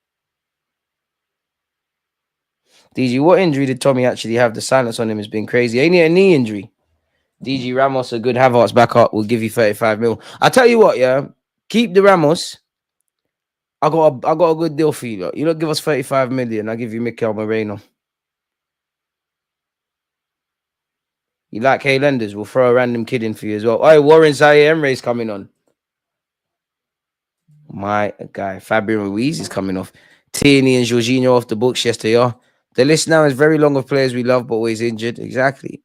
DG, what injury did Tommy actually have? The silence on him has been crazy. Ain't it a knee injury? DG Ramos, a good Havertz backup, will give you 35 mil. I tell you what, yeah, keep the Ramos. I got a good deal for you. Look. You don't give us 35 million. I'll give you Mikel Moreno. You like K lenders? We'll throw a random kid in for you as well. Oh, Warren Zaire Emre's coming on. My guy, Fabian Ruiz is coming off. Tierney and Jorginho off the books yesterday. The list now is very long of players we love but always injured. Exactly.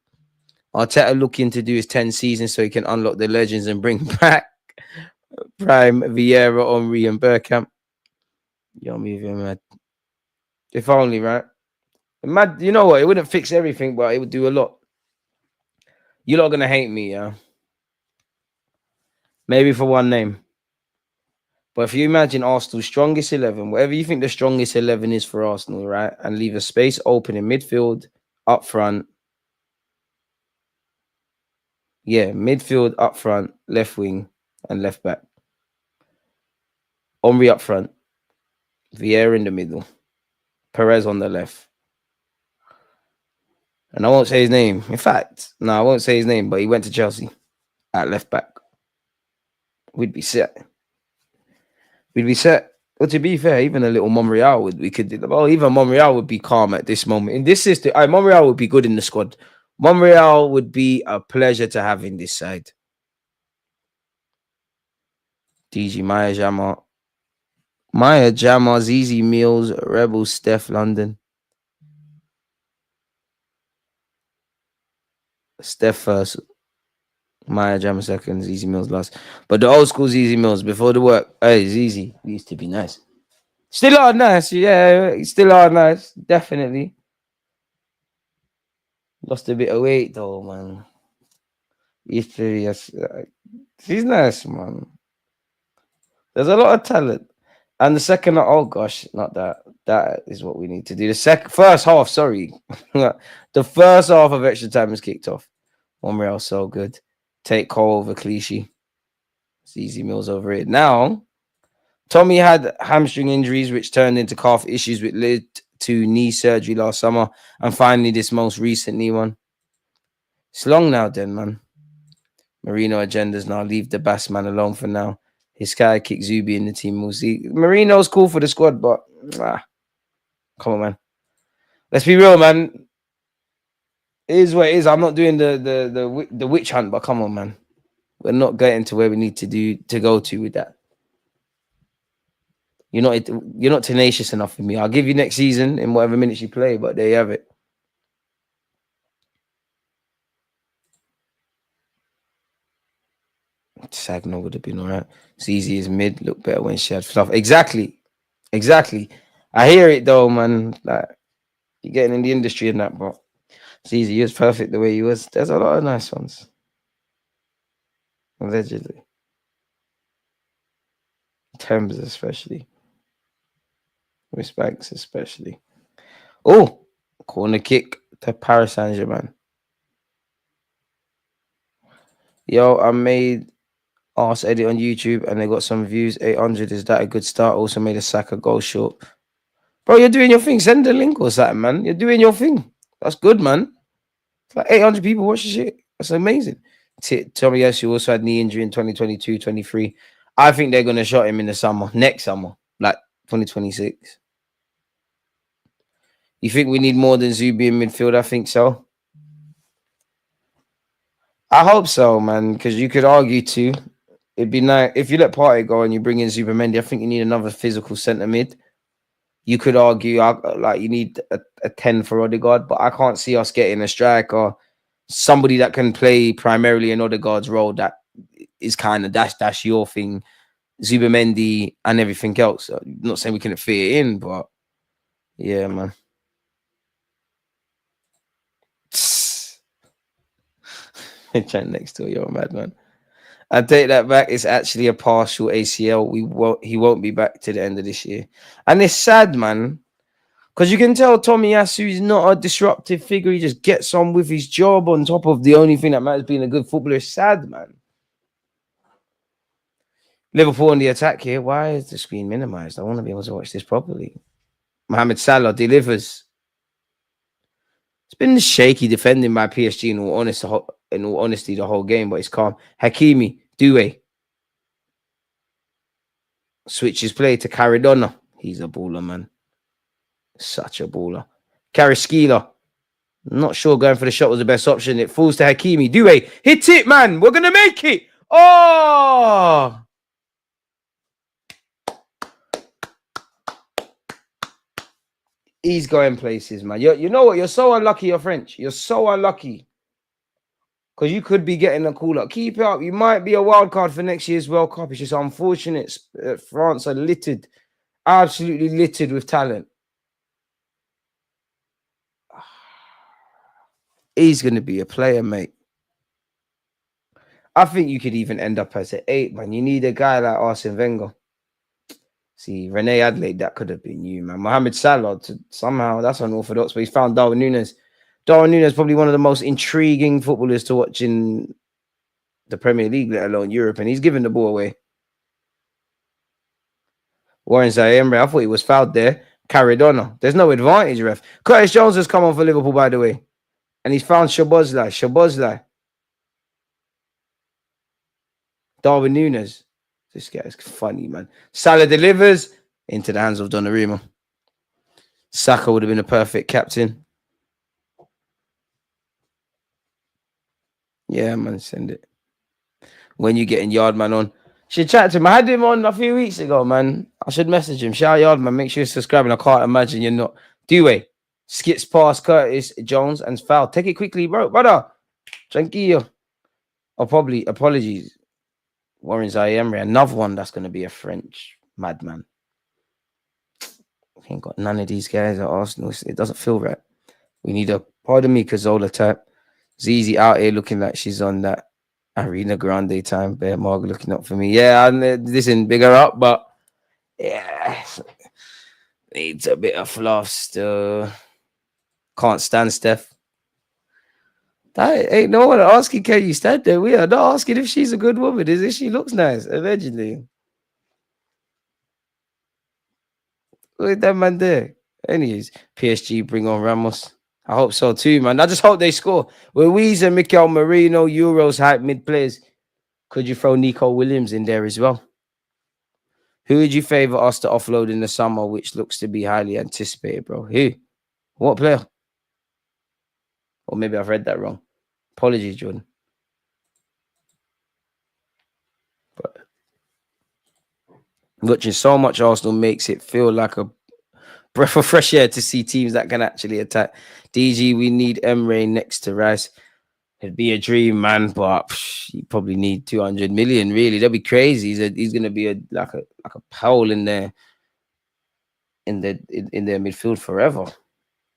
Arteta looking to do his 10 seasons so he can unlock the legends and bring back Prime, Vieira, Henry, and Bergkamp. You're moving mad. If only, right? Mad, you know what? It wouldn't fix everything, but it would do a lot. You're not gonna hate me, yeah. Maybe for one name. But if you imagine Arsenal's strongest 11, whatever you think the strongest 11 is for Arsenal, right? And leave a space open in midfield, up front. Yeah, midfield, up front, left wing, and left back. Henry up front. Vieira in the middle. Perez on the left. And I won't say his name. In fact, no, I won't say his name, but he went to Chelsea at left back. We'd be set. We'd be set. Well, to be fair, even a little Monreal even Monreal would be calm at this moment. In this system, Monreal would be good in the squad. Monreal would be a pleasure to have in this side. DG, Maya Jama, Zizi Mills, Rebel, Steph, London. Steph first. Maya Jama second, Zizi Mills last. But the old school Zizi Mills before the work. Hey, Zizi used to be nice. Still are nice, yeah. Still are nice, definitely. Lost a bit of weight though, man. Used to be, she's nice, man. There's a lot of talent. And the second, oh gosh, not that. That is what we need to do. The first half, sorry. The first half of extra time is kicked off. Monreal so good. Take Cole over Clichy. It's easy Mills over it. Now, Tommy had hamstring injuries, which turned into calf issues, which led to knee surgery last summer. And finally, this most recent knee one. It's long now, then, man. Marino agendas now. Leave the Bass man alone for now. His guy kicked Zubi in the team. We'll see. Marino's cool for the squad, but come on, man. Let's be real, man. It is what it is. I'm not doing the witch hunt, but come on, man. We're not getting to where we need to go to with that. You're not tenacious enough for me. I'll give you next season in whatever minutes you play, but there you have it. Sagno would have been all right. Zizi is mid. Look better when she had fluff. Exactly. I hear it though, man. Like you're getting in the industry and that, but Zizi was perfect the way he was. There's a lot of nice ones. Allegedly. Thames especially. Miss Banks especially. Oh, corner kick to Paris Saint-Germain. Yo, I made Arse edit on YouTube and they got some views. 800, is that a good start? Also made a Saka goal short. Bro, you're doing your thing. Send the link or something, man. You're doing your thing. That's good, man. It's like 800 people watch the shit. That's amazing. Tommy Yasu also had knee injury in 2022, 23. I think they're going to shot him in the summer. Next summer. Like 2026. You think we need more than Zubi in midfield? I think so. I hope so, man. Because you could argue too. It'd be nice if you let Partey go and you bring in Zubimendi. I think you need another physical centre mid. You could argue like you need a 10 for Odegaard, but I can't see us getting a striker, somebody that can play primarily in Odegaard's role. That is kind of that's your thing, Zubimendi and everything else. I'm not saying we couldn't fit it in, but yeah, man. Chat next to you're a madman. I take that back. It's actually a partial ACL. He won't be back to the end of this year. And it's sad, man. Because you can tell Tomiyasu is not a disruptive figure. He just gets on with his job on top of the only thing that matters being a good footballer. It's sad, man. Liverpool on the attack here. Why is the screen minimized? I want to be able to watch this properly. Mohamed Salah delivers. It's been shaky defending by PSG in all honesty the whole game, but it's calm. Hakimi, Doué. Switches play to Caradonna. He's a baller, man. Such a baller. Karaskila. Not sure going for the shot was the best option. It falls to Hakimi. Doué. Hit it, man. We're going to make it. Oh! He's going places, man. You know what? You're so unlucky, you're French. You're so unlucky. Because you could be getting a call up. Keep it up. You might be a wild card for next year's World Cup. It's just unfortunate. France are littered. Absolutely littered with talent. He's going to be a player, mate. I think you could even end up as an 8, man. You need a guy like Arsene Wenger. See, Rene Adelaide, that could have been you, man. Mohamed Salah, somehow, that's unorthodox, but he's found Darwin Nunez. Darwin Nunez probably one of the most intriguing footballers to watch in the Premier League, let alone Europe, and he's giving the ball away. Warren Zaire, I thought he was fouled there. Caradonna. There's no advantage, ref. Curtis Jones has come on for Liverpool, by the way. And he's found Szoboszlai. Darwin Nunez. This guy's funny, man. Salah delivers into the hands of Donnarumma. Saka would have been a perfect captain. Yeah, man, send it. When you getting Yardman on. Should chat to him. I had him on a few weeks ago, man. I should message him. Shout out Yardman. Make sure you're subscribing. I can't imagine you're not. Doué skips past Curtis Jones and foul. Take it quickly, bro. Brother. Tranquillo. Oh, probably. Apologies. Warren Zaire, another one that's going to be a French madman. I ain't got none of these guys at Arsenal. It doesn't feel right. We need a, pardon me, Cazorla type. Zizi out here looking like she's on that Arena Grande time. Bear Marg looking up for me. Yeah, listen, bigger up, but yeah, needs a bit of fluff still. Can't stand Steph. That ain't no one asking, can you stand there? We are not asking if she's a good woman. Is it? She looks nice, allegedly. Look at that man there. Anyways, PSG bring on Ramos. I hope so too, man. I just hope they score. Luis and Mikel Merino, Euros hype mid players. Could you throw Nico Williams in there as well? Who would you favor us to offload in the summer, which looks to be highly anticipated, bro? Who? What player? Or maybe I've read that wrong. Apologies, Jordan. But watching so much Arsenal makes it feel like a breath of fresh air to see teams that can actually attack. DG, we need Emre next to Rice. It'd be a dream, man, but you probably need 200 million, really. That'd be crazy. He's going to be like a pole in their midfield forever.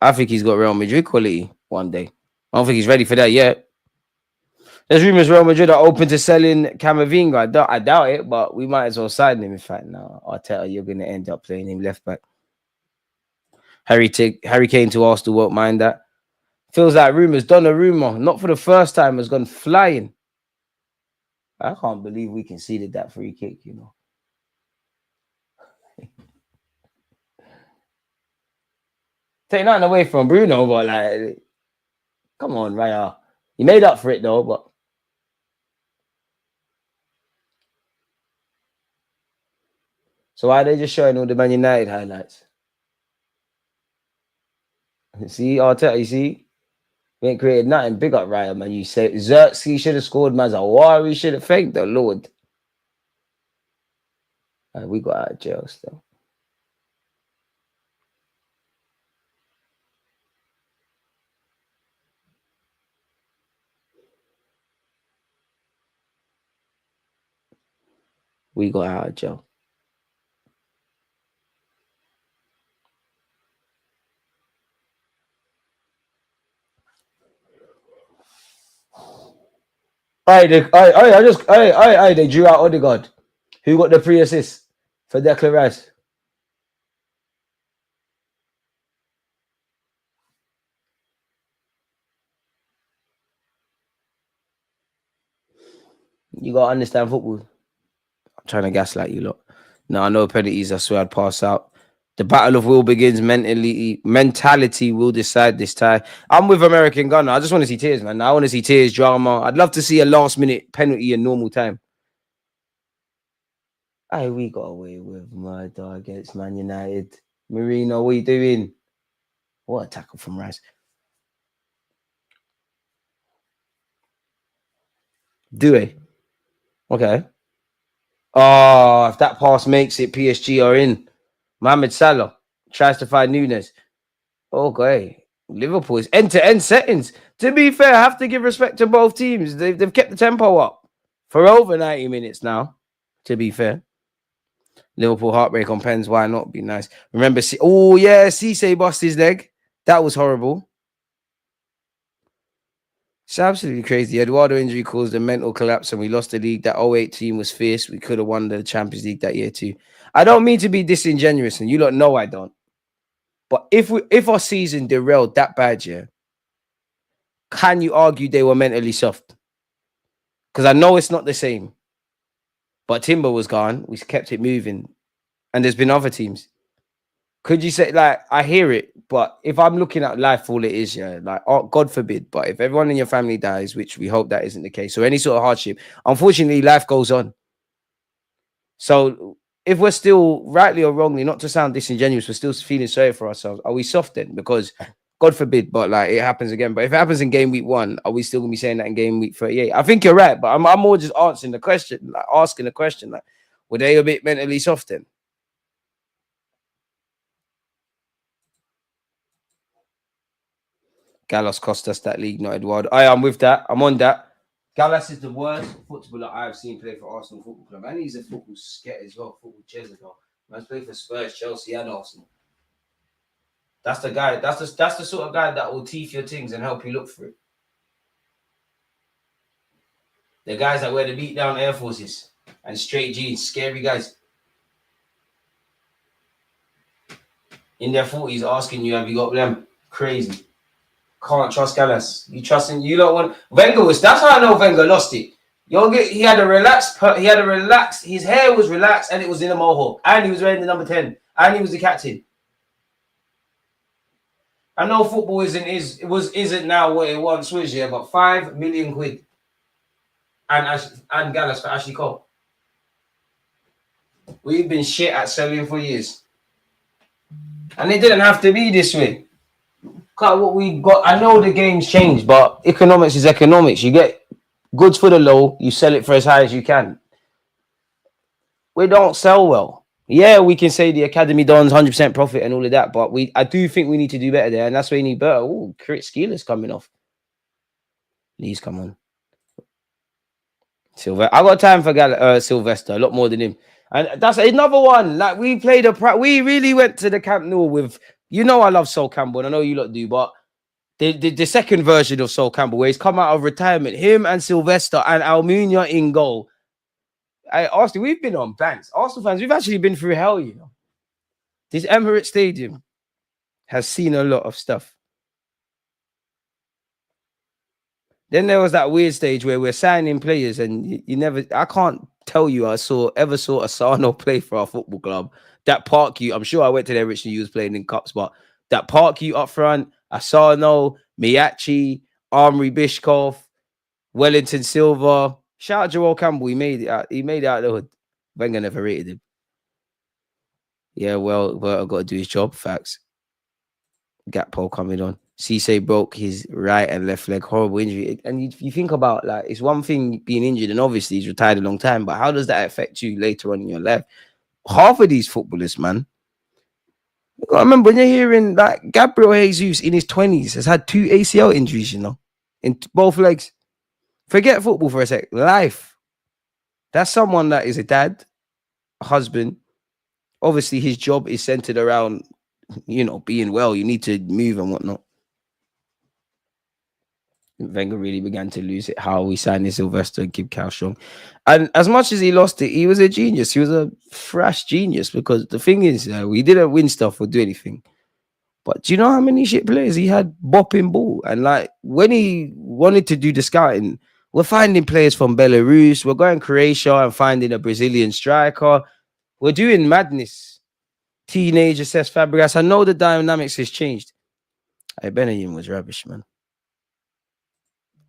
I think he's got Real Madrid quality one day. I don't think he's ready for that yet. There's rumors Real Madrid are open to selling Camavinga. I doubt it, but we might as well sign him. In fact, now Arteta, you're going to end up playing him left back. Harry Kane to Arsenal won't mind that. Feels like rumors. Donnarumma, not for the first time, has gone flying. I can't believe we conceded that free kick, you know. Take nothing away from Bruno, but like, come on, Raya. You made up for it though, but so why are they just showing all the Man United highlights? See, Arteta, you see? We ain't created nothing. Big up Raya, man. You say Xerxes should have scored, Mazawari should have thanked the Lord. We got out of jail still. We got out of jail. They drew out Odegaard. Who got the pre-assist for Declan Rice? You gotta understand football. I'm trying to gaslight you lot. No, I know penalties. I swear I'd pass out. The battle of will begins mentally. Mentality will decide this time. I'm with American Gunner. I just want to see tears, man. I want to see tears, drama. I'd love to see a last minute penalty in normal time. Hey, we got away with murder against Man United. Marino, what are you doing? What a tackle from Rice. Do we? Okay. Oh, if that pass makes it, PSG are in. Mohamed Salah tries to find Nunez. Okay. Liverpool is end-to-end settings. To be fair, I have to give respect to both teams. They've kept the tempo up for over 90 minutes now, to be fair. Liverpool heartbreak on pens. Why not? Be nice. Remember, oh, yeah, Cisse bust his leg. That was horrible. It's absolutely crazy. Eduardo injury caused a mental collapse and we lost the league. That 08 team was fierce. We could have won the Champions League that year too. I don't mean to be disingenuous, and you lot know I don't. But if our season derailed that bad, yeah, can you argue they were mentally soft? Because I know it's not the same. But Timber was gone. We kept it moving. And there's been other teams. Could you say, like, I hear it, but if I'm looking at life for all it is, yeah, like, oh, God forbid, but if everyone in your family dies, which we hope that isn't the case, or any sort of hardship, unfortunately, life goes on. So if we're still, rightly or wrongly, not to sound disingenuous, we're still feeling sorry for ourselves, are we soft then? Because, God forbid, but like, it happens again. But if it happens in game week 1, are we still going to be saying that in game week 38? I think you're right, but I'm more just answering the question, like, asking the question, like, were they a bit mentally soft then? Gallas cost us that league, not Eduardo. I'm with that. I'm on that. Gallas is the worst footballer I've seen play for Arsenal Football Club. And he's a football sket as well, football chess as well. Man's played for Spurs, Chelsea, and Arsenal. That's the guy. That's the sort of guy that will teeth your things and help you look for it. The guys that wear the beat down Air Forces and straight jeans, scary guys. In their 40s asking you, have you got them? Crazy. Can't trust Gallas. You trusting? You don't want Wenger was. That's how I know Wenger lost it. He had a relaxed. His hair was relaxed, and it was in a mohawk, and he was wearing the number 10, and he was the captain. I know football isn't now what it once was, yeah, but £5 million and Gallas for Ashley Cole. We've been shit at selling for years, and it didn't have to be this way. What we got, I know the game's changed, but economics is economics. You get goods for the low, you sell it for as high as you can. We don't sell well. Yeah, we can say the academy dons 100% profit and all of that, but I do think we need to do better there, and that's where you need better. Oh, Chris Skeeler's coming off. Please come on. I got time for Sylvester, a lot more than him. And that's another one. Like, we really went to the Camp Nou with, I love Sol Campbell, and I know you lot do, but the second version of Sol Campbell, where he's come out of retirement, him and Sylvester and Almunia in goal. Arsenal, we've been on banks. Arsenal fans, we've actually been through hell, This Emirates Stadium has seen a lot of stuff. Then there was that weird stage where we're signing players, and I can't tell you I ever saw Asano play for our football club. That Park you, I'm sure I went to there originally, you was playing in cups, but that Park you up front, Asano, Miyachi, Armory Bishkov, Wellington Silva. Shout out Joel Campbell, he made it out. He made it out of the hood. Wenger never rated him. Yeah, well, I've got to do his job. Facts. Gakpo coming on. Cisse broke his right and left leg, horrible injury. And you think about, like, it's one thing being injured, and obviously he's retired a long time, but how does that affect you later on in your life? Half of these footballers, man. You gotta remember, when you're hearing like Gabriel Jesus in his 20s has had 2 ACL injuries, in both legs. Forget football for a sec. Life. That's someone that is a dad, a husband. Obviously, his job is centered around, being well. You need to move and whatnot. Wenger really began to lose it. How we signed Sylvester and Kim Kalstrong. And as much as he lost it, he was a genius. He was a fresh genius, because the thing is, we didn't win stuff or do anything. But do you know how many shit players he had bopping ball? And like, when he wanted to do the scouting, We're finding players from Belarus. We're going Croatia and finding a Brazilian striker. We're doing madness. Teenager says Fabregas. I know the dynamics has changed. Hey, Benayoun was rubbish, man.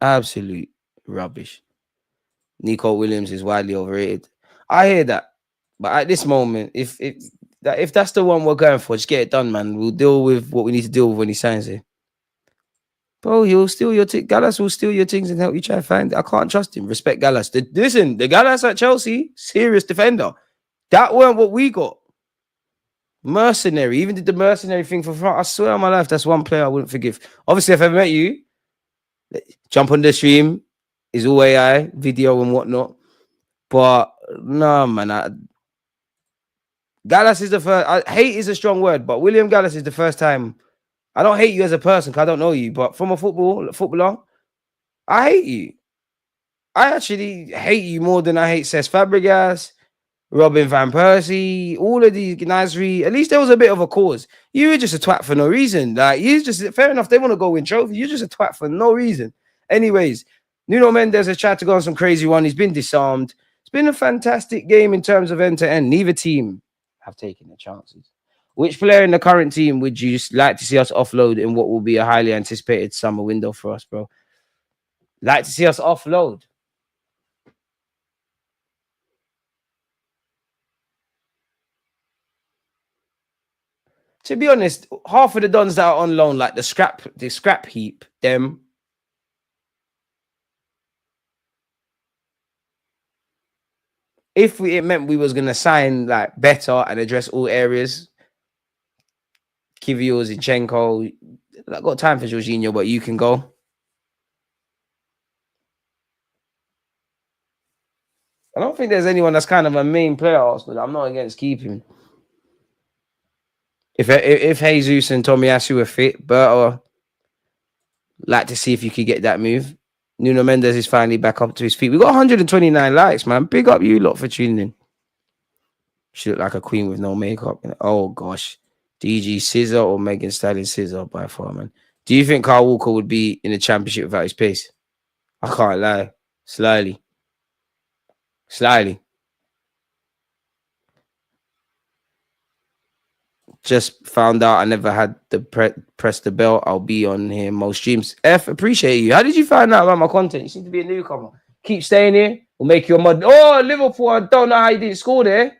Absolute rubbish. Nico Williams is widely overrated. I hear that. But at this moment, if that's the one we're going for, just get it done, man. We'll deal with what we need to deal with when he signs it. Bro, he'll steal your Gallas will steal your things and help you try and find it. I can't trust him. Respect Gallas. Listen, the Gallas at Chelsea, serious defender. That weren't what we got. Mercenary. Even did the mercenary thing for front. I swear on my life, that's one player I wouldn't forgive. Obviously, if I ever met you, jump on the stream. Is all AI, video and whatnot. But no, man. Gallas is the first. Hate is a strong word, but William Gallas is the first time. I don't hate you as a person because I don't know you, but from a footballer, I hate you. I actually hate you more than I hate Cesc Fabregas, Robin van Persie, all of these Gnabry. At least there was a bit of a cause. You were just a twat for no reason. Like, you just fair enough. They want to go win trophy. You're just a twat for no reason. Anyways, Nuno Mendes has tried to go on some crazy one. He's been disarmed. It's been a fantastic game in terms of end to end. Neither team have taken the chances. Which player in the current team would you like to see us offload in what will be a highly anticipated summer window for us, bro? Like to see us offload. To be honest, half of the dons that are on loan, like the scrap heap, them. If it meant we was gonna sign like better and address all areas, Kivio, Zinchenko, I got time for Jorginho, but you can go. I don't think there's anyone that's kind of a main player, Arsenal. I'm not against keeping. If Jesus and Tomiyasu are fit, but like to see if you could get that move. Nuno Mendes is finally back up to his feet. We got 129 likes, man. Big up you lot for tuning in. She looked like a queen with no makeup. Oh gosh, DG Scissor or Megan Stallion Scissor by far, man. Do you think Kyle Walker would be in the championship without his pace? I can't lie. Slyly. Just found out I never had to press the bell. I'll be on here most streams. F, appreciate you. How did you find out about my content? You seem to be a newcomer. Keep staying here. We'll make you a mod. Oh, Liverpool. I don't know how you didn't score there.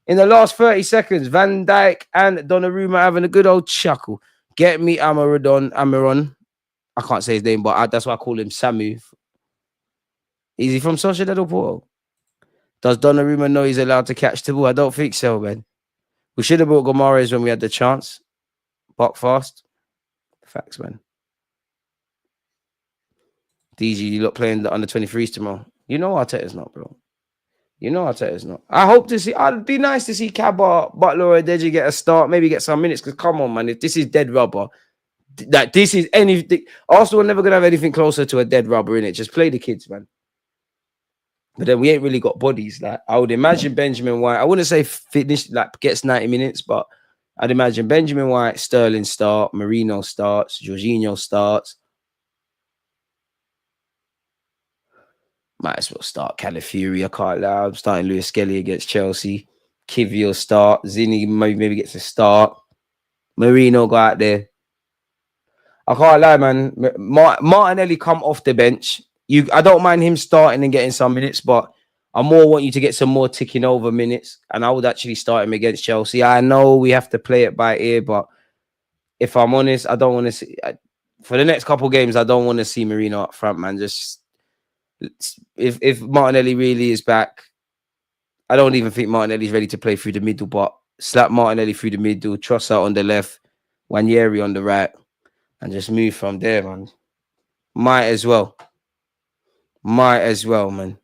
In the last 30 seconds, Van Dijk and Donnarumma having a good old chuckle. Get me Amaron. I can't say his name, but that's why I call him Samu. Is he from Sociedad or Porto? Does Donnarumma know he's allowed to catch the ball? I don't think so, man. We should have brought Gomares when we had the chance. Buck fast. Facts, man. DG, you look playing the under 23s tomorrow. You know Arteta's not, bro. You know Arteta's not. I hope to see. I'd be nice to see Cabba, Butler, or Deji get a start. Maybe get some minutes. Because come on, man. If this is dead rubber, like this is anything. Arsenal are never gonna have anything closer to a dead rubber in it. Just play the kids, man. But then we ain't really got bodies. Like I would imagine Benjamin White. I wouldn't say finish like gets 90 minutes, but I'd imagine Benjamin White, Sterling start, Marino starts, Jorginho starts. Might as well start Calafiori. I can't lie. I'm starting Lewis Skelly against Chelsea. Kivio start. Zinni maybe gets a start. Marino go out there. I can't lie, man. Martinelli come off the bench. I don't mind him starting and getting some minutes, but I more want you to get some more ticking over minutes. And I would actually start him against Chelsea. I know we have to play it by ear, but if I'm honest, I don't want to see for the next couple of games. I don't want to see Marino up front, man. Just if Martinelli really is back, I don't even think Martinelli's ready to play through the middle. But slap Martinelli through the middle, Trossard on the left, Wanyeri on the right, and just move from there, man. Might as well, man.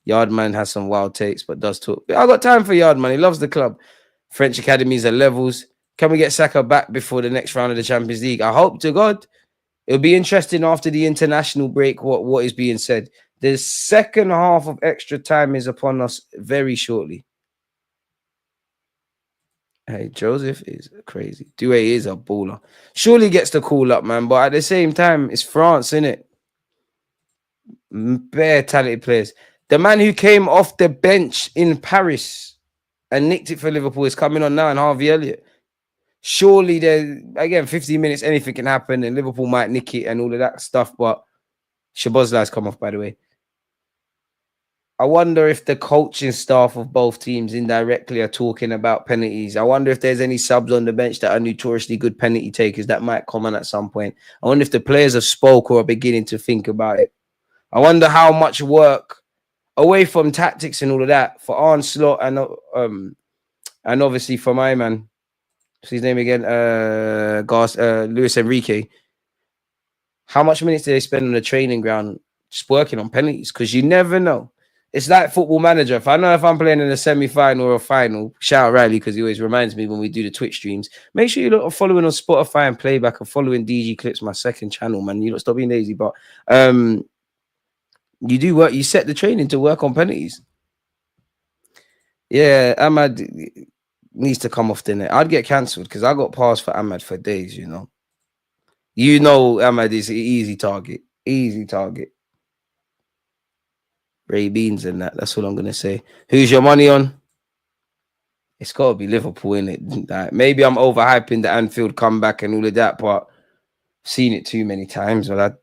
Yardman has some wild takes, but does talk. I got time for Yardman. He loves the club. French academies are levels. Can we get Saka back before the next round of the Champions League? I hope to God. It'll be interesting after the international break what is being said. The second half of extra time is upon us very shortly. Hey, Joseph is crazy. Doué is a baller. Surely gets the call up, man. But at the same time, it's France, innit? Bare talented players. The man who came off the bench in Paris and nicked it for Liverpool is coming on now, and Harvey Elliott. Surely there again, 15 minutes, anything can happen, and Liverpool might nick it and all of that stuff. But Szoboszlai's come off, by the way. I wonder if the coaching staff of both teams indirectly are talking about penalties. I wonder if there's any subs on the bench that are notoriously good penalty takers that might come on at some point. I wonder if the players have spoke or are beginning to think about it. I wonder how much work away from tactics and all of that for Arne Slot and obviously for my man, what's his name again? Luis Enrique. How much minutes do they spend on the training ground just working on penalties? Because you never know. It's like Football Manager. If I know if I'm playing in a semi-final or a final, shout out Riley because he always reminds me when we do the Twitch streams. Make sure you look following on Spotify and Playback and following DG Clips, my second channel, man. You don't stop being lazy, but you do work. You set the training to work on penalties. Yeah, Ahmad needs to come off the net. I'd get cancelled because I got passed for Ahmad for days. You know, Ahmad is an easy target. Easy target. Ray Beans and that. That's all I'm gonna say. Who's your money on? It's got to be Liverpool, innit? Like, maybe I'm overhyping the Anfield comeback and all of that, but I've seen it too many times. Well,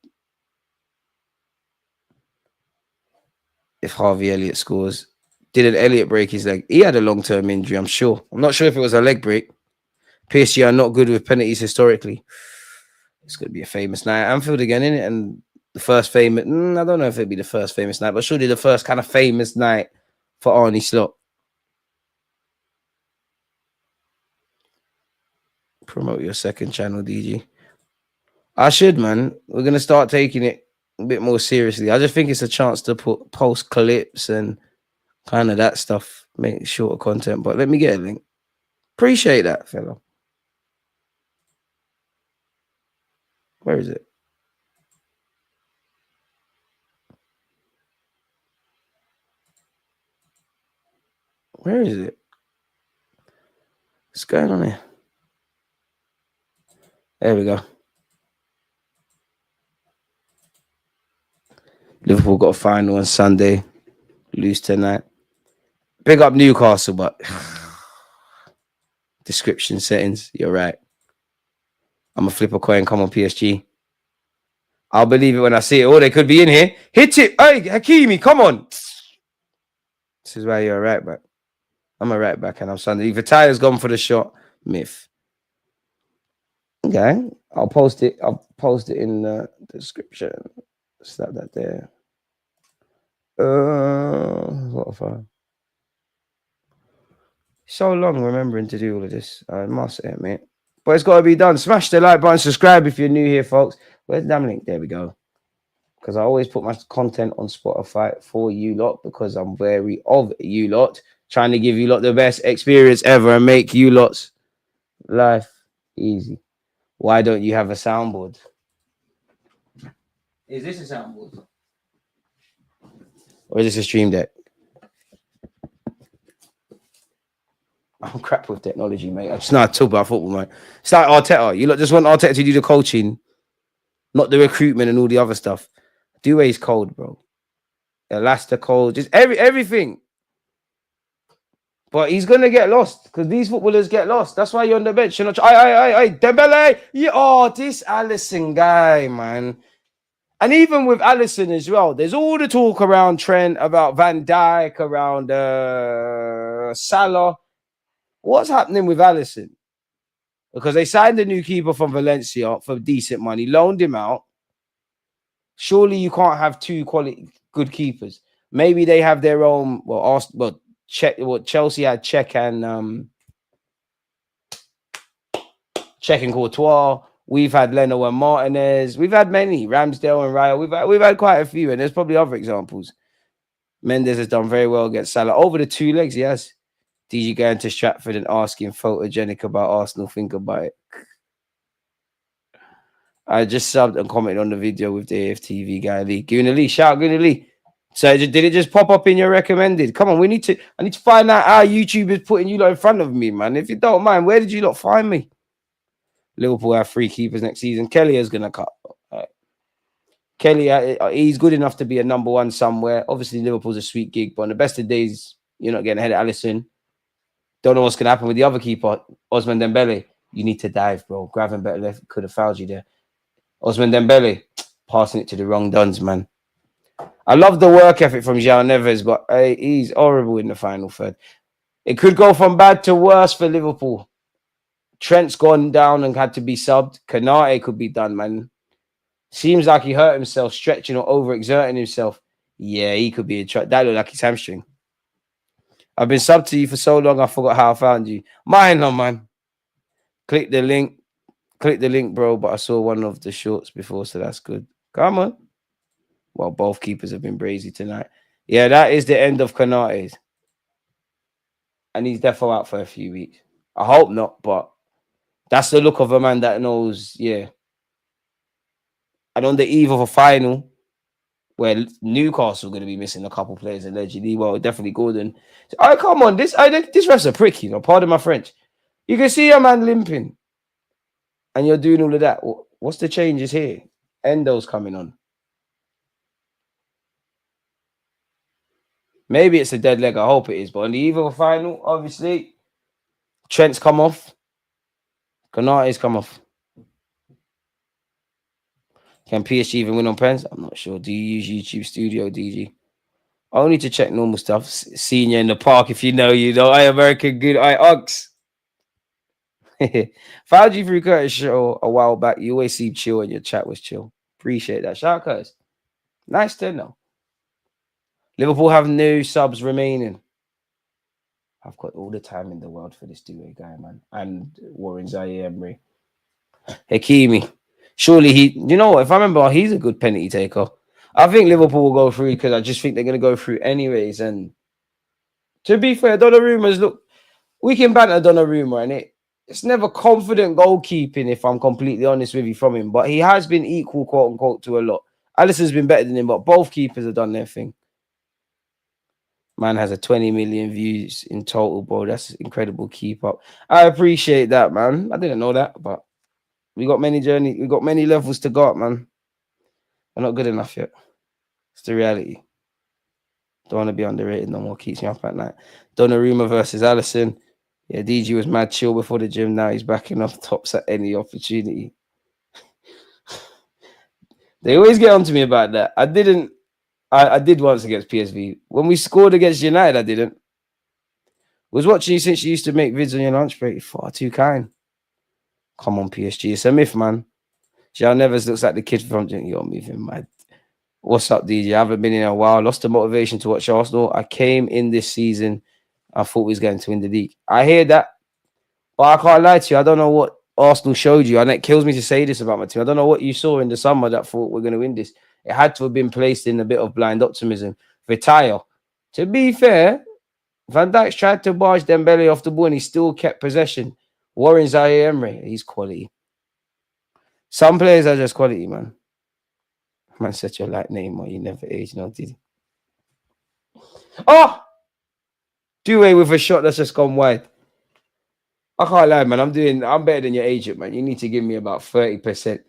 if Harvey Elliott scores, didn't Elliott break his leg? He had a long-term injury, I'm sure. I'm not sure if it was a leg break. PSG are not good with penalties historically. It's going to be a famous night at Anfield again, innit? And the first famous, I don't know if it'd be the first famous night, but surely the first kind of famous night for Arne Slot. Promote your second channel, DG. I should, man. We're going to start taking it a bit more seriously. I just think it's a chance to post clips and kind of that stuff, make shorter content. But let me get a link. Appreciate that, fella. Where is it? Where is it? What's going on here? There we go. Liverpool got a final on Sunday. Lose tonight. Big up Newcastle, but description settings. You're right. I'm going to flip a coin. Come on, PSG. I'll believe it when I see it. Oh, they could be in here. Hit it. Hey, Hakimi, come on. This is why you're a right back. I'm a right back and I'm Sunday. Vitaya's gone for the shot. Myth. Okay. I'll post it. I'll post it in the description. Slap that there. What a fun. So long remembering to do all of this. I must admit. But it's got to be done. Smash the like button. Subscribe if you're new here, folks. Where's the damn link? There we go. Because I always put my content on Spotify for you lot because I'm wary of you lot. Trying to give you lot the best experience ever and make you lot's life easy. Why don't you have a soundboard? Is this a soundboard? Or is this a stream deck? I'm crap with technology, mate. I'm just not talk about football, mate. It's like Arteta. You lot just want Arteta to do the coaching, not the recruitment and all the other stuff. Due's cold, bro. Elasta cold, just everything. But he's gonna get lost because these footballers get lost. That's why you're on the bench. You're not. Dembele. Yeah. Oh, this Alisson guy, man. And even with Alisson as well, there's all the talk around Trent, about Van Dijk, around Salah. What's happening with Alisson? Because they signed a new keeper from Valencia for decent money, loaned him out. Surely you can't have two quality good keepers. Maybe they have their own. Chelsea had Czech and Courtois. We've had Leno and Martinez. We've had many. Ramsdale and Raya. We've had quite a few, and there's probably other examples. Mendes has done very well against Salah. Over the 2 legs, yes. DG going to Stratford and asking Photogenic about Arsenal. Think about it. I just subbed and commented on the video with the AFTV guy Lee. Gooner Lee, shout out Gooner Lee. So did it just pop up in your recommended? Come on, I need to find out how YouTube is putting you lot in front of me, man. If you don't mind, where did you lot find me? Liverpool have 3 keepers next season. Kelly is gonna cut. All right. Kelly, he's good enough to be a number one somewhere. Obviously, Liverpool's a sweet gig, but on the best of days, you're not getting ahead of Alisson. Don't know what's going to happen with the other keeper, Osman Dembele. You need to dive, bro. Graven better left could have fouled you there. Osman Dembele, passing it to the wrong duns, man. I love the work ethic from João Neves, but he's horrible in the final third. It could go from bad to worse for Liverpool. Trent's gone down and had to be subbed. Kanate could be done, man. Seems like he hurt himself stretching or overexerting himself. Yeah, he could be that looked like his hamstring. I've been subbed to you for so long, I forgot how I found you. Mine, no, man. Click the link. Click the link, bro. But I saw one of the shorts before, so that's good. Come on. Well, both keepers have been brazy tonight. Yeah, that is the end of Kanate's. And he's definitely out for a few weeks. I hope not, but that's the look of a man that knows, yeah. And on the eve of a final, where Newcastle are going to be missing a couple players allegedly, well, definitely Gordon. Oh, come on, this ref's a prick, you know. Pardon my French. You can see a man limping, and you're doing all of that. What's the changes here? Endo's coming on. Maybe it's a dead leg. I hope it is. But on the eve of a final, obviously, Trent's come off. Kanate's come off. Can PSG even win on pens? I'm not sure. Do you use YouTube Studio, DG? Only to check normal stuff. Seeing you in the park, if you know, you know. I American good. I Uggs. Found you through Curtis show a while back. You always seem chill and your chat was chill. Appreciate that. Shout out Curtis. Nice to know. Liverpool have no subs remaining. I've got all the time in the world for this duo guy, man. And Warren Zaire Emery. Hakimi. Surely you know what? If I remember, he's a good penalty taker. I think Liverpool will go through because I just think they're going to go through anyways. And to be fair, Donnarumma's look, we can banter Donnarumma, and it's never confident goalkeeping, if I'm completely honest with you, from him. But he has been equal, quote unquote, to a lot. Alisson's been better than him, but both keepers have done their thing. Man has a 20 million views in total, bro. That's incredible. Keep up. I appreciate that, man. I didn't know that, but we got many levels to go up, man. We're not good enough yet. It's the reality. Don't want to be underrated no more. Keeps me up at night. Donnarumma versus Alisson. Yeah, DG was mad chill before the gym. Now he's backing off tops at any opportunity. They always get on to me about that. I did once against PSV. When we scored against United, I didn't. Was watching you since you used to make vids on your lunch break. Far too kind. Come on, PSG. It's a myth, man. João Neves looks like the kid from... You're moving mad. What's up, DJ? I haven't been in a while. Lost the motivation to watch Arsenal. I came in this season. I thought we was going to win the league. I hear that. But I can't lie to you. I don't know what Arsenal showed you. And it kills me to say this about my team. I don't know what you saw in the summer that thought we're going to win this. It had to have been placed in a bit of blind optimism. Vitaya. To be fair, Van Dijk's tried to barge Dembele off the ball and he still kept possession. Warren Zaire Emery, he's quality. Some players are just quality, man. Man, such a light name, or you never age, no, did he? Oh! Do away with a shot that's just gone wide. I can't lie, man. I'm better than your agent, man. You need to give me about 30%.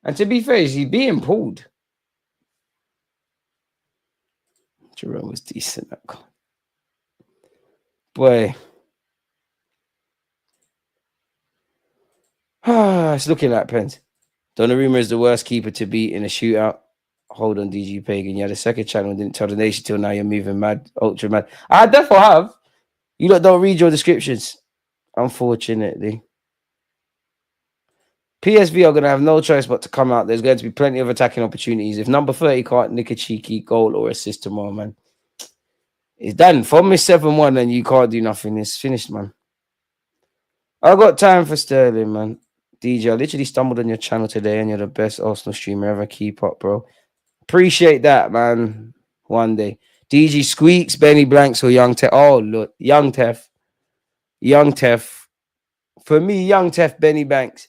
And to be fair, is he being pulled? Jerome was decent. Boy. It's looking like Pence. Donnarumma is the worst keeper to beat in a shootout. Hold on, DG Pagan. You had a second channel and didn't tell the nation till now you're moving mad, ultra mad. I definitely have. You lot don't read your descriptions. Unfortunately. PSV are going to have no choice but to come out. There's going to be plenty of attacking opportunities. If number 30 can't nick a cheeky goal or assist tomorrow, man, it's done. From this 7-1 and you can't do nothing. It's finished, man. I got time for Sterling, man. DJ, I literally stumbled on your channel today and you're the best Arsenal streamer ever. Keep up, bro. Appreciate that, man. One day. DG Squeaks, Benny Blanks, or Young Tef. Oh, look. Young Tef. Young Tef. For me, Young Tef, Benny Banks.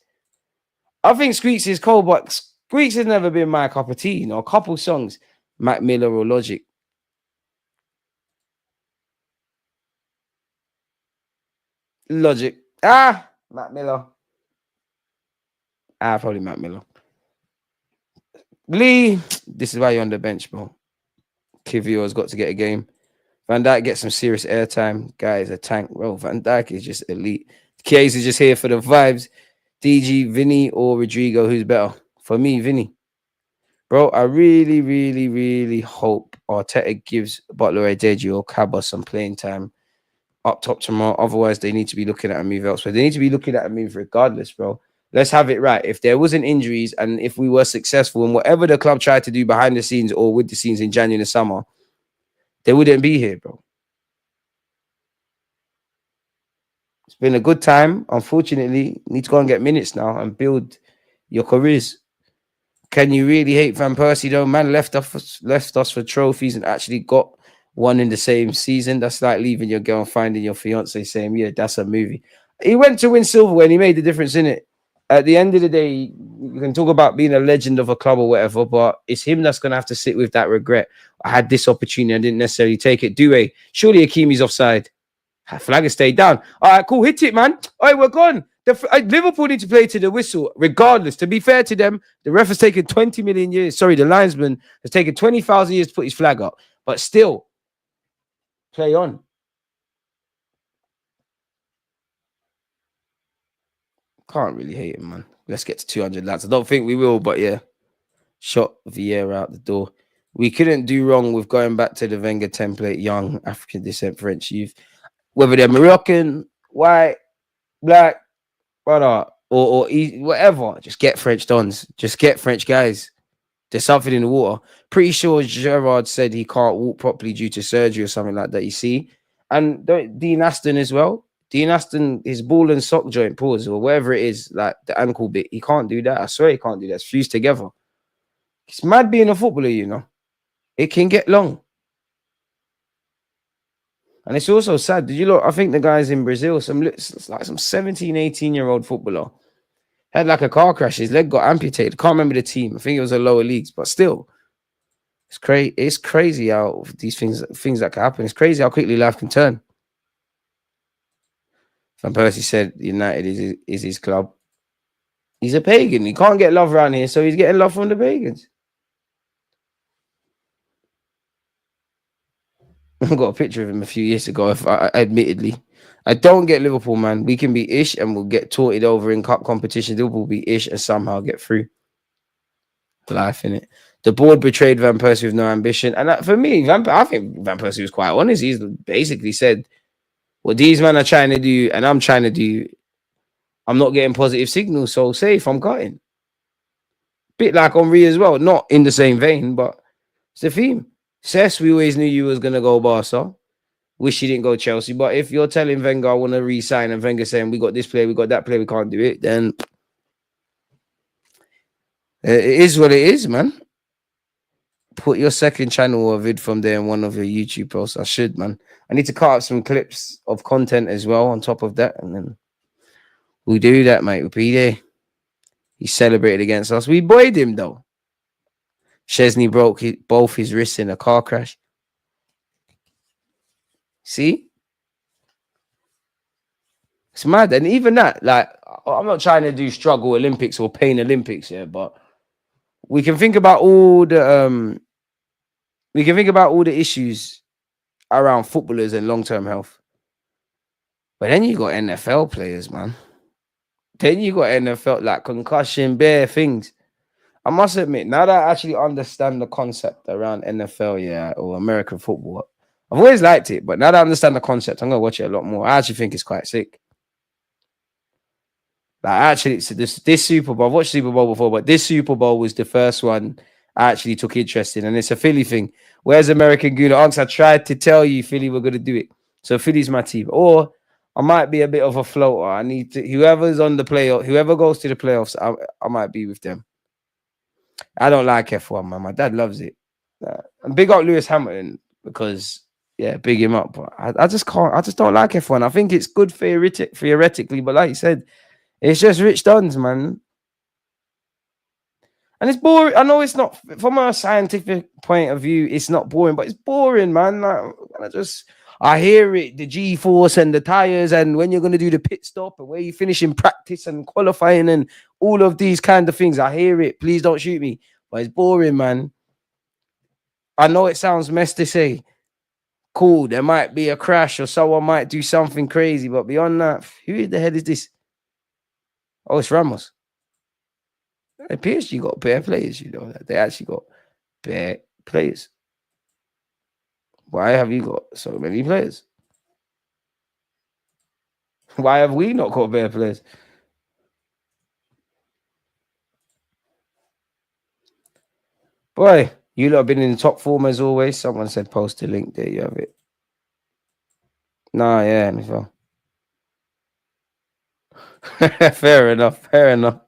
I think Squeaks is cold, but Squeaks has never been my cup of tea. You know, a couple songs, Mac Miller or Logic. Logic. Mac Miller. Probably Mac Miller. Lee, this is why you're on the bench, bro. Kivio has got to get a game. Van Dijk gets some serious airtime. Guy is a tank, bro. Van Dijk is just elite. Kies is just here for the vibes. DG, Vinny, or Rodrigo, who's better? For me, Vinny. Bro, I really, really, really hope Arteta gives Butler, Deji, or Kaba some playing time up top tomorrow. Otherwise, they need to be looking at a move elsewhere. They need to be looking at a move regardless, bro. Let's have it right. If there wasn't injuries and if we were successful in whatever the club tried to do behind the scenes or with the scenes in January and the summer, they wouldn't be here, bro. It's been a good time. Unfortunately, you need to go and get minutes now and build your careers. Can you really hate Van Persie though? Man left us for trophies and actually got one in the same season. That's like leaving your girl and finding your fiance saying, yeah, that's a movie. He went to win silverware and he made the difference in it. At the end of the day, you can talk about being a legend of a club or whatever, but it's him that's going to have to sit with that regret. I had this opportunity, I didn't necessarily take it. Due, surely Hakimi's offside. Flag has stayed down. All right, cool. Hit it, man. All right, we're gone. Liverpool need to play to the whistle, regardless. To be fair to them, the ref has taken 20 million years. Sorry, the linesman has taken 20,000 years to put his flag up. But still, play on. Can't really hate him, man. Let's get to 200, lads. I don't think we will, but yeah. Shot Vieira out the door. We couldn't do wrong with going back to the Wenger template, young, African descent, French youth. Whether they're Moroccan, white, black, brother, or whatever, just get French dons. Just get French guys. There's something in the water. Pretty sure Gerrard said he can't walk properly due to surgery or something like that, you see. And Dean Aston as well. Dean Aston, his ball and sock joint, pause, or whatever it is, like the ankle bit, he can't do that. I swear he can't do that. It's fused together. It's mad being a footballer, you know. It can get long. And it's also sad. Did you look? I think the guys in Brazil, some 17, 18-year-old footballer, had like a car crash. His leg got amputated. Can't remember the team. I think it was a lower leagues, but still, it's crazy. It's crazy how these things that can happen. It's crazy how quickly life can turn. Van Persie said United is his club. He's a pagan. He can't get love around here, so he's getting love from the pagans. I got a picture of him a few years ago. Admittedly, I don't get Liverpool, man. We can be ish and we'll get torted over in cup competition. Liverpool will be ish and somehow get through. Life in it. The board betrayed Van Persie with no ambition, and for me, I think Van Persie was quite honest. He's basically said, "What these men are trying to do, and I'm trying to do, I'm not getting positive signals. So safe, I'm cutting." Bit like Henry as well, not in the same vein, but it's the theme. Cess, we always knew you was going to go Barca. Wish you didn't go Chelsea. But if you're telling Wenger, I want to re-sign, and Wenger saying, we got this player, we got that player, we can't do it, then it is what it is, man. Put your second channel or vid from there in one of your YouTube posts. I should, man. I need to cut up some clips of content as well on top of that, and then we'll do that, mate. We'll be there. He celebrated against us. We buoyed him, though. Chesney broke both his wrists in a car crash. See? It's mad. And even that, like, I'm not trying to do struggle Olympics or pain Olympics here, but we can think about all the issues around footballers and long-term health. But then you got NFL players, man. Then you got NFL, like concussion, bare things. I must admit, now that I actually understand the concept around NFL, yeah, or American football, I've always liked it, but now that I understand the concept, I'm going to watch it a lot more. I actually think it's quite sick. Like, actually, so this Super Bowl, I've watched Super Bowl before, but this Super Bowl was the first one I actually took interest in, and it's a Philly thing. Where's American Gooner? I tried to tell you Philly were going to do it. So Philly's my team. Or I might be a bit of a floater. I need to, whoever's on the playoff, whoever goes to the playoffs, I might be with them. I don't like F1, man. My dad loves it. And big up Lewis Hamilton because, yeah, big him up. But I just can't. I just don't like F1. I think it's good theoretically, but like you said, it's just rich duns, man. And it's boring. I know it's not from a scientific point of view. It's not boring, but it's boring, man. Like, I hear it, the G-force and the tires, and when you're going to do the pit stop and where you finish in practice and qualifying and all of these kind of things. I hear it. Please don't shoot me. But it's boring, man. I know it sounds messed to say. Cool, there might be a crash or someone might do something crazy, but beyond that, who the hell is this? Oh, it's Ramos. The PSG got bare players, you know. They actually got bare players. Why have you got so many players? Why have we not got bare players? Boy, you lot have been in the top form as always. Someone said post a link. There you have it. Nah, yeah, NFL. Fair enough. Fair enough.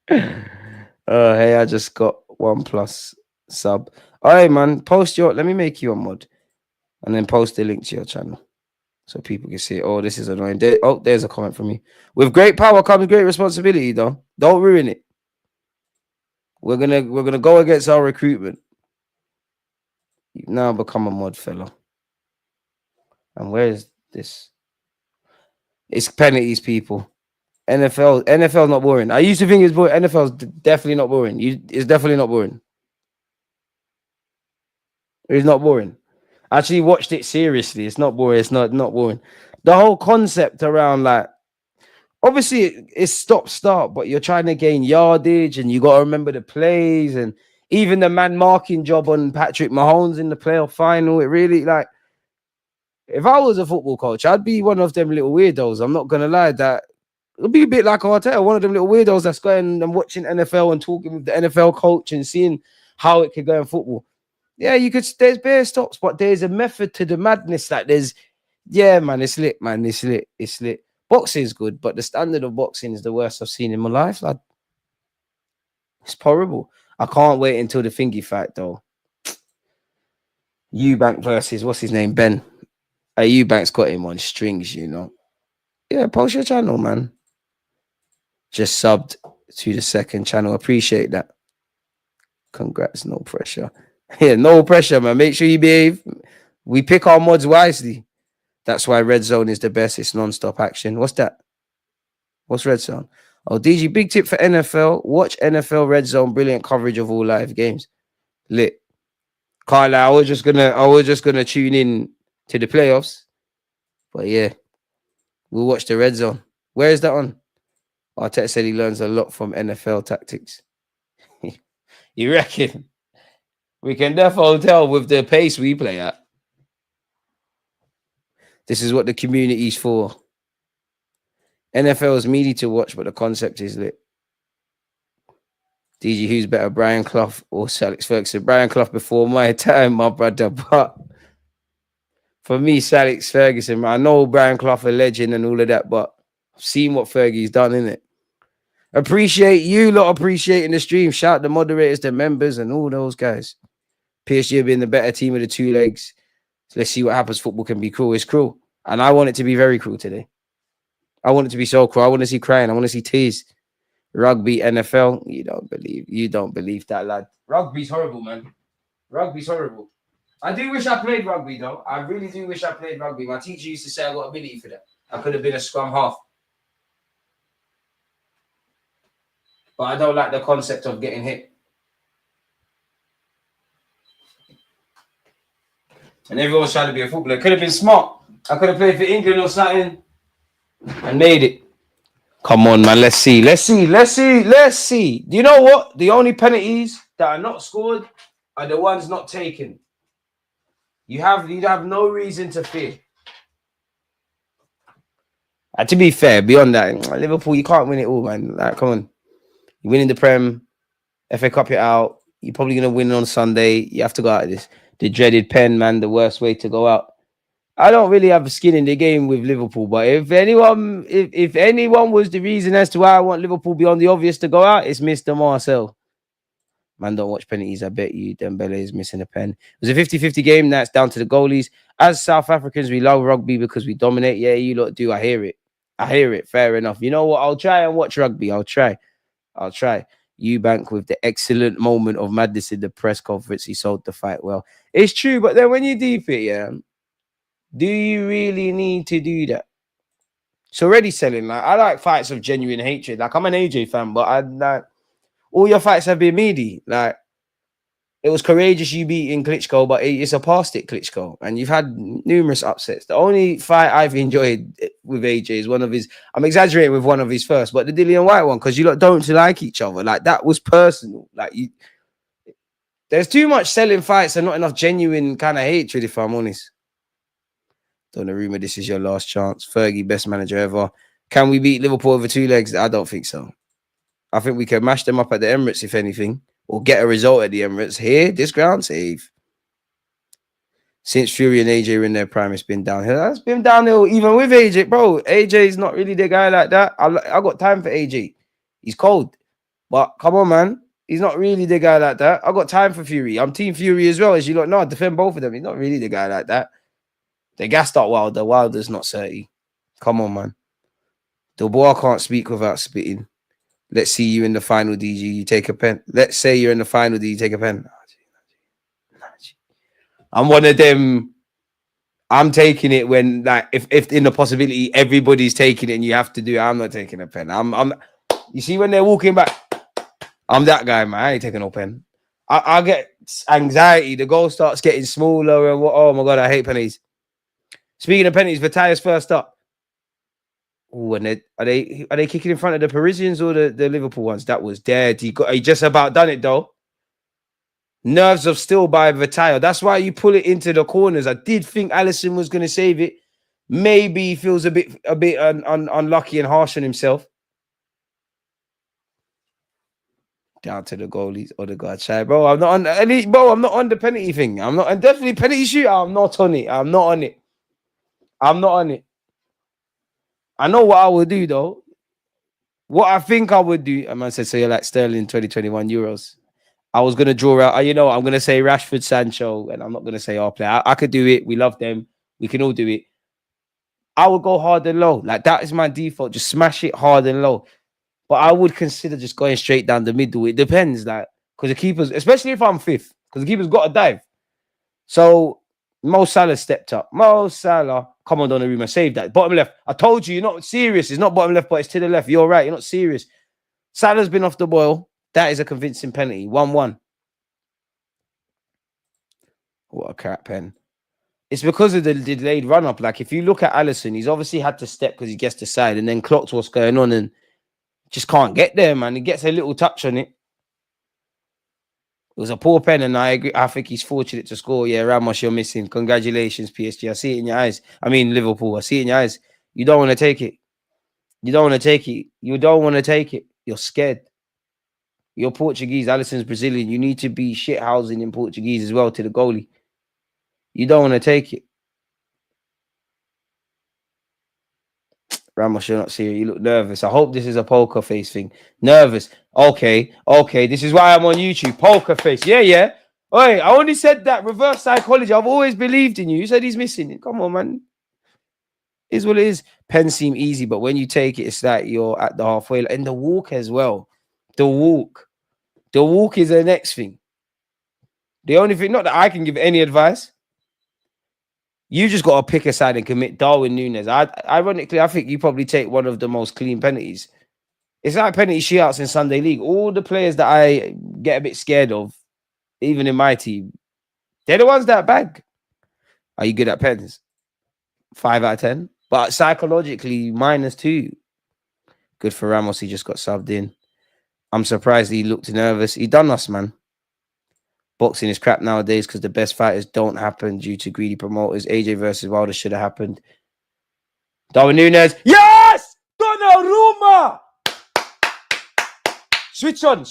Hey, I just got 1+ sub. All right, man. Post your. Let me make you a mod, and then post the link to your channel so people can see. Oh, this is annoying. There's a comment from me. With great power comes great responsibility, though. Don't ruin it. We're gonna go against our recruitment. You've now become a mod, fella. And where is this? It's penalties, people. NFL not boring. I used to think it's boring. NFL's definitely not boring. It's definitely not boring. It's not boring. I actually watched it seriously. It's not boring. It's not boring. The whole concept around, like, obviously it's stop start, but you're trying to gain yardage and you got to remember the plays, and even the man marking job on Patrick Mahomes in the playoff final. It really, like, if I was a football coach, I'd be one of them little weirdos. I'm not gonna lie, that it'll be a bit like Arteta, one of them little weirdos that's going and watching NFL and talking with the NFL coach and seeing how it could go in football. Yeah, you could. There's bare stops, but there's a method to the madness. Like yeah, man, it's lit, man. It's lit. It's lit. Boxing's good, but the standard of boxing is the worst I've seen in my life. Like, it's horrible. I can't wait until the thingy fight, though. Eubank versus what's his name, Ben. Eubank's got him on strings, you know. Yeah, post your channel, man. Just subbed to the second channel. Appreciate that. Congrats, no pressure. Yeah, no pressure, man. Make sure you behave. We pick our mods wisely. That's why Red Zone is the best. It's non-stop action. What's that? What's Red Zone? Oh, DG, big tip for NFL. Watch NFL Red Zone. Brilliant coverage of all live games. Lit. Carla, I was just gonna tune in to the playoffs. But yeah, we'll watch the Red Zone. Where is that on? Arteta said he learns a lot from NFL tactics. You reckon? We can definitely tell with the pace we play at. This is what the community's for. NFL is meaty to watch, but the concept is lit. DG, who's better, Brian Clough or Alex Ferguson? Brian Clough before my time, my brother. But for me, Alex Ferguson, I know Brian Clough a legend and all of that, but I've seen what Fergie's done, innit? Appreciate you lot appreciating the stream. Shout the moderators, the members, and all those guys. PSG being the better team of the two legs. So let's see what happens. Football can be cruel. It's cruel. And I want it to be very cruel today. I want it to be so cruel. I want to see crying. I want to see tears. Rugby, NFL. You don't believe that, lad. Rugby's horrible, man. Rugby's horrible. I do wish I played rugby, though. I really do wish I played rugby. My teacher used to say I got ability for that. I could have been a scrum half. But I don't like the concept of getting hit. And everyone's trying to be a footballer. It could have been smart. I could have played for England or something and made it. Come on, man. Let's see. Do you know what? The only penalties that are not scored are the ones not taken. You'd have no reason to fear. To be fair, beyond that, Liverpool, you can't win it all, man. Like, come on. You're winning the Prem, FA Cup, you're out. You're probably going to win on Sunday. You have to go out of this. The dreaded pen, man, the worst way to go out. I don't really have a skin in the game with Liverpool, but if anyone was the reason as to why I want Liverpool beyond the obvious to go out, it's Mr. Marcel. Man, don't watch penalties. I bet you Dembele is missing a pen. It was a 50-50 game. That's down to the goalies. As South Africans, we love rugby because we dominate. Yeah, you lot do. I hear it. Fair enough. You know what? I'll try and watch rugby. I'll try. Eubank with the excellent moment of madness in the press conference. He sold the fight well. It's true, but then when you deep it, yeah, do you really need to do that? It's already selling. Like, I like fights of genuine hatred. Like, I'm an AJ fan, but I like All your fights have been meaty. Like, it was courageous you beating Klitschko, but it's a past it Klitschko. And you've had numerous upsets. The only fight I've enjoyed with AJ is one of his, I'm exaggerating with one of his first, but the Dillian White one, because you lot don't like each other. Like, that was personal. Like, there's too much selling fights and not enough genuine kind of hatred, if I'm honest. Donnarumma, this is your last chance. Fergie, best manager ever. Can we beat Liverpool over 2 legs? I don't think so. I think we can mash them up at the Emirates, if anything, or get a result at the Emirates. Here, this ground safe. Since Fury and AJ were in their prime, it's been downhill. That's been downhill even with AJ, bro. AJ is not really the guy like that. I got time for AJ. He's cold. But come on, man. He's not really the guy like that. I got time for Fury. I'm Team Fury as well, as you lot know. I defend both of them. He's not really the guy like that. They gassed out Wilder. Wilder's not 30. Come on, man. The boy can't speak without spitting. Let's see you in the final, DG. You take a pen. Let's say you're in the final, DG. You take a pen. I'm one of them. I'm taking it when, like, if in the possibility everybody's taking it and you have to do it, I'm not taking a pen. You see when they're walking back, I'm that guy, man. I ain't taking no pen. I get anxiety. The goal starts getting smaller and oh my god, I hate pennies. Speaking of pennies, Vitaya's first up. Oh, and are they kicking in front of the Parisians or the Liverpool ones? That was dead. He just about done it though. Nerves of steel by Vitaya. That's why you pull it into the corners. I did think Alisson was going to save it. Maybe he feels a bit unlucky and harsh on himself. Down to the goalies or the guard shy, bro. I'm not on any, bro. I'm not on the penalty thing. I'm not, and definitely penalty shoot. I'm not on it. I'm not on it. I'm not on it. I know what I would do though. What I think I would do. A man said, so you're like Sterling 2021 euros. I was gonna draw out. You know, I'm gonna say Rashford, Sancho, and I'm not gonna say our player. I could do it. We love them. We can all do it. I would go hard and low. Like, that is my default. Just smash it hard and low. But I would consider just going straight down the middle. It depends, like, because the keepers, especially if I'm fifth, because the keeper's got to dive. So Mo Salah stepped up. Mo Salah, come on, Donnarumma, save that. Bottom left. I told you, you're not serious. It's not bottom left, but it's to the left. You're right. You're not serious. Salah's been off the boil. That is a convincing penalty. 1-1. What a crap pen. It's because of the delayed run-up. Like, if you look at Alisson, he's obviously had to step because he gets the side and then clocked what's going on and just can't get there, man. He gets a little touch on it. It was a poor pen, and I agree. I think he's fortunate to score. Yeah, Ramos, you're missing. Congratulations, PSG. I see it in your eyes. I mean, Liverpool. I see it in your eyes. You don't want to take it. You don't want to take it. You don't want to take it. You're scared. You're Portuguese. Alisson's Brazilian. You need to be shithousing in Portuguese as well to the goalie. You don't want to take it. Ramos, you're not serious. You look nervous. I hope this is a poker face thing. Nervous. Okay. This is why I'm on YouTube. Poker face. Yeah. Oi, I only said that. Reverse psychology. I've always believed in you. You said he's missing it. Come on, man. Is what it is. Pens seem easy, but when you take it, it's like you're at the halfway. And the walk as well. The walk is the next thing. The only thing, not that I can give any advice. You just got to pick a side and commit. Darwin Nunez. Ironically, I think you probably take one of the most clean penalties. It's like penalty shootouts in Sunday League. All the players that I get a bit scared of, even in my team, they're the ones that bag. Are you good at pens? 5 out of 10. But psychologically, -2. Good for Ramos. He just got subbed in. I'm surprised he looked nervous. He done us, man. Boxing is crap nowadays because the best fighters don't happen due to greedy promoters. AJ versus Wilder should have happened. Darwin Nunez. Yes! Donnarumma! Switch on.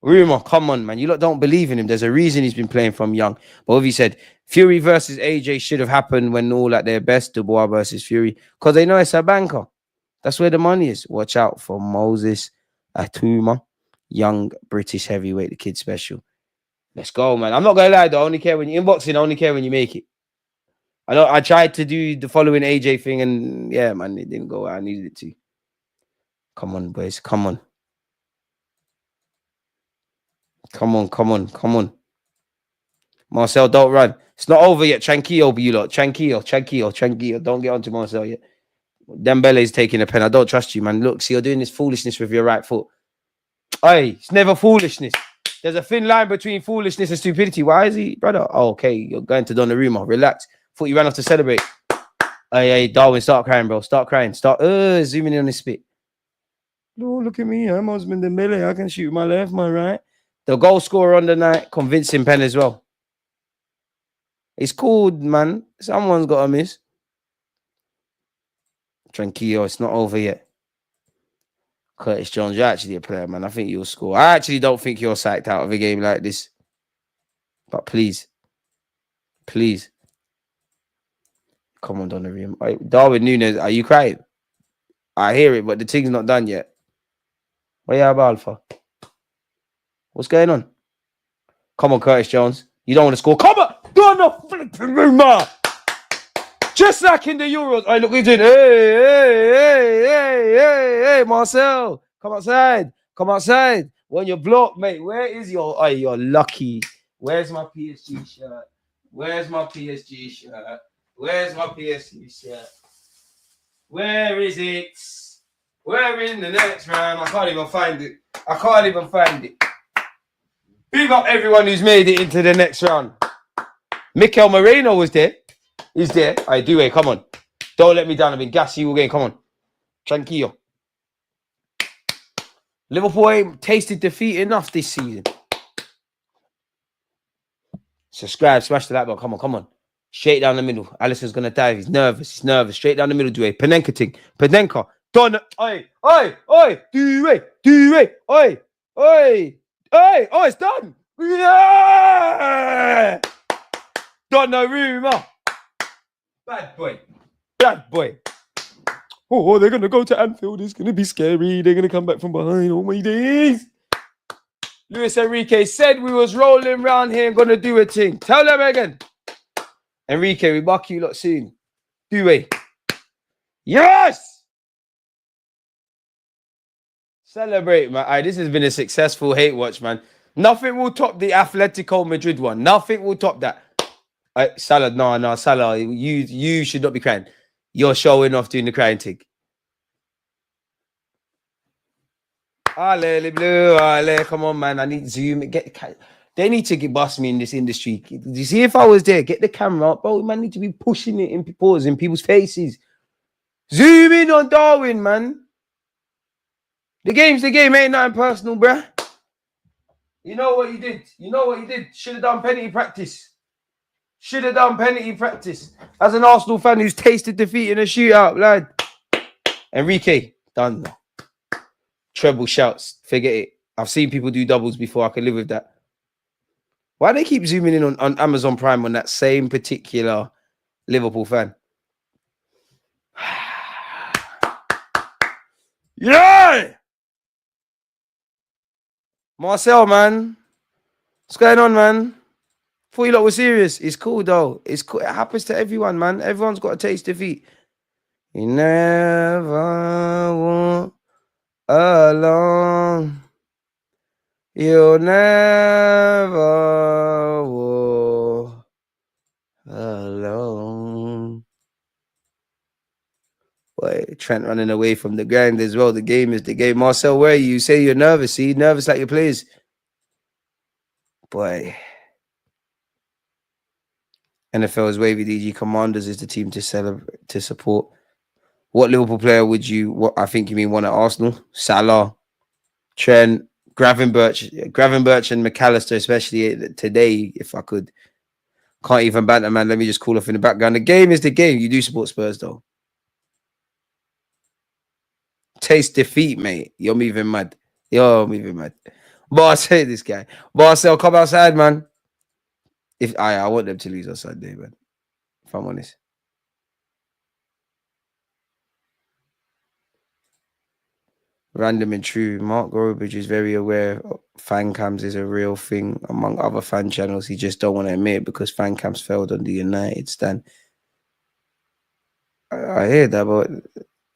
Rumour, come on, man. You lot don't believe in him. There's a reason he's been playing from young. But what he said, Fury versus AJ should have happened when all at their best. Dubois versus Fury. Because they know it's a banker. That's where the money is. Watch out for Moses Atuma, young British heavyweight, the kid special. Let's go, man. I'm not gonna lie though. I only care when you inboxing. I only care when you make it. I know I tried to do the following AJ thing, and yeah, man, it didn't go where I needed it to. Come on, boys. Come on. Marcel, don't run. It's not over yet. Tranquillo, you lot. Tranquillo. Don't get onto Marcel yet. Dembele is taking a pen. I don't trust you, man. Look, see, you're doing this foolishness with your right foot. Hey, it's never foolishness. There's a thin line between foolishness and stupidity. Why is he, brother? Oh, okay, you're going to Donnarumma. Relax. Thought you ran off to celebrate. Hey, Darwin, start crying, bro. Start crying. Start zooming in on his spit. Oh, look at me. I'm Osman Dembele. I can shoot my left, my right. The goal scorer on the night, convincing pen as well. It's called, man. Someone's got to miss. Tranquillo, it's not over yet. Curtis Jones, you're actually a player, man. I think you'll score. I actually don't think you're psyched out of a game like this. But please. Please. Come on, Donnarumma. Darwin Nunez, are you crying? I hear it, but the thing's not done yet. What are you about, Alpha? What's going on? Come on, Curtis Jones. You don't want to score. Come on! Donnarumma! Just like in the Euros. Hey, look what he's doing. Hey, Marcel. Come outside. Come outside. When you're blocked, mate, where is your... Oh, you're lucky. Where's my PSG shirt? Where's my PSG shirt? Where's my PSG shirt? Where is it? We're in the next round. I can't even find it. I can't even find it. Big up everyone who's made it into the next round. Mikel Moreno was there. He's there. I do it. Come on. Don't let me down. I've been gassy all game. Come on. Tranquillo. Liverpool ain't tasted defeat enough this season. Subscribe. Smash the like button. Come on. Come on. Straight down the middle. Alisson's going to dive. He's nervous. He's nervous. Straight down the middle. Do a Panenka thing. Panenka. Done. Oi. Oi. Oi. Do it. Do it. Oi. Oi. Oi. Oh, it's done. Yeah. Donnarumma. Bad boy. Bad boy. Oh, they're going to go to Anfield. It's going to be scary. They're going to come back from behind. Oh, my days. Luis Enrique said we was rolling around here and going to do a thing. Tell them again. Enrique, we back you lot soon. Do it. Yes! Celebrate, man. Right, this has been a successful hate watch, man. Nothing will top the Atletico Madrid one. Nothing will top that. Salah, no, Salah, you should not be crying. You're showing off doing the crying thing. Ale, blue, ale, come on, man. I need to zoom. They need to bust me in this industry. You see, if I was there, get the camera up, bro. Man, need to be pushing it in people's faces. Zoom in on Darwin, man. The game's the game, ain't nothing personal, bruh. You know what you did. You know what you did. Should have done penalty practice. Should have done penalty practice. As an Arsenal fan who's tasted defeat in a shootout, lad. Enrique, done now. Treble shouts. Forget it. I've seen people do doubles before. I can live with that. Why do they keep zooming in on Amazon Prime on that same particular Liverpool fan? Yeah! Marcel, man. What's going on, man? Thought you lot were serious. It's cool, though. It's cool. It happens to everyone, man. Everyone's got to taste defeat. You never walk alone. You'll never walk alone. Boy, Trent running away from the grind as well. The game is the game. Marcel, where are you? You say you're nervous. See, nervous like your players. Boy. NFL's Wavy DG Commanders is the team to celebrate, to support. What Liverpool player would you, what I think you mean one at Arsenal? Salah, Trent, Gravenberch and McAllister, especially today, if I could. Can't even banter, man. Let me just call off in the background. The game is the game. You do support Spurs, though. Taste defeat, mate. You're moving mad. You're moving mad. Marcel, this guy. Marcel, come outside, man. If I want them to lose on Sunday, man. If I'm honest. Random and true. Mark Gorobridge is very aware fan cams is a real thing among other fan channels. He just don't want to admit it because fan cams failed on the United stand. I hear that, but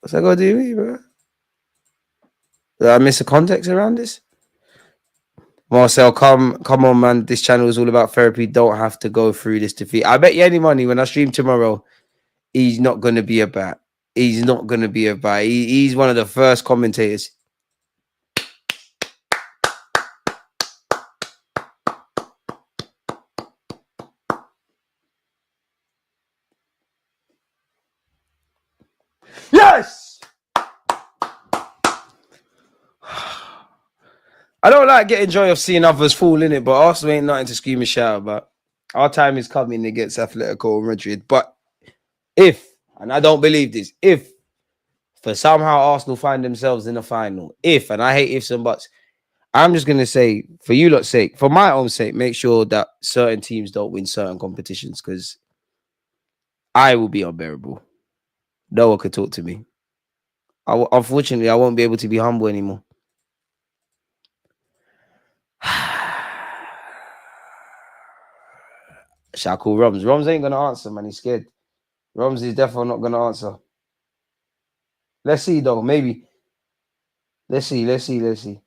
what's that got to do with me, bro? Did I miss the context around this? Marcel, come on, man. This channel is all about therapy. Don't have to go through this defeat. I bet you any money when I stream tomorrow, he's not going to be a bat. He's not going to be a buy. He's one of the first commentators. Yes! I don't like getting joy of seeing others fall in it, but Arsenal ain't nothing to scream and shout about. Our time is coming against Atletico Madrid. But if, and I don't believe this, if for somehow Arsenal find themselves in the final, if, and I hate ifs and buts, I'm just going to say, for you lot's sake, for my own sake, make sure that certain teams don't win certain competitions, because I will be unbearable. No one could talk to me. Unfortunately, I won't be able to be humble anymore. Shall I call Roms? Roms ain't going to answer, man. He's scared. Roms is definitely not going to answer. Let's see, though. Maybe. Let's see.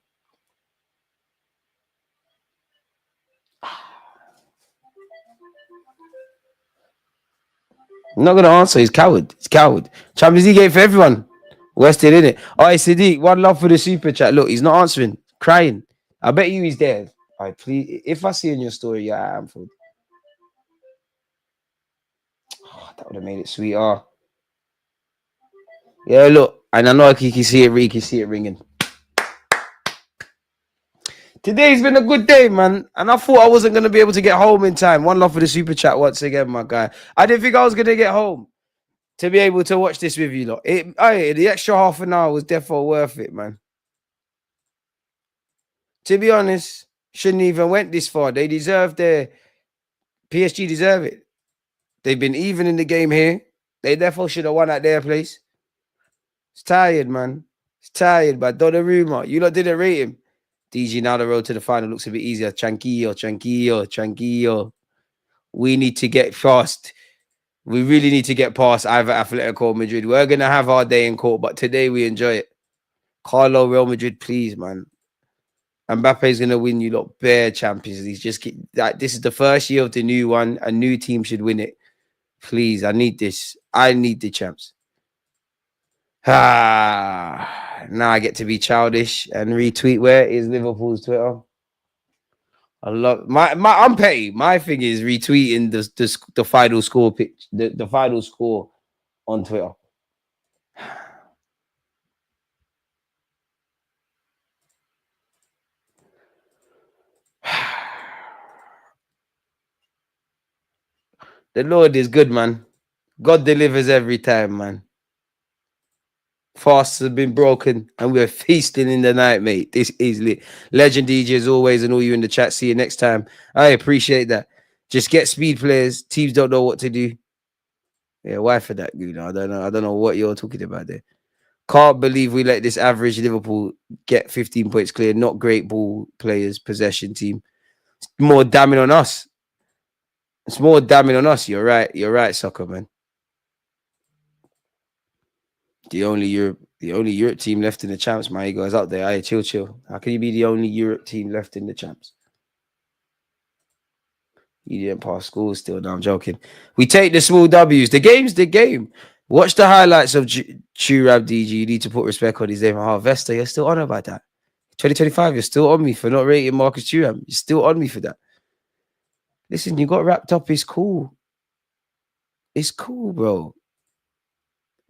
I'm not going to answer. He's coward. Champions League game for everyone. Wested, innit? All right, Sadiq, one love for the super chat. Look, he's not answering. Crying. I bet you he's there. All right, please. If I see in your story, you're at Anfield. Oh, that would have made it sweeter. Yeah, look. And I know he can see it ringing. Today's been a good day, man. And I thought I wasn't going to be able to get home in time. One love for the super chat once again, my guy. I didn't think I was going to get home to be able to watch this with you lot. The extra half an hour was definitely worth it, man. To be honest, shouldn't even went this far. They deserve PSG deserve it. They've been even in the game here. They therefore should have won at their place. It's tired, man. It's tired, but Donnarumma, you lot didn't rate him. DG, now the road to the final looks a bit easier. Tranquillo. We need to get fast. We really need to get past either Atletico Madrid. We're going to have our day in court, but today we enjoy it. Carlo, Real Madrid, please, man. Mbappe's going to win you lot bare Champions League. This is the first year of the new one. A new team should win it. Please, I need this. I need the champs. Now I get to be childish and retweet. Where is Liverpool's Twitter? I love I'm petty. My thing is retweeting the final score pitch, the final score on Twitter. The Lord is good, man. God delivers every time, man. Fasts have been broken and we're feasting in the night, mate. This is lit. Legend DJ as always, and all you in the chat. See you next time. I appreciate that. Just get speed players. Teams don't know what to do. Yeah, why for that, Gooner? I don't know what you're talking about there. Can't believe we let this average Liverpool get 15 points clear. Not great ball players, possession team. It's more damning on us. It's more damning on us. You're right, soccer man. The only Europe team left in the champs, man. You guys out there. Aye, chill. How can you be the only Europe team left in the champs? You didn't pass school still. No, I'm joking. We take the small W's. The game's the game. Watch the highlights of Churab DG. You need to put respect on his name. Vesta, you're still on about that. 2025, you're still on me for not rating Marcus Thuram. You're still on me for that. Listen, you got wrapped up. It's cool. It's cool, bro.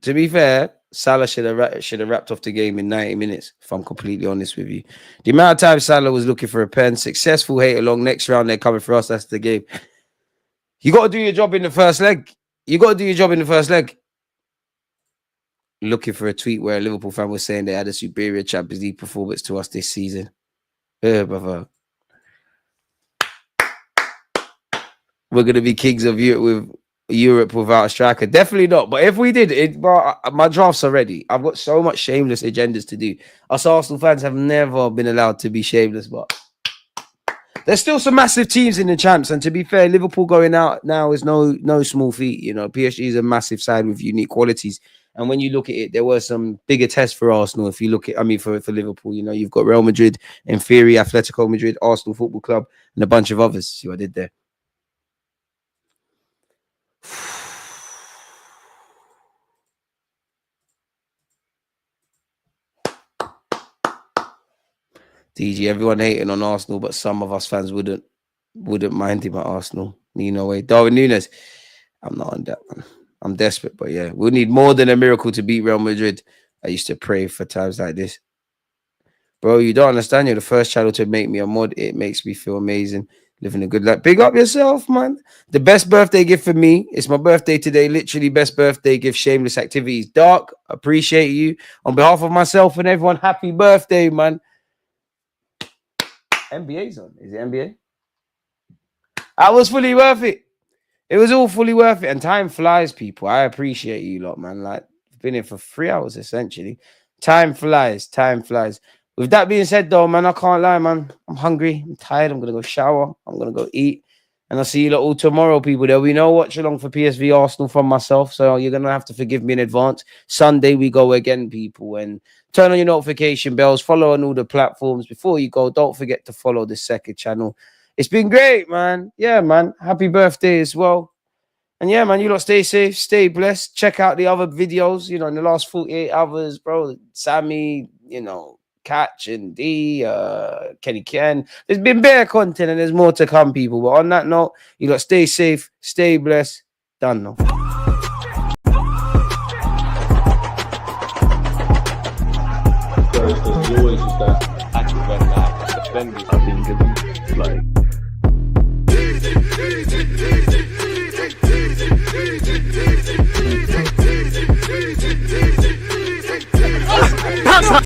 To be fair, Salah should have wrapped off the game in 90 minutes, if I'm completely honest with you. The amount of time Salah was looking for a pen, successful hate along. Next round, they're coming for us. That's the game. You got to do your job in the first leg. Looking for a tweet where a Liverpool fan was saying they had a superior Champions League performance to us this season. Brother. We're going to be kings of Europe without a striker. Definitely not. But if we did, my drafts are ready. I've got so much shameless agendas to do. Us Arsenal fans have never been allowed to be shameless, but there's still some massive teams in the champs. And to be fair, Liverpool going out now is no small feat. You know, PSG is a massive side with unique qualities. And when you look at it, there were some bigger tests for Arsenal. If you look at, for Liverpool, you know, you've got Real Madrid, in theory, Atletico Madrid, Arsenal Football Club, and a bunch of others. See what I did there? DG, everyone hating on Arsenal, but some of us fans wouldn't mind him at Arsenal. No way. Darwin Nunez, I'm not on that, man. I'm desperate, but yeah, we'll need more than a miracle to beat Real Madrid. I used to pray for times like this. Bro, you don't understand. You're the first channel to make me a mod. It makes me feel amazing. Living a good life. Big up yourself, man. The best birthday gift for me. It's my birthday today. Literally best birthday gift. Shameless activities. Dark, appreciate you. On behalf of myself and everyone, happy birthday, man. NBA's on. Is it NBA? That was fully worth it. It was all fully worth it. And time flies, people. I appreciate you lot, man. Like, I've been here for 3 hours, essentially. Time flies. Time flies. With that being said, though, man, I can't lie, man. I'm hungry. I'm tired. I'm going to go shower. I'm going to go eat. And I'll see you lot all tomorrow, people. There'll be no watch along for PSV Arsenal from myself. So you're going to have to forgive me in advance. Sunday, we go again, people. And turn on your notification bells. Follow on all the platforms. Before you go, don't forget to follow the second channel. It's been great, man. Yeah, man. Happy birthday as well. And yeah, man, you lot stay safe, stay blessed. Check out the other videos, in the last 48 hours, bro. Sammy, Catch and D, Kenny Ken. There's been better content and there's more to come, people. But on that note, you lot stay safe, stay blessed. Done now.